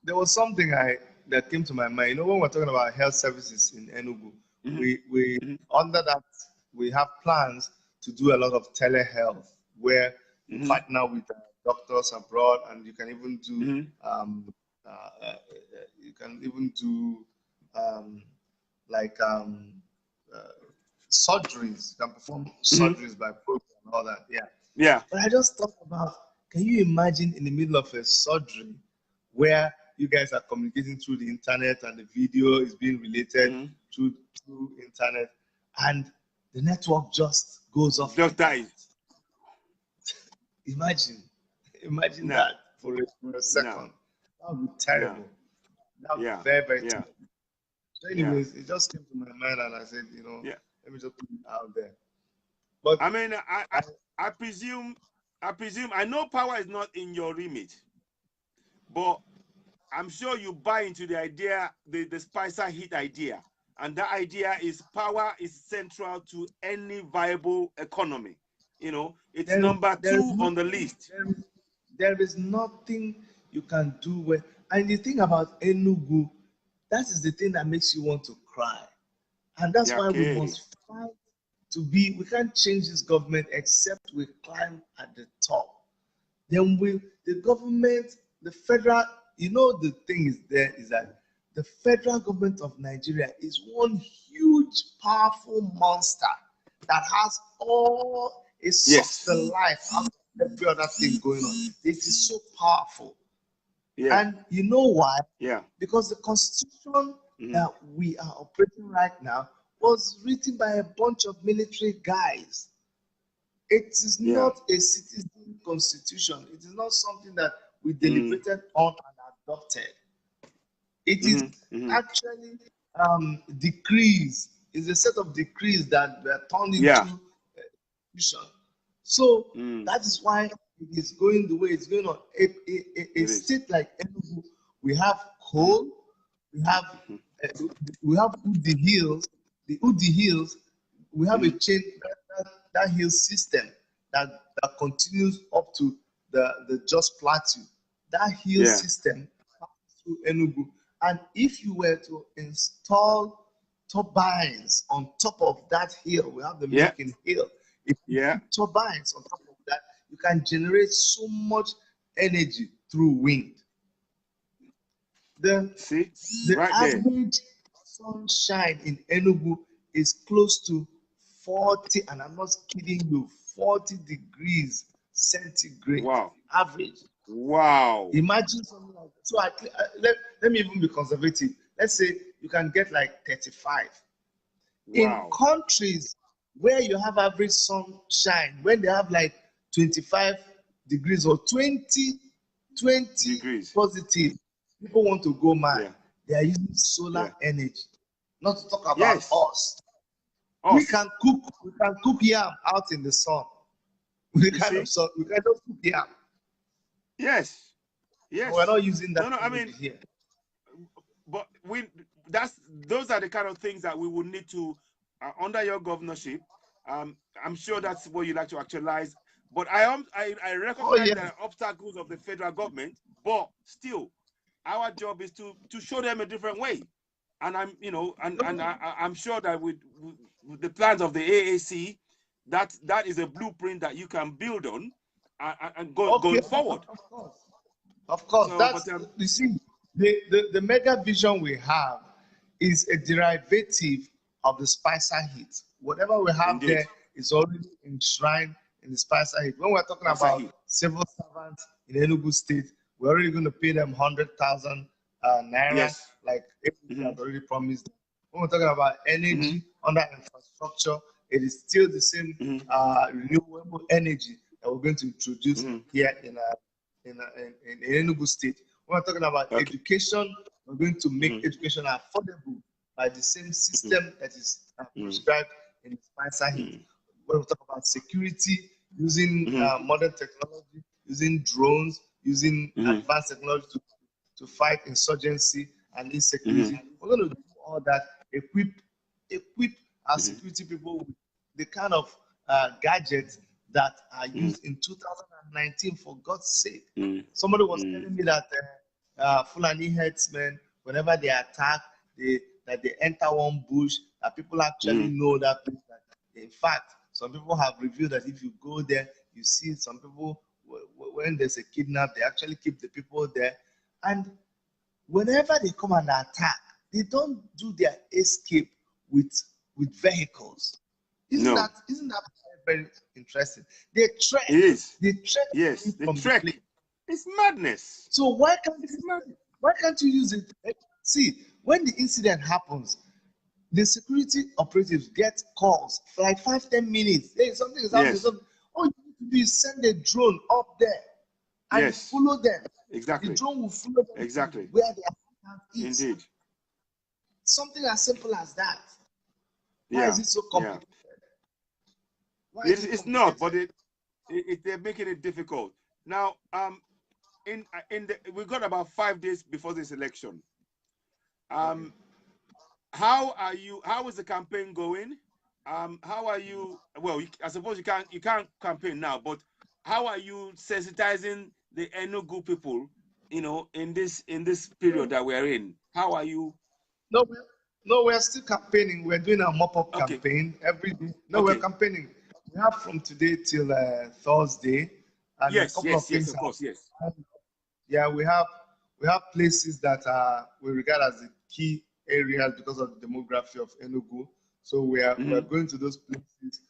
There was something that came to my mind. You know, when we're talking about health services in Enugu, we under that we have plans to do a lot of telehealth where we partner with doctors abroad, and you can even do surgeries. You can perform surgeries by program and all that. Yeah. But I just thought about, can you imagine in the middle of a surgery where you guys are communicating through the internet and the video is being related through internet, and the network just goes off. Just dies. Imagine that for a second. That would be terrible. That would be very, very terrible. So anyways, it just came to my mind, and I said, let me just put it out there. But I mean, I presume I know power is not in your remit, but I'm sure you buy into the idea, the Spicer hit idea. And that idea is power is central to any viable economy. It's number 2 on the list. There is nothing you can do with. And the thing about Enugu, that is the thing that makes you want to cry. And that's why we must fight we can't change this government except we climb at the top. Then the government, the federal, the thing is that the federal government of Nigeria is one huge, powerful monster that has all a sucks the life out of every other thing going on. It is so powerful. Yeah. And you know why? Yeah. Because the constitution that we are operating right now was written by a bunch of military guys. It is not a citizen constitution. It is not something that we deliberated on and adopted. It is actually decrees. It's a set of decrees that were turned into constitution. So that is why it is going the way it's going on. A state like Enugu, we have coal, we have Udi Hills. The Udi Hills, we have a chain that hill system that continues up to the Just Plateau. That hill system passes through Enugu. And if you were to install turbines on top of that hill, we have the Milking Hill. If you put turbines on top of that, you can generate so much energy through wind. The average sunshine in Enugu is close to 40, and I'm not kidding you, 40 degrees centigrade average. Wow. Imagine something like that. So let me even be conservative. Let's say you can get like 35. Wow. In countries where you have average sunshine, when they have like 25 degrees or 20 degrees positive, people want to go mad. They are using solar energy. Not to talk about us. We can cook yam out in the sun. We can just cook yam. Yes. But we're not using that. No, I mean, here. But those are the kind of things that we would need to under your governorship. I'm sure that's what you like to actualize. But I recognize there are obstacles of the federal government, but still, our job is to show them a different way. And I'm sure that with the plans of the AAC, that is a blueprint that you can build on and going forward. Of course. You see, the mega vision we have is a derivative of the Spicer Heat. Whatever we have there is already enshrined in the Spicer Heat. When we're talking about civil servants in Enugu State, we're already going to pay them 100,000 naira, like APC has already promised. When we're talking about energy under infrastructure, it is still the same renewable energy that we're going to introduce here in Enugu State. When we're talking about education, we're going to make education affordable by the same system that is prescribed in the Spicer Heat. When we talk about security, using modern technology, using drones, using advanced technology to fight insurgency and insecurity, we're going to do all that, equip our security people with the kind of gadgets that are used in 2019, for God's sake. Somebody was telling me that Fulani headsmen, whenever they attack, that they enter one bush, that people actually know that place. In fact, some people have revealed that if you go there, you see some people, when there's a kidnap, they actually keep the people there. And whenever they come and attack, they don't do their escape with vehicles. Isn't that very interesting? They trek. It is. They trek. Yes, they trek. It's madness. So why can't you use it? See, when the incident happens, the security operatives get calls for like 5-10 minutes. Hey, something is happening. All you need to do is send a drone up there and follow them. Exactly. The drone will follow them exactly where the attack is. Indeed. Something as simple as that. Why is it so complicated? It's not, but they're making it difficult. Now, we've got about 5 days before this election. How is the campaign going? How are you? Well, I suppose you can't campaign now, but how are you sensitizing the Enugu people, in this period that we're in? How are you? No, we're still campaigning. We're doing a mop-up campaign every day. No, we're campaigning. We have from today till Thursday, and a couple of things. Of course, yes. Yeah, we have places that we regard as the key areas because of the demography of Enugu. So we're going to those places.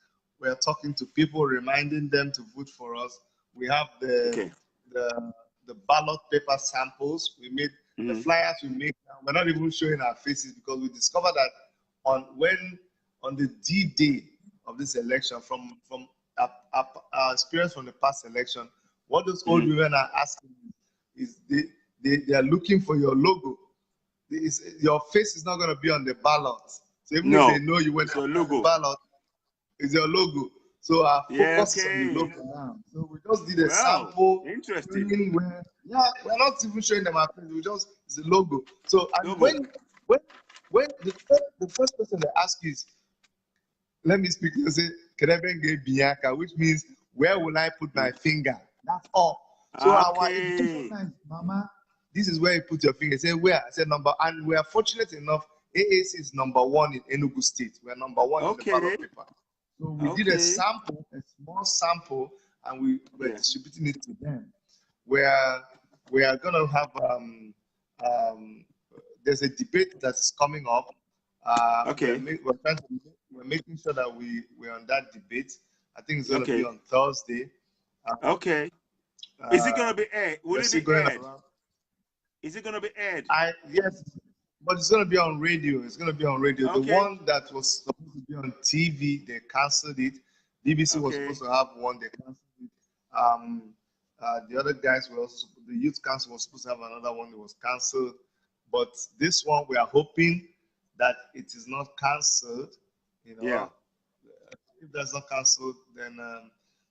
We're talking to people, reminding them to vote for us. We have the ballot paper samples. We made the flyers we make now. We're not even showing our faces because we discovered that on the D-Day of this election, from our experience from the past election, what those old women are asking is they are looking for your logo. Your face is not going to be on the ballot. So even if No, they know you went it's your on the logo. ballot, it's your logo. So our Yeah, focus is on the okay. logo now. So we just did a Well, sample. interesting. Where, yeah, we're not even showing them our face. We just, it's a logo. So and Logo. when the first person they ask is, let me speak to say, Kerebenge Bianca, which means where will I put my finger? That's all. So our education Okay. is, Mama, this is where you put your finger. Say where? I said number, and we are fortunate enough. AAC is number 1 in Enugu State. We're number 1 in the Okay. ballot paper. So we did a Okay. sample, a small sample, and we were Yeah. distributing it to them. Where we are gonna have there's a debate that's coming up. Okay. We're making sure that we're on that debate. I think it's gonna be Okay. on Thursday. Okay. Is it gonna Uh, be aired? Will we're it still be going aired? around. Is it gonna be aired? Yes, but it's gonna be on radio. It's gonna be on radio. The Okay. one that was supposed to be on TV, they canceled it. BBC was Okay. supposed to have one, they canceled it. The other guys were also, the youth council was supposed to have another one, it was canceled. But this one, we are hoping that it is not canceled. You know, Yeah. if that's not canceled, then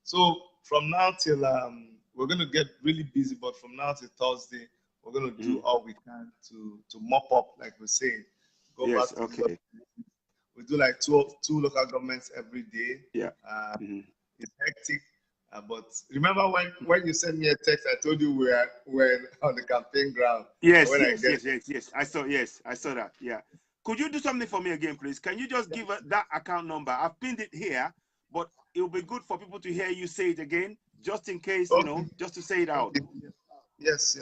so from now till we're gonna get really busy. But from now till Thursday, we're gonna do all we can to mop up, like we say, go Yes. back to these Okay. we do like two local governments every day. Yeah. It's hectic. But remember when you sent me a text, I told you we're on the campaign ground. Yes. When I Yes. get Yes. Yes. Yes. I saw. Yes. I saw that. Yeah. Could you do something for me again, please? Can you just give that account number? I've pinned it here, but it will be good for people to hear you say it again, just in case, okay, just to say it out. okay. Yes.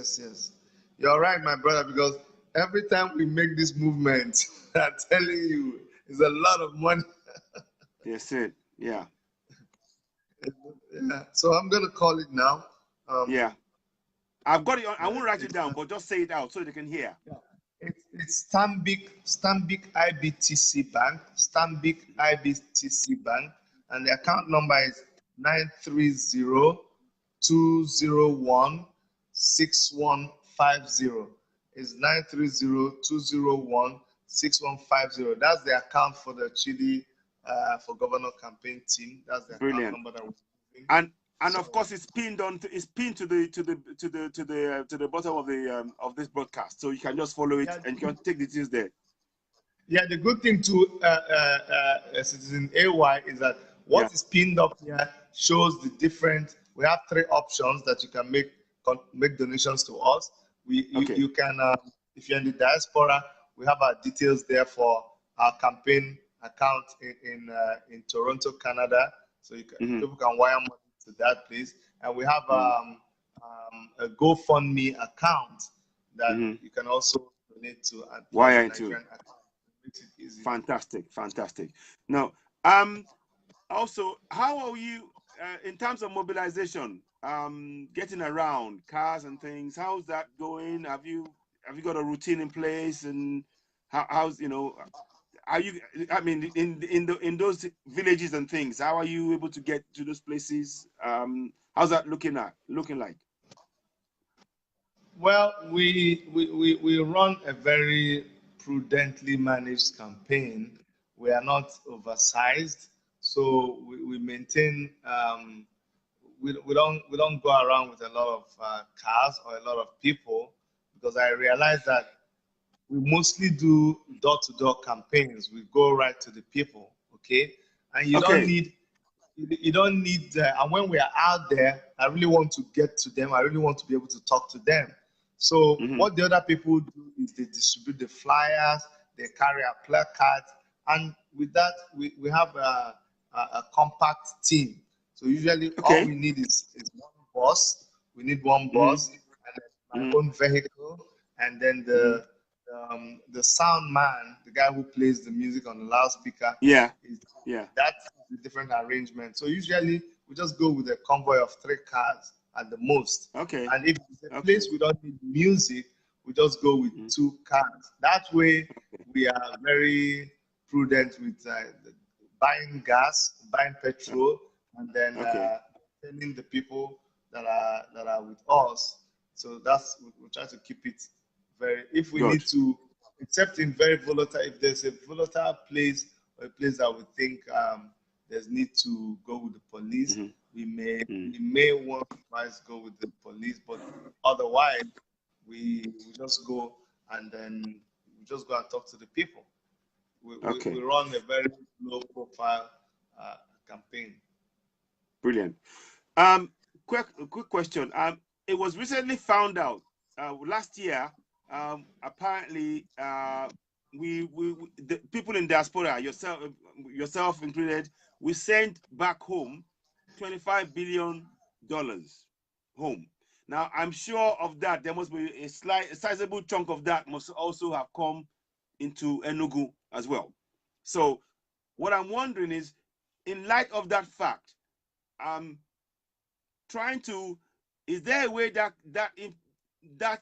You're right, my brother, because every time we make this movement, I'm telling you, it's a lot of money. That's it. Yeah. Yeah. So I'm gonna call it now. Yeah. I've got it. I Yeah, won't write it down, but just say it out so they can hear. it's Stanbic IBTC Bank, Stanbic IBTC Bank, and the account number is 930-201-6150. It's 930-201-6150. That's the account for the Chidi for Governor campaign team. That's the account Brilliant. number that we're using. And of course, it's pinned to the bottom of the of this broadcast, so you can just follow it and you can take the details there. Yeah, the good thing to CitizenAY is that what is pinned up here shows the different. We have 3 options that you can make donations to us. You can if you're in the diaspora, we have our details there for our campaign account in Toronto, Canada. So people can wire money to that place, and we have a GoFundMe account that you can also donate to and Wire Nigerian into. account. Makes it easy. Fantastic. Now, also, how are you in terms of mobilization? Getting around cars and things. How's that going? Have you got a routine in place? And how's are you? I mean, in those villages and things, how are you able to get to those places? How's that looking like? Well, we run a very prudently managed campaign. We are not oversized, so we maintain. We don't go around with a lot of cars or a lot of people, because I realize that we mostly do door-to-door campaigns. We go right to the people, okay? And you don't need and when we are out there, I really want to get to them. I really want to be able to talk to them. So what the other people do is they distribute the flyers, they carry a placard, and with that we have a compact team. So usually all we need is one bus. We need one bus, and then my own vehicle, and then the sound man, the guy who plays the music on the loudspeaker. That's the different arrangement. So usually we just go with a convoy of 3 cars at the most. And if it's a place we don't need music, we just go with 2 cars. That way we are very prudent with buying gas, buying petrol, and then telling the people that are with us. So that's, we try to keep it very, if we Good. need to, except in very volatile, if there's a volatile place or a place that we think there's need to go with the police, we may want to twice go with the police, but otherwise we just go and then we just go and talk to the people. We run a very low profile campaign. Brilliant. Quick question. It was recently found out last year. Apparently, the people in diaspora, yourself included, we sent back home $25 billion home. Now, I'm sure of that. There must be a sizable chunk of that must also have come into Enugu as well. So, what I'm wondering is, in light of that fact, trying to, is there a way that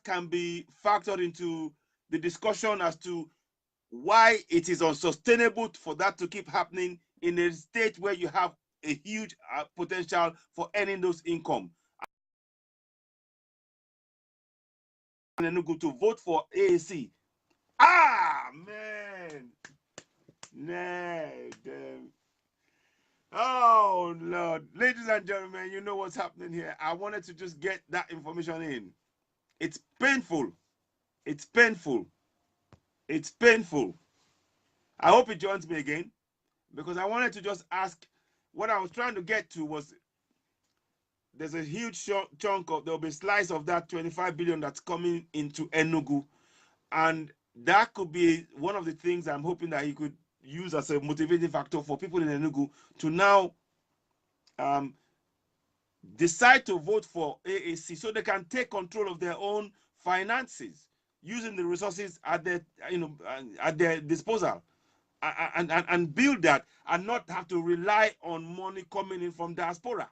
can be factored into the discussion as to why it is unsustainable for that to keep happening in a state where you have a huge potential for earning those income? To vote for AAC. Man. Oh, Lord. Ladies and gentlemen, you know what's happening here. I wanted to just get that information in. It's painful. It's painful. It's painful. I hope he joins me again, because I wanted to just ask, what I was trying to get to was, there's a huge chunk of, there'll be a slice of that 25 billion that's coming into Enugu. And that could be one of the things I'm hoping that he could use as a motivating factor for people in Enugu to now decide to vote for AAC, so they can take control of their own finances using the resources at their, at their disposal, and build that, and not have to rely on money coming in from diaspora.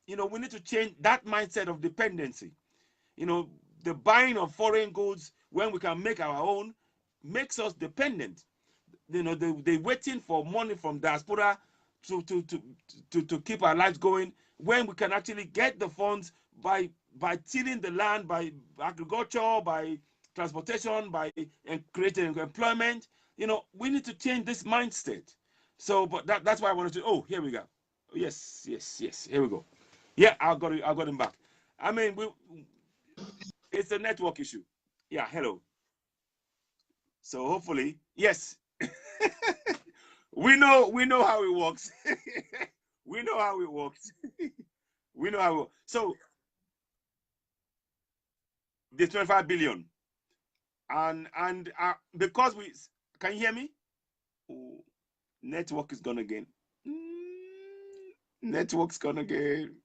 We need to change that mindset of dependency. The buying of foreign goods when we can make our own makes us dependent. They're waiting for money from diaspora to keep our lives going, when we can actually get the funds by tilling the land, by agriculture, by transportation, by creating employment. We need to change this mindset. So, but that's why I wanted to. Oh, here we go. Yes. Here we go. Yeah, I got him back. I mean, it's a network issue. Yeah, hello. So hopefully, yes. we know how it works. We know how it works. We know how it works. So the 25 billion. And because we can you hear me? Oh, network is gone again. Network's gone again.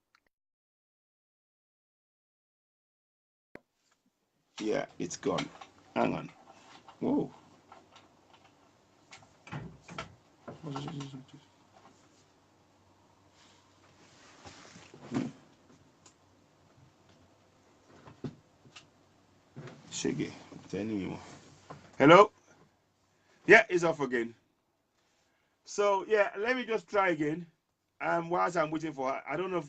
Yeah, it's gone. Hang on. Whoa. Shiggy. Hello? Yeah, it's off again. So yeah, let me just try again. Whilst I'm waiting for her, I don't know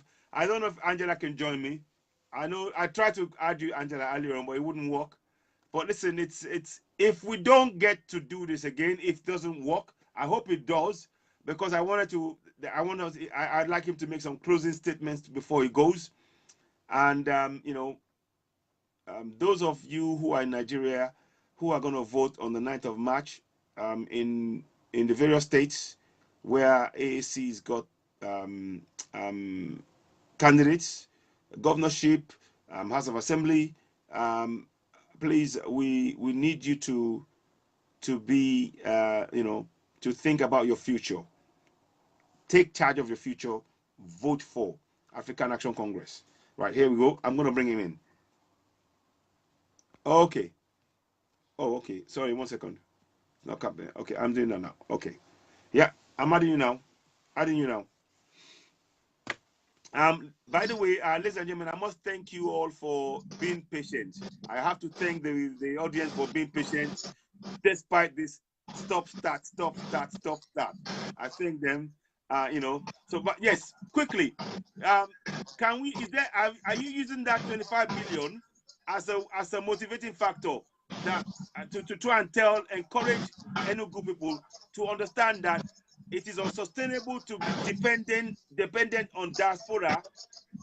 if Angela can join me. I know I tried to argue Angela earlier on, but it wouldn't work. But listen, it's if we don't get to do this again, if it doesn't work, I hope it does, because I'd like him to make some closing statements before he goes. And those of you who are in Nigeria who are going to vote on the 9th of March, in the various states where AAC's got candidates, governorship, House of Assembly, please, we need you to be to think about your future. Take charge of your future. Vote for African Action Congress. Right, here we go. I'm going to bring him in. Okay. Oh, okay. Sorry, 1 second. Not coming. Okay, I'm doing that now. Okay. Yeah, I'm adding you now. By the way, ladies and gentlemen, I must thank you all for being patient. I have to thank the audience for being patient despite this stop, start. I thank them. So, but yes, quickly, can we? Is there? Are you using that 25 billion as a motivating factor that to try and encourage Enugu people to understand that it is unsustainable to be dependent on diaspora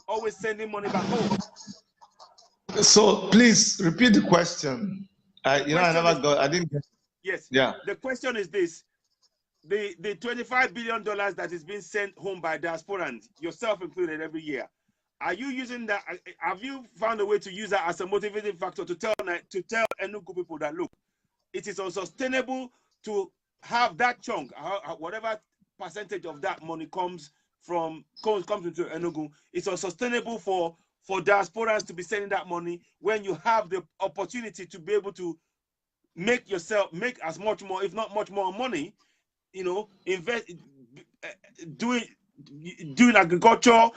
always sending money back home? So please repeat the question. I didn't get. Yes. Yeah. The question is this: the $25 billion that is being sent home by diasporans, yourself included, every year. Are you using that? Have you found a way to use that as a motivating factor to tell Enugu people that, look, it is unsustainable to have that chunk, whatever percentage of that money comes into Enugu, it's unsustainable for diasporans to be sending that money when you have the opportunity to be able to make as much more, if not much more money, invest, doing agriculture,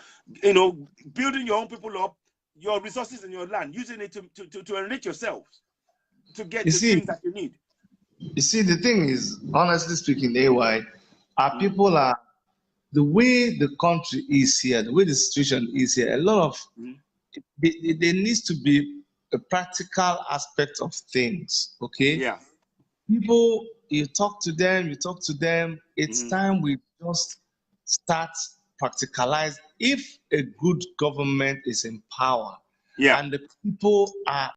building your own people up, your resources in your land, using it to enrich yourselves, to get the things that you need. You see, the thing is, honestly speaking, AY, our people are, the way the country is here, the way the situation is here, a lot of, there needs to be a practical aspect of things, okay? Yeah. People, you talk to them, it's time we just start practicalize. If a good government is in power, and the people are